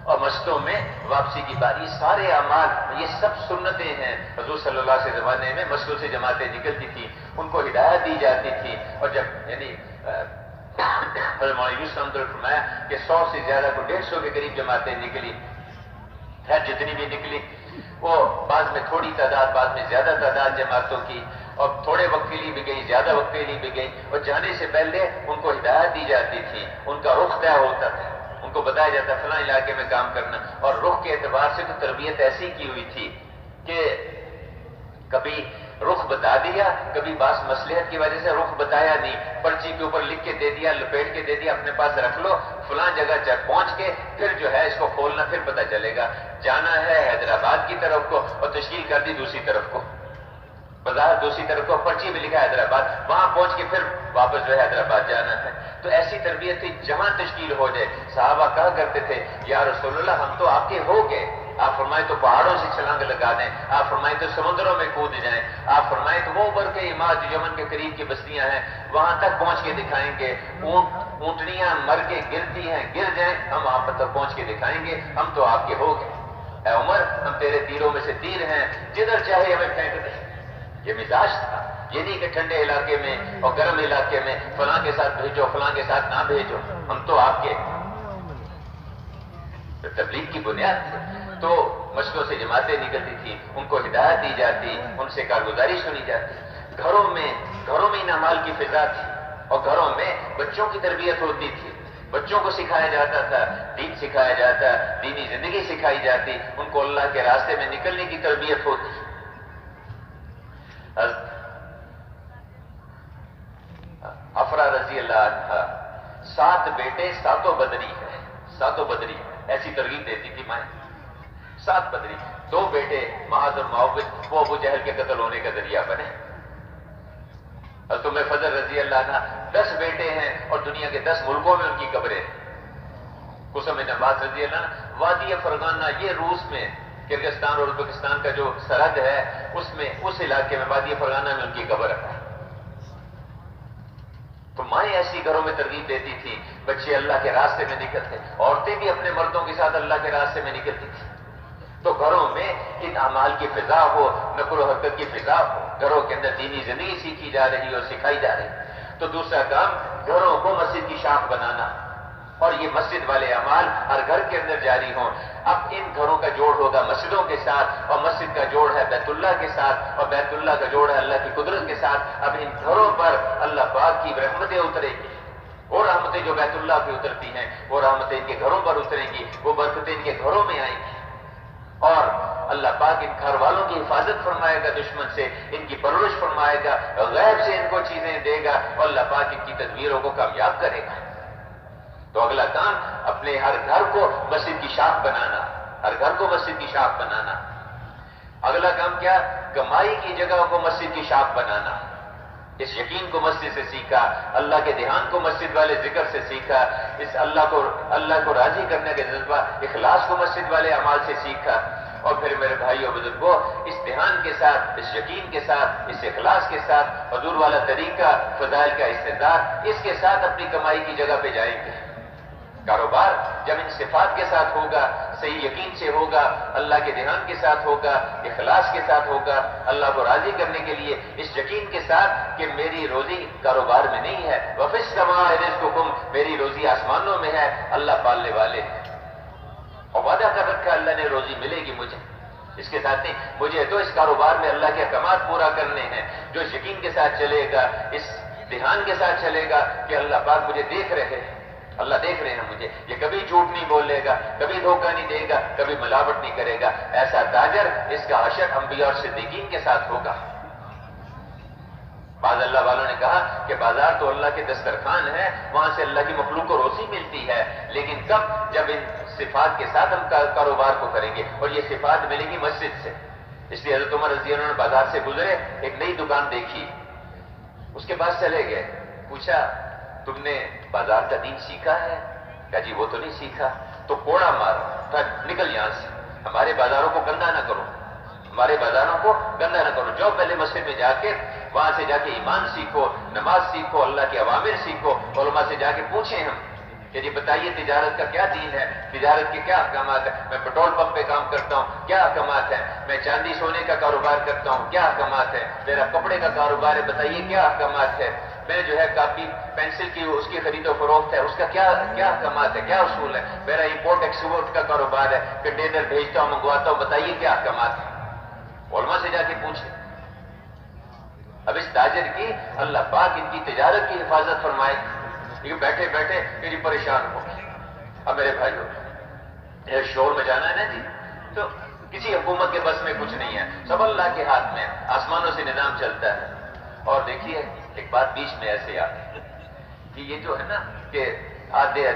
اور مشتوں میں واپسی کی باری، سارے اعمال یہ سب سنتیں ہیں۔ حضور صلی اللہ علیہ وسلم زمانے میں مشتوں سے جماعتیں نکلتی تھیں، ان کو ہدایت دی جاتی تھی، اور جب یعنی حضرت مولانا یوسف رحمۃ اللہ فرمایا کہ 100 سے زیادہ کو 150 کے قریب جماعتیں نکلی، خیر جتنی بھی نکلی وہ بعض میں تھوڑی تعداد، بعض میں زیادہ تعداد جماعتوں کی، اور تھوڑے وقت کے لیے بھی گئی، زیادہ وقت کے لیے بھی گئی، اور جانے سے پہلے ان کو ہدایت دی جاتی تھی، ان کا رخ طے ہوتا تھا، ان کو بتایا جاتا فلاں علاقے میں کام کرنا، اور رخ کے اعتبار سے تو تربیت ایسی کی ہوئی تھی کہ کبھی رخ بتا دیا، کبھی بعض مصلحت کی وجہ سے رخ بتایا نہیں، پرچی کے اوپر لکھ کے دے دیا، لپیٹ کے دے دیا، اپنے پاس رکھ لو، فلاں جگہ پہنچ کے پھر جو ہے اس کو کھولنا، پھر پتہ چلے گا جانا ہے حیدرآباد کی طرف کو، اور تشکیل کر دی دوسری طرف کو، بازار دوسری طرف کو، پرچی میں لکھا حیدرآباد، وہاں پہنچ کے پھر واپس جو ہے حیدرآباد جانا ہے۔ تو ایسی تربیت تھی جہاں تشکیل ہو جائے۔ صحابہ کہا کرتے تھے یا رسول اللہ ہم تو آپ کے ہو گئے، آپ فرمائے تو پہاڑوں سے چھلانگ لگا دیں، آپ فرمائے تو سمندروں میں کود جائیں، آپ فرمائے تو وہ اوپر کے عماد جو یمن کے قریب کی بستیاں ہیں وہاں تک پہنچ کے دکھائیں گے، اونٹنیاں مر کے گرتی ہیں، گر جائیں ہم وہاں پر تک پہنچ کے دکھائیں گے، ہم تو آپ کے ہو گئے، اے عمر ہم تیرے تیروں میں سے تیر ہیں، جدھر چاہے ہمیں پھینک دیں۔ یہ مزاج تھا، یہ نہیں کہ ٹھنڈے علاقے میں اور گرم علاقے میں فلاں کے ساتھ بھیجو، فلاں کے ساتھ نہ بھیجو، ہم تو آپ کے۔ تبلیغ کی بنیاد تھی، تو مشقوں سے جماعتیں نکلتی تھی، ان کو ہدایت دی جاتی، ان سے کارگزاری سنی جاتی۔ گھروں میں ان اعمال کی فضا تھی، اور گھروں میں بچوں کی تربیت ہوتی تھی، بچوں کو سکھایا جاتا تھا، دین سکھایا جاتا، دینی زندگی سکھائی جاتی، ان کو اللہ کے راستے میں نکلنے کی تربیت ہوتی۔ افرا رضی اللہ عنہ 7 بیٹے، 7 بدری ہے، 7 بدری ایسی ترغیب دیتی تھی مائیں، 7 بدری، 2 بیٹے معاذ اور معوذ وہ ابو جہل کے قتل ہونے کا ذریعہ بنے۔ حضرت ام فضل رضی اللہ عنہ 10 بیٹے ہیں اور دنیا کے 10 ملکوں میں ان کی قبریں ہیں۔ قسم بن عباس رضی اللہ عنہ وادی فرغانہ، یہ روس میں کرغزستان اور ازبکستان کا جو سرحد ہے اس علاقے میں وادی فرغانہ میں ان کی قبر ہے۔ تو مائیں ایسی گھروں میں ترغیب دیتی تھی، بچے اللہ کے راستے میں نکلتے، عورتیں بھی اپنے مردوں کے ساتھ اللہ کے راستے میں نکلتی تھی۔ تو گھروں میں ان اعمال کی فضا ہو، نقل و حرکت کی فضا ہو، گھروں کے اندر دینی زندگی سیکھی جا رہی اور سکھائی جا رہی۔ تو دوسرا کام گھروں کو مسجد کی شاخ بنانا، اور یہ مسجد والے اعمال ہر گھر کے اندر جاری ہوں۔ اب ان گھروں کا جوڑ ہوگا مسجدوں کے ساتھ، اور مسجد کا جوڑ ہے بیت اللہ کے ساتھ، اور بیت اللہ کا جوڑ ہے اللہ کی قدرت کے ساتھ۔ اب ان گھروں پر اللہ پاک کی رحمتیں اترے گی، وہ رحمتیں جو بیت اللہ پہ اترتی ہیں وہ رحمتیں ان کے گھروں پر اتریں گی، وہ برکتیں ان کے گھروں میں آئیں گی، اور اللہ پاک ان گھر والوں کی حفاظت فرمائے گا دشمن سے، ان کی پرورش فرمائے گا، غیب سے ان کو چیزیں دے گا، اور اللہ پاک ان کی تدبیروں کو کامیاب کرے گا۔ تو اگلا کام اپنے ہر گھر کو مسجد کی شاخ بنانا، ہر گھر کو مسجد کی شاخ بنانا۔ اگلا کام کیا؟ کمائی کی جگہ کو مسجد کی شاخ بنانا۔ اس یقین کو مسجد سے سیکھا، اللہ کے دھیان کو مسجد والے ذکر سے سیکھا، اس اللہ کو راضی کرنے کے جذبہ اخلاص کو مسجد والے اعمال سے سیکھا، اور پھر میرے بھائیوں بزرگوں اس دھیان کے ساتھ، اس یقین کے ساتھ، اس اخلاص کے ساتھ، حضور والا طریقہ، فضائل کا استعداد، اس کے ساتھ اپنی کمائی کی جگہ پہ جائیں گے۔ کاروبار جب ان صفات کے ساتھ ہوگا، صحیح یقین سے ہوگا، اللہ کے دھیان کے ساتھ ہوگا، اخلاص کے ساتھ ہوگا، اللہ کو راضی کرنے کے لیے اس یقین کے ساتھ کہ میری روزی کاروبار میں نہیں ہے، وَفِي السَّمَاءِ رِزْقُكُمْ، میری روزی آسمانوں میں ہے، اللہ پالنے والے ہیں، اور وعدہ کر رکھا اللہ نے روزی ملے گی مجھے۔ اس کے ساتھ نہیں، مجھے تو اس کاروبار میں اللہ کے احکامات پورا کرنے ہیں. جو یقین کے ساتھ چلے گا، اس دھیان کے ساتھ چلے گا کہ اللہ پاک مجھے دیکھ رہے ہیں، اللہ دیکھ رہے ہیں مجھے، یہ کبھی جھوٹ نہیں بولے گا، کبھی دھوکہ نہیں دے گا، کبھی ملاوٹ نہیں کرے گا. ایسا تاجر، اس کا حشر انبیاء اور صدیقین کے ساتھ ہوگا. بعض اللہ والوں نے کہا کہ بازار تو اللہ کے دسترخوان ہے، وہاں سے اللہ کی مخلوق کو روزی ملتی ہے، لیکن کب؟ جب ان صفات کے ساتھ ہم کاروبار کو کریں گے، اور یہ صفات ملیں گی مسجد سے. اس لیے حضرت عمر رضی اللہ عنہ بازار سے گزرے، ایک نئی دکان دیکھی، اس کے پاس چلے گئے، پوچھا تم نے بازار کا دین سیکھا ہے؟ کہا جی وہ تو نہیں سیکھا. تو کوڑا مارو، نکل یہاں سے، ہمارے بازاروں کو گندا نہ کرو، ہمارے بازاروں کو گندا نہ کرو. جاؤ پہلے مسجد میں جا کے، وہاں سے جا کے ایمان سیکھو، نماز سیکھو، اللہ کے اوامر سیکھو. علماء سے جا کے پوچھیں ہم کہ جی بتائیے تجارت کا کیا دین ہے، تجارت کے کیا احکامات ہیں. میں پیٹرول پمپ پہ کام کرتا ہوں، کیا احکامات ہیں. میں چاندی سونے کا کاروبار کرتا ہوں، کیا احکامات ہیں. میرا کپڑے کا کاروبار ہے، بتائیے کیا احکامات ہے. میں جو ہے کاپی پینسل کی اس کی خرید و فروخت ہے، اس کا کیا احکامات ہے، کیا اصول ہے. میرا امپورٹ ایکسپورٹ کا کاروبار ہے، کنٹینر بھیجتا ہوں، منگواتا ہوں، بتائیے کیا احکامات ہیں. علماء سے جا کے پوچھیں. اب اس تاجر کی اللہ پاک ان کی تجارت کی حفاظت فرمائے، لیکن بیٹھے بیٹھے میری پریشان ہو. اب میرے بھائیو، شور میں جانا ہے نا جی، تو کسی حکومت کے بس میں کچھ نہیں ہے، سب اللہ کے ہاتھ میں، آسمانوں سے نظام چلتا ہے. اور دیکھیے ایک بات بیچ میں ایسے آتی ہے کہ یہ جو ہے نا کہ آدھے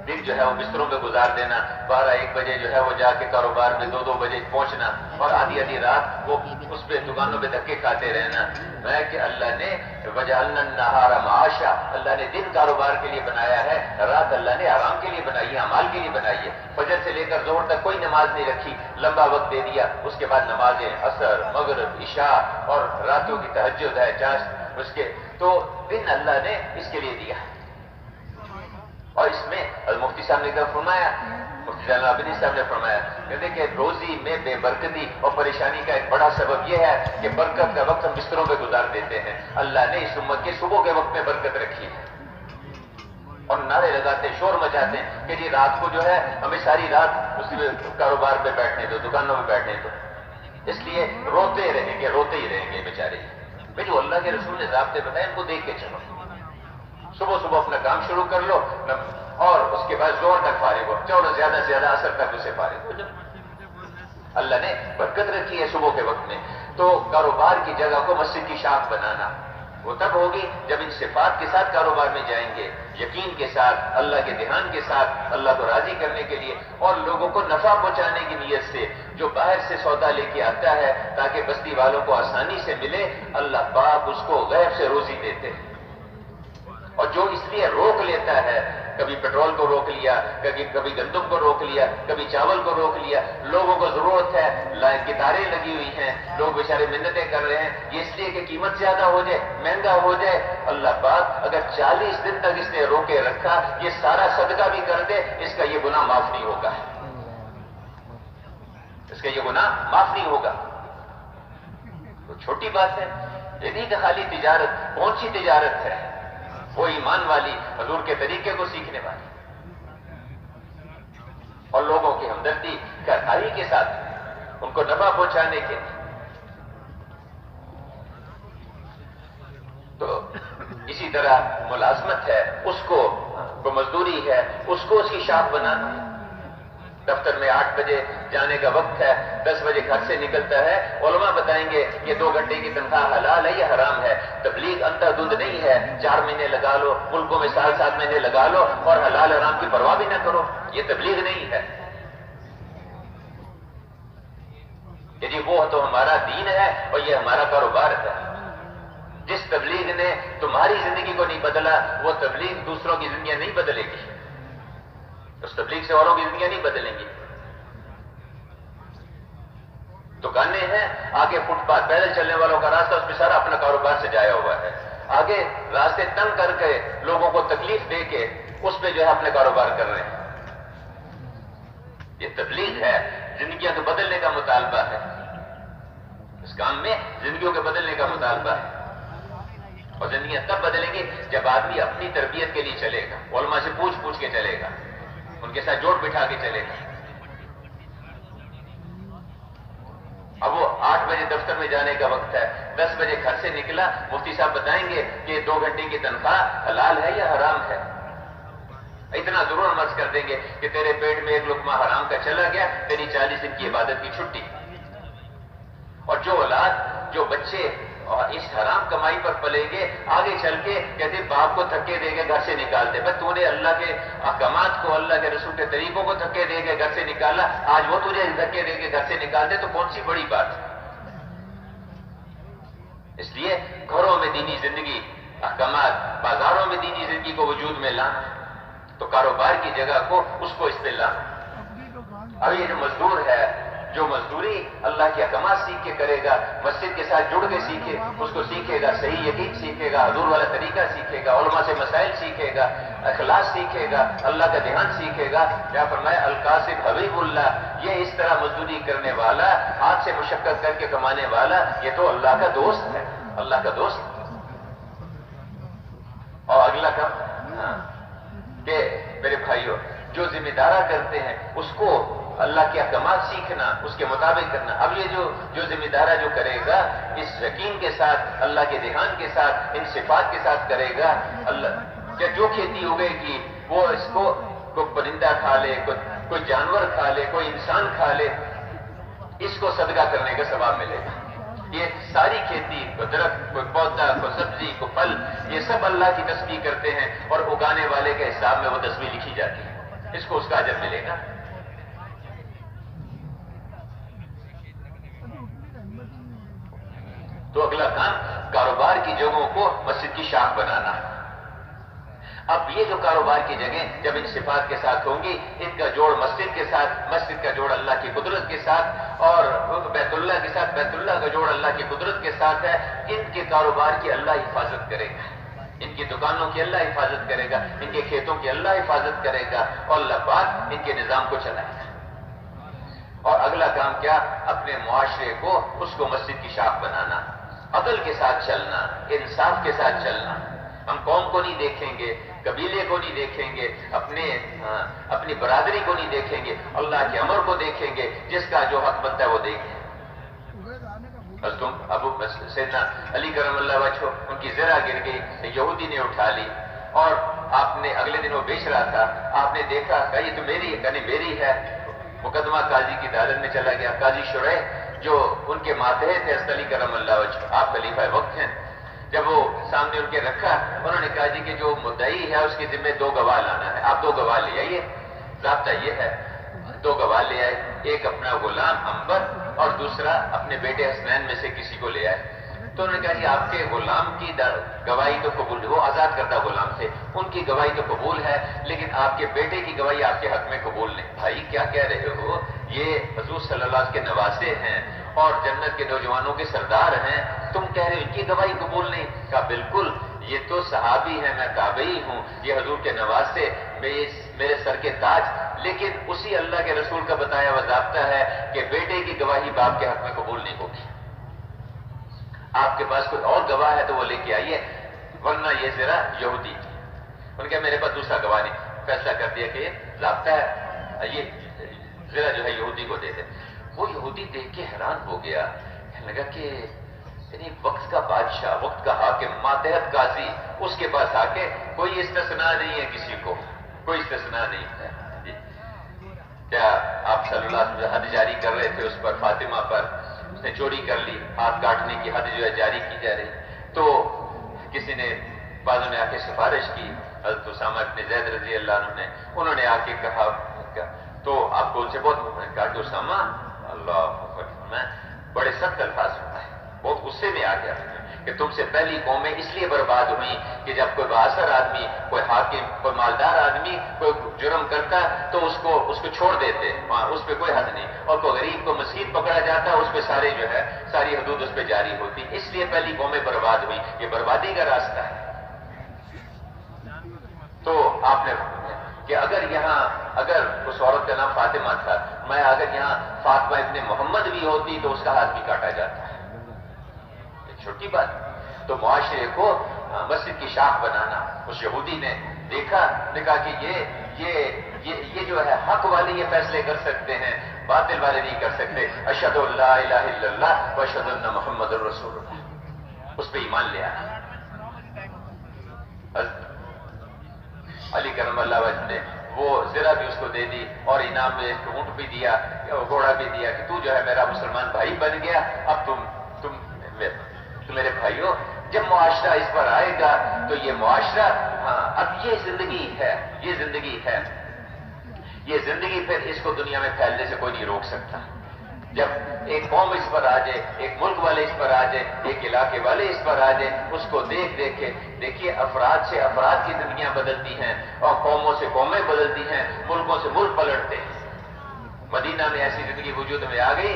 دن جو ہے وہ بستروں پہ گزار دینا، 12-1 بجے جو ہے وہ جا کے کاروبار میں 2-2 بجے پہنچنا، اور آدھی رات وہ اس پہ دکانوں پہ دھکے کھاتے رہنا. میں کہ اللہ نے وجعلنا النہار معاشا، اللہ نے دن کاروبار کے لیے بنایا ہے، رات اللہ نے آرام کے لیے بنائی ہے، اعمال کے لیے بنائی ہے. فجر سے لے کر ظہر تک کوئی نماز نہیں رکھی، لمبا وقت دے دیا. اس کے بعد نمازیں عصر، مغرب، عشاء اور راتوں کی تہجد ہے، اس کے تو دن اللہ نے اس کے لیے دیا. اور اس میں مفتی صاحب نے فرمایا، مفتی جلال صاحب نے فرمایا کہتے کہ روزی میں بے برکتی اور پریشانی کا ایک بڑا سبب یہ ہے کہ برکت کا وقت ہم بستروں پہ گزار دیتے ہیں. اللہ نے اس امت کے صبح کے وقت میں برکت رکھی ہے، اور نعرے لگاتے، شور مچاتے ہیں کہ جی رات کو جو ہے ہمیں ساری رات اس کاروبار پہ بیٹھنے دو، دکانوں پہ بیٹھنے دو. اس لیے روتے رہیں گے، روتے ہی رہیں گے بیچارے. میں جو اللہ کے رسول نے ضابطے بتائے ان کو دیکھ کے چلو. صبح اپنا کام شروع کر لو، اور اس کے بعد زور تک فارغ ہو، چلو زیادہ سے زیادہ اثر تک اسے فارغ ہو جاؤ. اللہ نے برکت رکھی ہے صبح کے وقت میں. تو کاروبار کی جگہ کو مسجد کی شاخ بنانا وہ تب ہوگی جب ان صفات کے ساتھ کاروبار میں جائیں گے، یقین کے ساتھ، اللہ کے دھیان کے ساتھ، اللہ کو راضی کرنے کے لیے اور لوگوں کو نفع پہنچانے کی نیت سے. جو باہر سے سودا لے کے آتا ہے تاکہ بستی والوں کو آسانی سے ملے، اللہ پاک اس کو غیب سے روزی دیتے ہیں. اور جو اس لیے روک لیتا ہے، کبھی پیٹرول کو روک لیا، کبھی گندم کو روک لیا، کبھی چاول کو روک لیا. لوگوں کو ضرورت ہے، کتاریں لگی ہوئی ہیں، لوگ بیچارے منتیں کر رہے ہیں، یہ اس لیے کہ قیمت زیادہ ہو جائے، مہنگا ہو جائے. اللہ پاک اگر 40 دن تک اس نے روکے رکھا، یہ سارا صدقہ بھی کر دے، اس کا یہ گناہ معاف نہیں ہوگا، اس کا یہ گناہ معاف نہیں ہوگا. تو چھوٹی بات ہے یہ نہیں کہ خالی تجارت، کون سی تجارت ہے؟ وہ ایمان والی، حضور کے طریقے کو سیکھنے والی، اور لوگوں کی ہمدردی کارخائی کے ساتھ ان کو نفع پہنچانے کے. تو اسی طرح ملازمت ہے، اس کو مزدوری ہے، اس کو اس کی شاخ بنانا. دفتر میں 8 بجے جانے کا وقت ہے، 10 بجے گھر سے نکلتا ہے. علماء بتائیں گے یہ 2 گھنٹے کی تنخواہ حلال ہے یا حرام ہے. تبلیغ اندھا دھند نہیں ہے، 4 مہینے لگا لو، ملکوں میں 7 مہینے لگا لو اور حلال حرام کی پرواہ بھی نہ کرو، یہ تبلیغ نہیں ہے. کہ جی وہ تو ہمارا دین ہے اور یہ ہمارا کاروبار ہے. جس تبلیغ نے تمہاری زندگی کو نہیں بدلا، وہ تبلیغ دوسروں کی زندگیاں نہیں بدلے گی، اس تبلیغ سے اوروں کی زندگیاں نہیں بدلیں گی. دکانیں ہیں، آگے فٹ پاتھ، پیدل چلنے والوں کا راستہ، اس پہ سارا اپنا کاروبار سجایا ہوا ہے. آگے راستے تنگ کر کے لوگوں کو تکلیف دے کے اس پہ جو ہے اپنے کاروبار کر رہے ہیں. یہ تبلیغ ہے، زندگیاں کو بدلنے کا مطالبہ ہے. اس کام میں زندگیوں کے بدلنے کا مطالبہ ہے، اور زندگیاں تب بدلیں گی جب آدمی اپنی تربیت کے لیے چلے گا، علماء سے پوچھ کے چلے گا، ان کے ساتھ جوڑ بٹھا کے چلے گا. 8 بجے دفتر میں جانے کا وقت ہے، 10 بجے گھر سے نکلا، مفتی صاحب بتائیں گے کہ 2 گھنٹے کی تنخواہ حلال ہے یا حرام ہے؟ اتنا ضرور مرض کر دیں گے کہ تیرے پیٹ میں ایک لقمہ حرام کا چلا گیا، تیری 40 دن کی عبادت کی چھٹی۔ اور جو اولاد، جو بچے اس حرام کمائی پر پلیں گے، آگے چل کے کہتے باپ کو دھکے دے کے گھر سے نکال دے، بس تو نے اللہ کے احکامات کو، اللہ کے رسول کے طریقوں کو دھکے دے کے گھر سے نکالا، آج وہ تجھے دھکے دے کے گھر سے نکال دے تو کون سی بڑی بات ہے؟ اس لیے گھروں میں دینی زندگی، احکامات، بازاروں میں دینی زندگی کو وجود میں لانا، تو کاروبار کی جگہ کو اس کو اس پہ لانا۔ اب یہ جو مزدور ہے، جو مزدوری اللہ کے احکامات سیکھ کے کرے گا، مسجد کے ساتھ جڑ کے سیکھے، اس کو سیکھے گا، صحیح یقین سیکھے گا، حضور والا طریقہ سیکھے گا، علماء سے مسائل سیکھے گا، اخلاص سیکھے گا، اللہ کا دھیان سیکھے گا۔ کیا فرمایا؟ القاسم حبیب اللہ، یہ اس طرح مزدوری کرنے والا، ہاتھ سے مشقت کر کے کمانے والا، یہ تو اللہ کا دوست ہے، اللہ کا دوست۔ اور اگلا کام کہ میرے بھائیوں، جو ذمہ دارہ کرتے ہیں اس کو اللہ کے احکامات سیکھنا، اس کے مطابق کرنا۔ اب یہ جو ذمہ دارہ جو کرے گا، اس یقین کے ساتھ، اللہ کے دھیان کے ساتھ، ان صفات کے ساتھ کرے گا، اللہ کیا جو کھیتی اگے گی وہ اس کو کوئی پرندہ کھا لے، کوئی جانور کھا لے، کوئی انسان کھا لے، اس کو صدقہ کرنے کا ثواب ملے گا۔ یہ ساری کھیتی، کوئی درخت، کوئی پودا، کوئی سبزی، کوئی پھل، یہ سب اللہ کی تسبیح کرتے ہیں اور اگانے والے کے حساب میں وہ تسبیح لکھی جاتی ہے، اس کو اس کا اجر ملے گا۔ تو اگلا کام کاروبار کی جگہوں کو مسجد کی شاخ بنانا۔ اب یہ جو کاروبار کی جگہیں جب ان صفات کے ساتھ ہوں گی، ان کا جوڑ مسجد کے ساتھ، مسجد کا جوڑ اللہ کی قدرت کے ساتھ، اور بیت اللہ کے ساتھ، بیت اللہ کا جوڑ اللہ کی قدرت کے ساتھ ہے، ان کے کاروبار کی اللہ حفاظت کرے گا، ان کی دکانوں کی اللہ حفاظت کرے گا، ان کے کھیتوں کی اللہ حفاظت کرے گا، اور اللہ پاک ان کے نظام کو چلائے گا۔ اور اگلا کام کیا؟ اپنے معاشرے کو، اس کو مسجد کی شاخ بنانا، عدل کے ساتھ چلنا، انصاف کے ساتھ چلنا۔ ہم قوم کو نہیں دیکھیں گے، قبیلے کو نہیں دیکھیں گے، اپنی برادری کو نہیں دیکھیں گے، اللہ کے امر کو دیکھیں گے، جس کا جو حق بنتا ہے وہ دیں گے۔ ابو سیدنا علی کرم اللہ وجہہ، ان کی زرہ گر گئی، یہودی نے اٹھا لی، اور آپ نے اگلے دن وہ بیچ رہا تھا، آپ نے دیکھا کہ یہ تو میری ہے، کہنے میری ہے، مقدمہ قاضی کی عدالت میں چلا گیا۔ قاضی شریح جو ان کے ماتحت تھے حضرت علی کرم اللہ وجہہ، آپ خلیفہ وقت ہیں، جب وہ سامنے ان کے رکھا، انہوں نے کہا جی کہ جو مدعی ہے اس کے ذمہ 2 گواہ لانا ہے، آپ 2 گواہ لے آئیے، ضابطہ یہ ہے۔ 2 گواہ لے آئے، ایک اپنا غلام عنبر اور دوسرا اپنے بیٹے حسنین میں سے کسی کو لے آئے۔ تو انہوں نے کہا جی آپ کے غلام کی گواہی تو قبول ہے، وہ آزاد کردہ غلام تھے، ان کی گواہی تو قبول ہے، لیکن آپ کے بیٹے کی گواہی آپ کے حق میں قبول نہیں۔ بھائی کیا کہہ رہے ہو؟ یہ حضور صلی اللہ علیہ وسلم کے نواسے ہیں اور جنت کے نوجوانوں کے سردار ہیں، تم کہہ رہے ہو ان کی گواہی قبول نہیں؟ کہا بالکل، یہ تو صحابی ہیں، میں تابعی ہوں، یہ حضور کے نواسے، میرے سر کے تاج، لیکن اسی اللہ کے رسول کا بتایا ہوا ضابطہ ہے کہ بیٹے کی گواہی باپ کے حق میں قبول نہیں ہوگی۔ آپ کے پاس کوئی اور گواہ ہے تو وہ لے کے آئیے، ورنہ یہ ذرا یہودی تھی۔ ان کے میرے پاس دوسرا گواہ نہیں، فیصلہ کر دیا کہ یہ ضابطہ ہے، یہ ذرا جو ہے یہودی کو دے دے۔ وہ یہودی دیکھ کے حیران ہو گیا، کہنے لگا کہ یعنی وقت کا بادشاہ، وقت کا حاکم، ماتحت قاضی، اس کے پاس آ کے کوئی استثناء نہیں ہے، کسی کو کوئی استثناء نہیں ہے۔ کیا آپ صلی اللہ علیہ وسلم حد جاری کر رہے تھے اس پر، فاطمہ پر، اس نے چوری کر لی، ہاتھ کاٹنے کی حد جو ہے جاری کی جا رہی، تو کسی نے بعضوں نے آ کے سفارش کی، حضرت اسامہ بن زید رضی اللہ عنہ نے، انہوں نے آ کے کہا، تو آپ کو ان سے بہت کہا کہ اسامہ اللہ میں بڑے سخت الفاظ سنا ہے، بہت غصے میں آ گیا کہ تم سے پہلی قومیں اس لیے برباد ہوئی کہ جب کوئی بااثر آدمی، کوئی حاکم، کوئی مالدار آدمی کوئی جرم کرتا تو اس کو چھوڑ دیتے، اس پہ کوئی حد نہیں، اور کوئی غریب کو مسکین پکڑا جاتا اس پہ سارے جو ہے ساری حدود اس پہ جاری ہوتی، اس لیے پہلی قومیں برباد ہوئی، یہ بربادی کا راستہ ہے۔ تو آپ نے کہ اگر اس عورت کا نام فاطمہ تھا، میں اگر یہاں فاطمہ ابن محمد بھی ہوتی تو اس کا ہاتھ بھی کاٹا جاتا ہے، چھوٹی بات۔ تو معاشرے کو مسجد کی شاخ بنانا، اس یہودی نے دیکھا کہ یہ جو ہے حق والے یہ فیصلے کر سکتے ہیں، باطل والے نہیں کر سکتے. اشہد ان لا الہ الا اللہ و اشہد ان محمد الرسول اللہ. اس پہ ایمان لے آیا. علی کرم اللہ وجہ نے وہ زرہ بھی اس کو دے دی اور انعام میں ایک اونٹ بھی دیا، گھوڑا بھی دیا کہ تو جو ہے میرا مسلمان بھائی بن گیا، اب تم میرے بھائیوں. جب معاشرہ اس پر آئے گا تو یہ معاشرہ، ہاں اب یہ زندگی ہے، یہ زندگی پھر اس کو دنیا میں پھیلنے سے کوئی نہیں روک سکتا. جب ایک قوم اس پر آ جائے، ایک ملک والے اس پر آ جائے، ایک علاقے والے اس پر آ جائے، اس کو دیکھ کے دیکھیے افراد سے افراد کی زندگیاں بدلتی ہیں اور قوموں سے قومیں بدلتی ہیں، ملکوں سے ملک پلٹتے ہیں. مدینہ میں ایسی زندگی وجود میں آ گئی،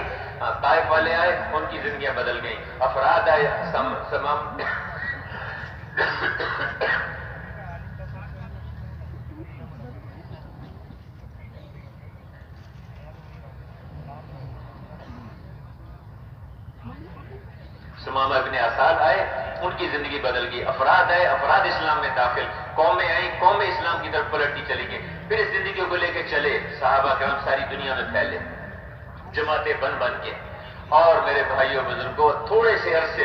طائف والے آئے، ان کی زندگیاں بدل گئیں. افراد آئے، سمامہ ابن اساد آئے، ان کی زندگی بدل گئی. افراد آئے، افراد اسلام میں داخل. قومیں آئیں، قومیں اسلام کی طرف پلٹتی چلی گئی. پھر اس زندگی کو لے کے چلے صحابہ کرام ساری دنیا میں پھیلے، جماعتیں بن کے. اور میرے بھائیوں بزرگوں، تھوڑے سے عرصے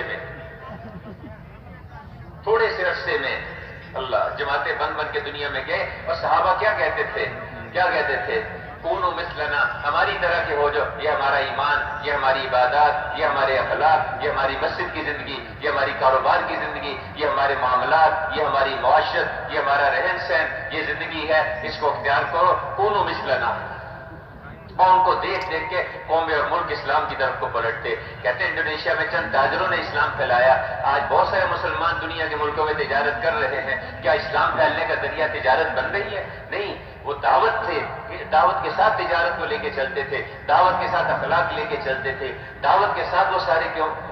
میں اللہ جماعتیں بن کے دنیا میں گئے. اور صحابہ کیا کہتے تھے؟ کونو مثلنا، ہماری طرح کے ہو جاؤ. یہ ہمارا ایمان، یہ ہماری عبادات، یہ ہمارے اخلاق، یہ ہماری مسجد کی زندگی، یہ ہماری کاروبار کی زندگی، یہ ہمارے معاملات، یہ ہماری معاشرت، یہ ہمارا رہن سہن، یہ زندگی ہے، اس کو اختیار کرو. کونو مثلنا. اور ان کو دیکھ کے قوم اور ملک اسلام کی طرف کو پلٹتے. کہتے ہیں انڈونیشیا میں چند تاجروں نے اسلام پھیلایا. آج بہت سارے مسلمان دنیا کے ملکوں میں تجارت کر رہے ہیں. کیا اسلام پھیلنے کا ذریعہ تجارت بن رہی ہے؟ نہیں، وہ دعوت تھے. دعوت کے ساتھ تجارت کو لے کے چلتے تھے، دعوت کے ساتھ اخلاق لے کے چلتے تھے، دعوت کے ساتھ وہ سارے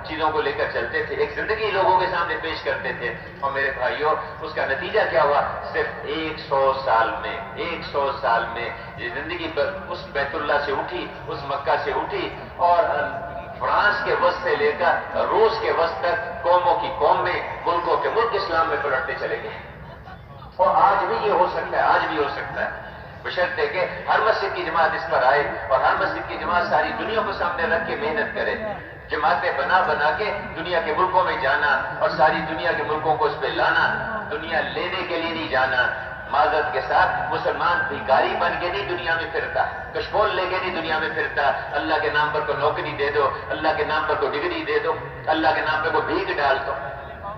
چیزوں کو لے کر چلتے تھے. ایک زندگی لوگوں کے سامنے پیش کرتے تھے. اور میرے بھائیوں، اس کا نتیجہ کیا ہوا؟ صرف 100 سال میں یہ زندگی اس بیت اللہ سے اٹھی، اس مکہ سے اٹھی، اور فرانس کے وسط سے لے کر روس کے وسط تک قوموں کی قوم میں، ملکوں کے ملک اسلام میں پلٹتے چلے گئے. اور آج بھی یہ ہو سکتا ہے، بشرطے کہ ہر مسجد کی جماعت اس پر آئے اور ہر مسجد کی جماعت ساری دنیا کو سامنے رکھ کے محنت کرے. جماعتیں بنا کے دنیا کے ملکوں میں جانا اور ساری دنیا کے ملکوں کو اس پہ لانا. دنیا لینے کے لیے نہیں جانا. معذرت کے ساتھ مسلمان بھیکاری بن کے نہیں دنیا میں پھرتا، کشکول لے کے نہیں دنیا میں پھرتا. اللہ کے نام پر کوئی نوکری دے دو، اللہ کے نام پر کوئی ڈگری دے دو، اللہ کے نام پہ کوئی بھیک ڈال دو.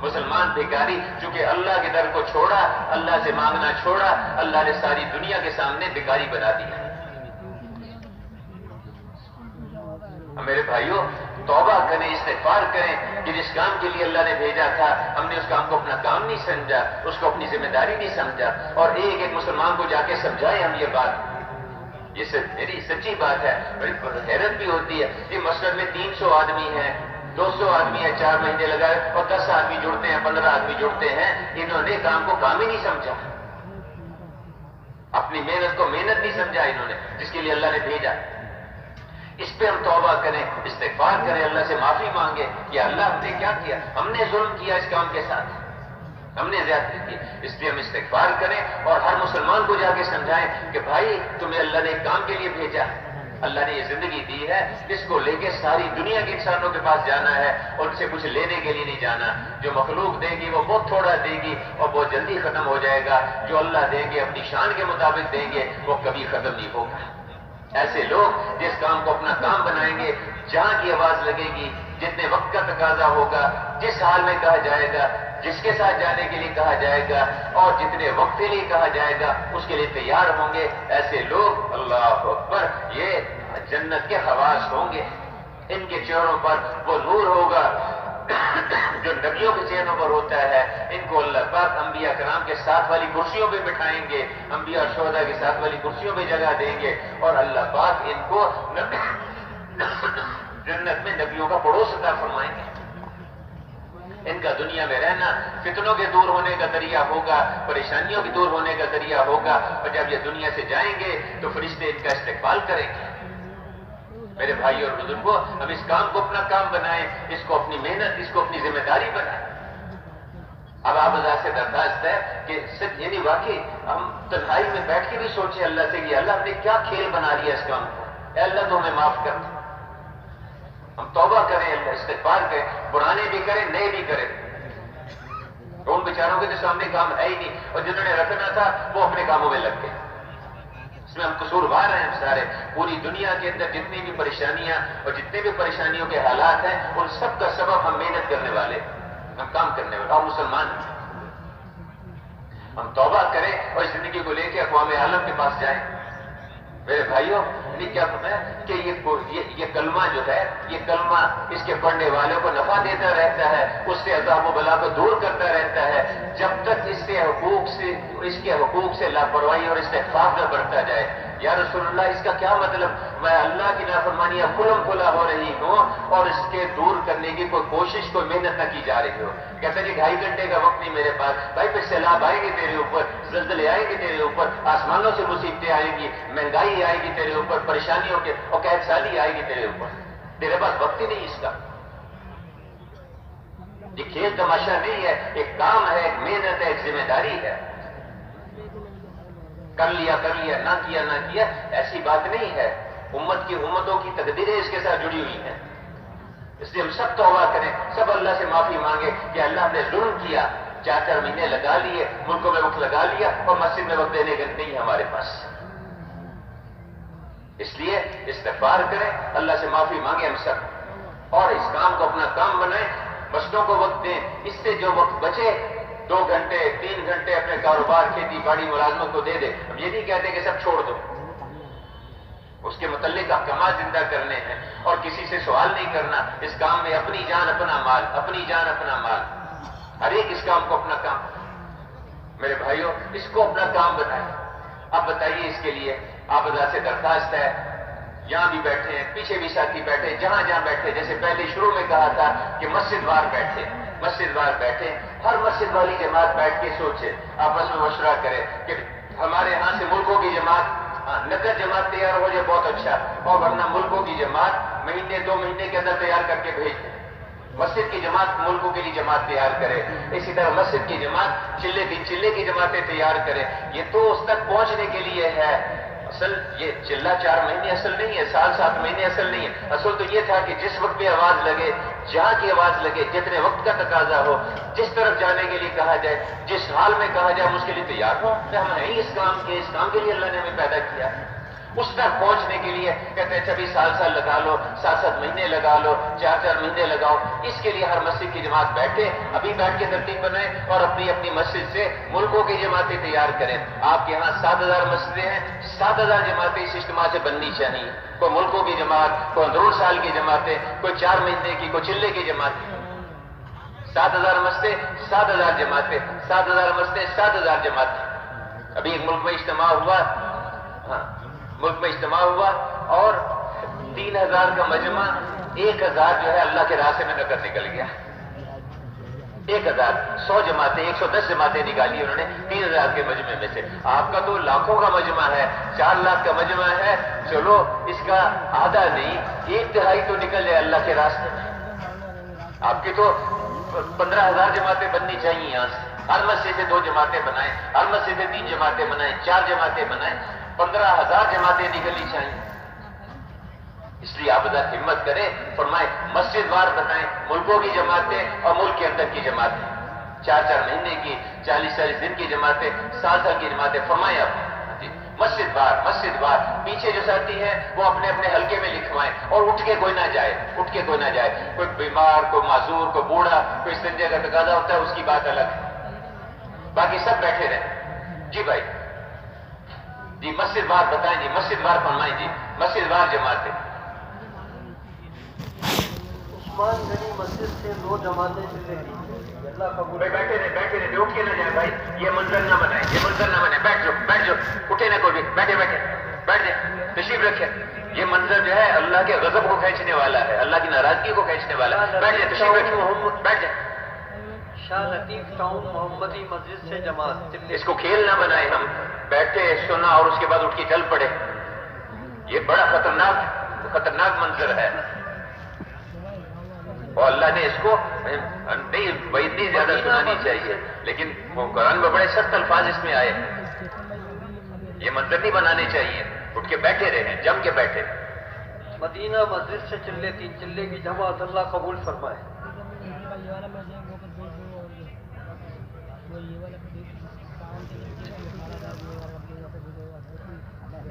مسلمان بھیکاری، چونکہ اللہ کے در کو چھوڑا، اللہ سے مانگنا چھوڑا، اللہ نے ساری دنیا کے سامنے بھیکاری بنا دیا. میرے بھائیوں، توبہ کریں، استغفار کریں کہ جس کام کے لیے اللہ نے بھیجا تھا ہم نے اس کام کو اپنا کام نہیں سمجھا، اس کو اپنی ذمہ داری نہیں سمجھا. اور ایک مسلمان کو جا کے سمجھائیں ہم یہ بات. یہ میری سچی بات ہے. بڑی حیرت بھی ہوتی ہے. یہ مسجد میں 300 آدمی ہیں، 200 آدمی ہیں، 4 مہینے لگائے اور 10 آدمی جڑتے ہیں، 15 آدمی جڑتے ہیں. انہوں نے کام کو کام ہی نہیں سمجھا، اپنی محنت کو محنت نہیں سمجھا انہوں نے جس کے لیے اللہ نے بھیجا. اس پہ ہم توبہ کریں، استغفار کریں، اللہ سے معافی مانگے کہ اللہ ہم نے کیا کیا، ہم نے ظلم کیا اس کام کے ساتھ، ہم نے زیادتی کی. اس لیے ہم استغفار کریں اور ہر مسلمان کو جا کے سمجھائیں کہ بھائی تمہیں اللہ نے ایک کام کے لیے بھیجا، اللہ نے یہ زندگی دی ہے، اس کو لے کے ساری دنیا کے انسانوں کے پاس جانا ہے اور ان سے کچھ لینے کے لیے نہیں جانا. جو مخلوق دے گی وہ بہت تھوڑا دے گی اور بہت جلدی ختم ہو جائے گا. جو اللہ دیں گے اپنی شان کے مطابق دیں گے وہ کبھی ختم نہیں ہوگا. ایسے لوگ جس کام کو اپنا کام بنائیں گے، جہاں کی آواز لگے گی، جتنے وقت کا تقاضا ہوگا، جس حال میں کہا جائے گا، جس کے ساتھ جانے کے لیے کہا جائے گا اور جتنے وقت کے لیے کہا جائے گا اس کے لیے تیار ہوں گے. ایسے لوگ اللہ اکبر یہ جنت کے خواص ہوں گے. ان کے چہروں پر وہ نور ہوگا جو نبیوں کے چہروں پر ہوتا ہے. ان کو اللہ پاک انبیاء کرام کے ساتھ والی کرسیوں پہ بٹھائیں گے، انبیاء اور شہداء کے ساتھ والی کرسیوں پہ جگہ دیں گے اور اللہ پاک ان کو جنت میں نبیوں کا پڑوس عطا فرمائیں گے. ان کا دنیا میں رہنا فتنوں کے دور ہونے کا ذریعہ ہوگا، پریشانیوں کے دور ہونے کا ذریعہ ہوگا. اور جب یہ دنیا سے جائیں گے تو فرشتے ان کا استقبال کریں گے. میرے بھائی اور بزرگوں، ہم اس کام کو اپنا کام بنائیں، اس کو اپنی محنت، اس کو اپنی ذمہ داری بنائیں. اب آپ اللہ سے درخواست ہے کہ صرف یعنی واقعی ہم تنہائی میں بیٹھ کے بھی سوچیں اللہ سے کہ اللہ ہم نے کیا کھیل بنا لیا اس کام کو، اے اللہ تو ہمیں معاف کر دے. ہم توبہ کریں، اللہ استغفار کریں، پرانے بھی کریں نئے بھی کریں. ان بیچاروں کے تو سامنے کام ہے ہی نہیں، اور جنہوں نے رکھنا تھا وہ اپنے کاموں میں لگ گئے. اس میں ہم قصوروار ہیں ہم سارے. پوری دنیا کے اندر جتنی بھی پریشانیاں اور جتنے بھی پریشانیوں کے حالات ہیں ان سب کا سبب ہم محنت کرنے والے، ہم کام کرنے والے اور مسلمان ہیں. ہم توبہ کریں اور اس زندگی کو لے کے اقوام عالم کے پاس جائیں. میرے بھائیوں نہیں کیا فرمایا کہ یہ کلمہ جو ہے، یہ کلمہ اس کے پڑھنے والوں کو نفع دیتا رہتا ہے، اس سے عذاب و بلا کو دور کرتا رہتا ہے جب تک اس کے حقوق سے لاپرواہی اور استغفار نہ بڑھتا جائے. یا رسول اللہ اس کا کیا مطلب؟ میں اللہ کی نافرمانیاں کھلم کھلا ہو رہی ہوں اور اس کے دور کرنے کی کوئی کوشش کوئی محنت نہ کی جا رہی ہو. کہتا ہے کہ 2.5 گھنٹے کا وقت نہیں میرے پاس. بھائی پھر سیلاب آئے گی تیرے اوپر، زلزلے آئیں گے تیرے اوپر، آسمانوں سے مصیبتیں آئیں گی، مہنگائی آئے گی تیرے اوپر، پریشانیوں کے اور قحط سالی آئے گی تیرے اوپر. تیرے پاس وقت ہی نہیں اس کا. یہ کھیل تماشا نہیں ہے، ایک کام ہے، ایک محنت ہے، ایک ذمہ داری ہے. کر لیا نہ کیا ایسی بات نہیں ہے. امتوں کی تقدیریں اس کے ساتھ جڑی ہوئی ہیں. اس لیے ہم سب توبہ کریں، سب اللہ سے معافی مانگے کہ اللہ ہم نے ظلم کیا، 4 مہینے لگا لیے، ملکوں میں وقت لگا لیا اور مسجد میں وقت دینے کا نہیں ہمارے پاس. اس لیے استغفار کریں، اللہ سے معافی مانگے ہم سب، اور اس کام کو اپنا کام بنائیں. مسجدوں کو وقت دیں، اس سے جو وقت بچے 2 گھنٹے 3 گھنٹے اپنے کاروبار کھیتی باڑی ملازموں کو دے دے. ہم یہ نہیں کہتے کہ سب چھوڑ دو، اس کے متعلق احکامات زندہ کرنے ہیں اور کسی سے سوال نہیں کرنا. اس کام میں اپنی جان اپنا مال، اپنی جان اپنا مال، ہر ایک اس کام کو اپنا کام. میرے بھائیوں اس کو اپنا کام بنائیں. اب بتائیے اس کے لیے آپ اللہ سے درخواست ہے، یہاں بھی بیٹھے ہیں، پیچھے بھی ساتھی بیٹھے، جہاں بیٹھے، جیسے پہلے شروع میں کہا تھا کہ مسجد وار بیٹھے، ہر مسجد والی جماعت بیٹھ کے سوچے، آپس میں مشورہ کرے کہ ہمارے ہاں سے ملکوں کی جماعت، نقد جماعت تیار ہو جائے بہت اچھا، اور ورنہ ملکوں کی جماعت مہینے 2 مہینے کے اندر تیار کر کے بھیج دیں. مسجد کی جماعت ملکوں کے لیے جماعت تیار کرے، اسی طرح مسجد کی جماعت چلے کی جماعتیں تیار کرے. یہ تو اس تک پہنچنے کے لیے ہے. اصل یہ چلہ 4 مہینے اصل نہیں ہے، سال 7 مہینے اصل نہیں ہے. اصل تو یہ تھا کہ جس وقت بھی آواز لگے، جہاں کی آواز لگے، جتنے وقت کا تقاضا ہو، جس طرف جانے کے لیے کہا جائے، جس حال میں کہا جائے ہم اس کے لیے تیار ہوں. ہم ہیں ہی اس کام کے لیے اللہ نے ہمیں پیدا کیا. اس تک پہنچنے کے لیے کہتے ہیں چبھی سال لگا لو، 7 مہینے لگا لو، 4 مہینے لگاؤ. اس کے لیے ہر مسجد کی جماعت بیٹھے، ابھی بیٹھ کے ترتیب بنائیں اور اپنی مسجد سے ملکوں کی جماعتیں تیار کریں. آپ کے یہاں 7000 مسجدیں ہیں، 7000 جماعتیں اس اجتماع سے بننی چاہیے. کوئی ملکوں کی جماعت، کوئی اندرون سال کی جماعتیں، کوئی 4 مہینے کی، کوئی چلے کی جماعت. 7000 مسجدیں 7000 جماعتیں، 7000 مسجدیں 7000 جماعتیں. ابھی ایک ملک میں اجتماع ہوا اور 3000 کا مجمع، 1000 جو ہے اللہ کے راستے میں نکل گیا. 1000 100 جماعتیں 110 جماعتیں نکالی انہوں نے 3000 کے مجمع میں سے. آپ کا تو لاکھوں کا مجمع ہے، 4 لاکھ کا مجمع ہے. چلو اس کا آدھا نہیں 1/3 تو نکل جائے اللہ کے راستے میں. آپ کی تو 15000 جماعتیں بننی چاہیے. یہاں سے ہر مسجد سے 2 جماعتیں بنائیں، ہر مسجد سے 3 جماعتیں بنائیں، 4 جماعتیں بنائیں، 15000 جماعتیں نکلنی چاہیے. اس لیے آپ ذرا ہمت کریں، فرمائیں مسجد وار بتائیں، ملکوں کی جماعتیں اور ملک کے اندر کی جماعتیں، 4 مہینے کی، 40 دن کی جماعتیں، سال کی جماعتیں فرمائیں. آپ مسجد وار پیچھے جو ساتھی ہیں وہ اپنے حلقے میں لکھوائیں اور اٹھ کے کوئی نہ جائے. کوئی بیمار، کوئی معذور، کوئی بوڑھا، کوئی استنجا کا تقاضا ہوتا ہے، اس کی بات الگ ہے. باقی سب بیٹھے رہیں. جی بھائی جی مسجد وار بتائیں، جی مسجد وار فرمائیں، جی مسجد وار جماعتیں. عثمان گنی مسجد سے 2 جماعتیں چلے گی. اللہ قبول. بیٹھے رہے اٹھ کے نہ جائیں بھائی. یہ منظر نہ بنائیں. بیٹھ جاؤ اٹھے نہ کوئی بھی. بیٹھ جائیں تشریف رکھیں. یہ منظر جو ہے اللہ کے غضب کو کھینچنے والا ہے، اللہ کی ناراضگی کو کھینچنے والا ہے. بیٹھ جائیں تشریف رکھیں. بیٹھ جائیں. شاہ لطیف ٹاؤن محمدی مسجد سے جماعت. اس کو کھیل نہ بنائے. ہم بیٹھے سنا اور اس کے بعد اٹھ کے چل پڑے. یہ بڑا خطرناک منظر ہے. اور اللہ نے اس کو نہیں وہی اتنی زیادہ سنانی چاہیے، لیکن وہ قرآن میں بڑے سخت الفاظ اس میں آئے، یہ منظر نہیں بنانے چاہیے، اٹھ کے بیٹھے رہے، جم کے بیٹھے۔ مدینہ مسجد سے چلے 3 چلے کی جماعت اللہ قبول فرمائے۔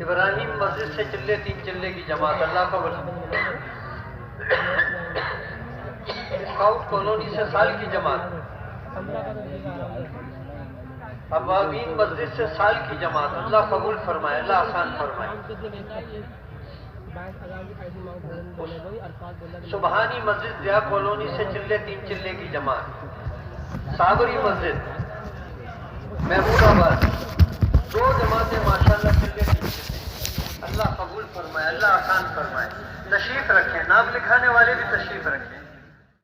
ابراہیم مسجد سے چلے 3 چلے کی جماعت اللہ قبول فرمائے۔ اسکاؤٹ کالونی سے سال کی جماعت، ابابین مسجد سے سال کی جماعت اللہ قبول فرمائے، اللہ آسان فرمائے۔ سبحانی مسجد ضیاء کالونی سے چلے 3 چلے کی جماعت، صابری مسجد محمود آباد 2 جماعتیں ماشاءاللہ چلے 3 چلے، اللہ قبول فرمائے، اللہ آسان فرمائے۔ تشریف رکھیں، نام لکھانے والے بھی تشریف رکھیں۔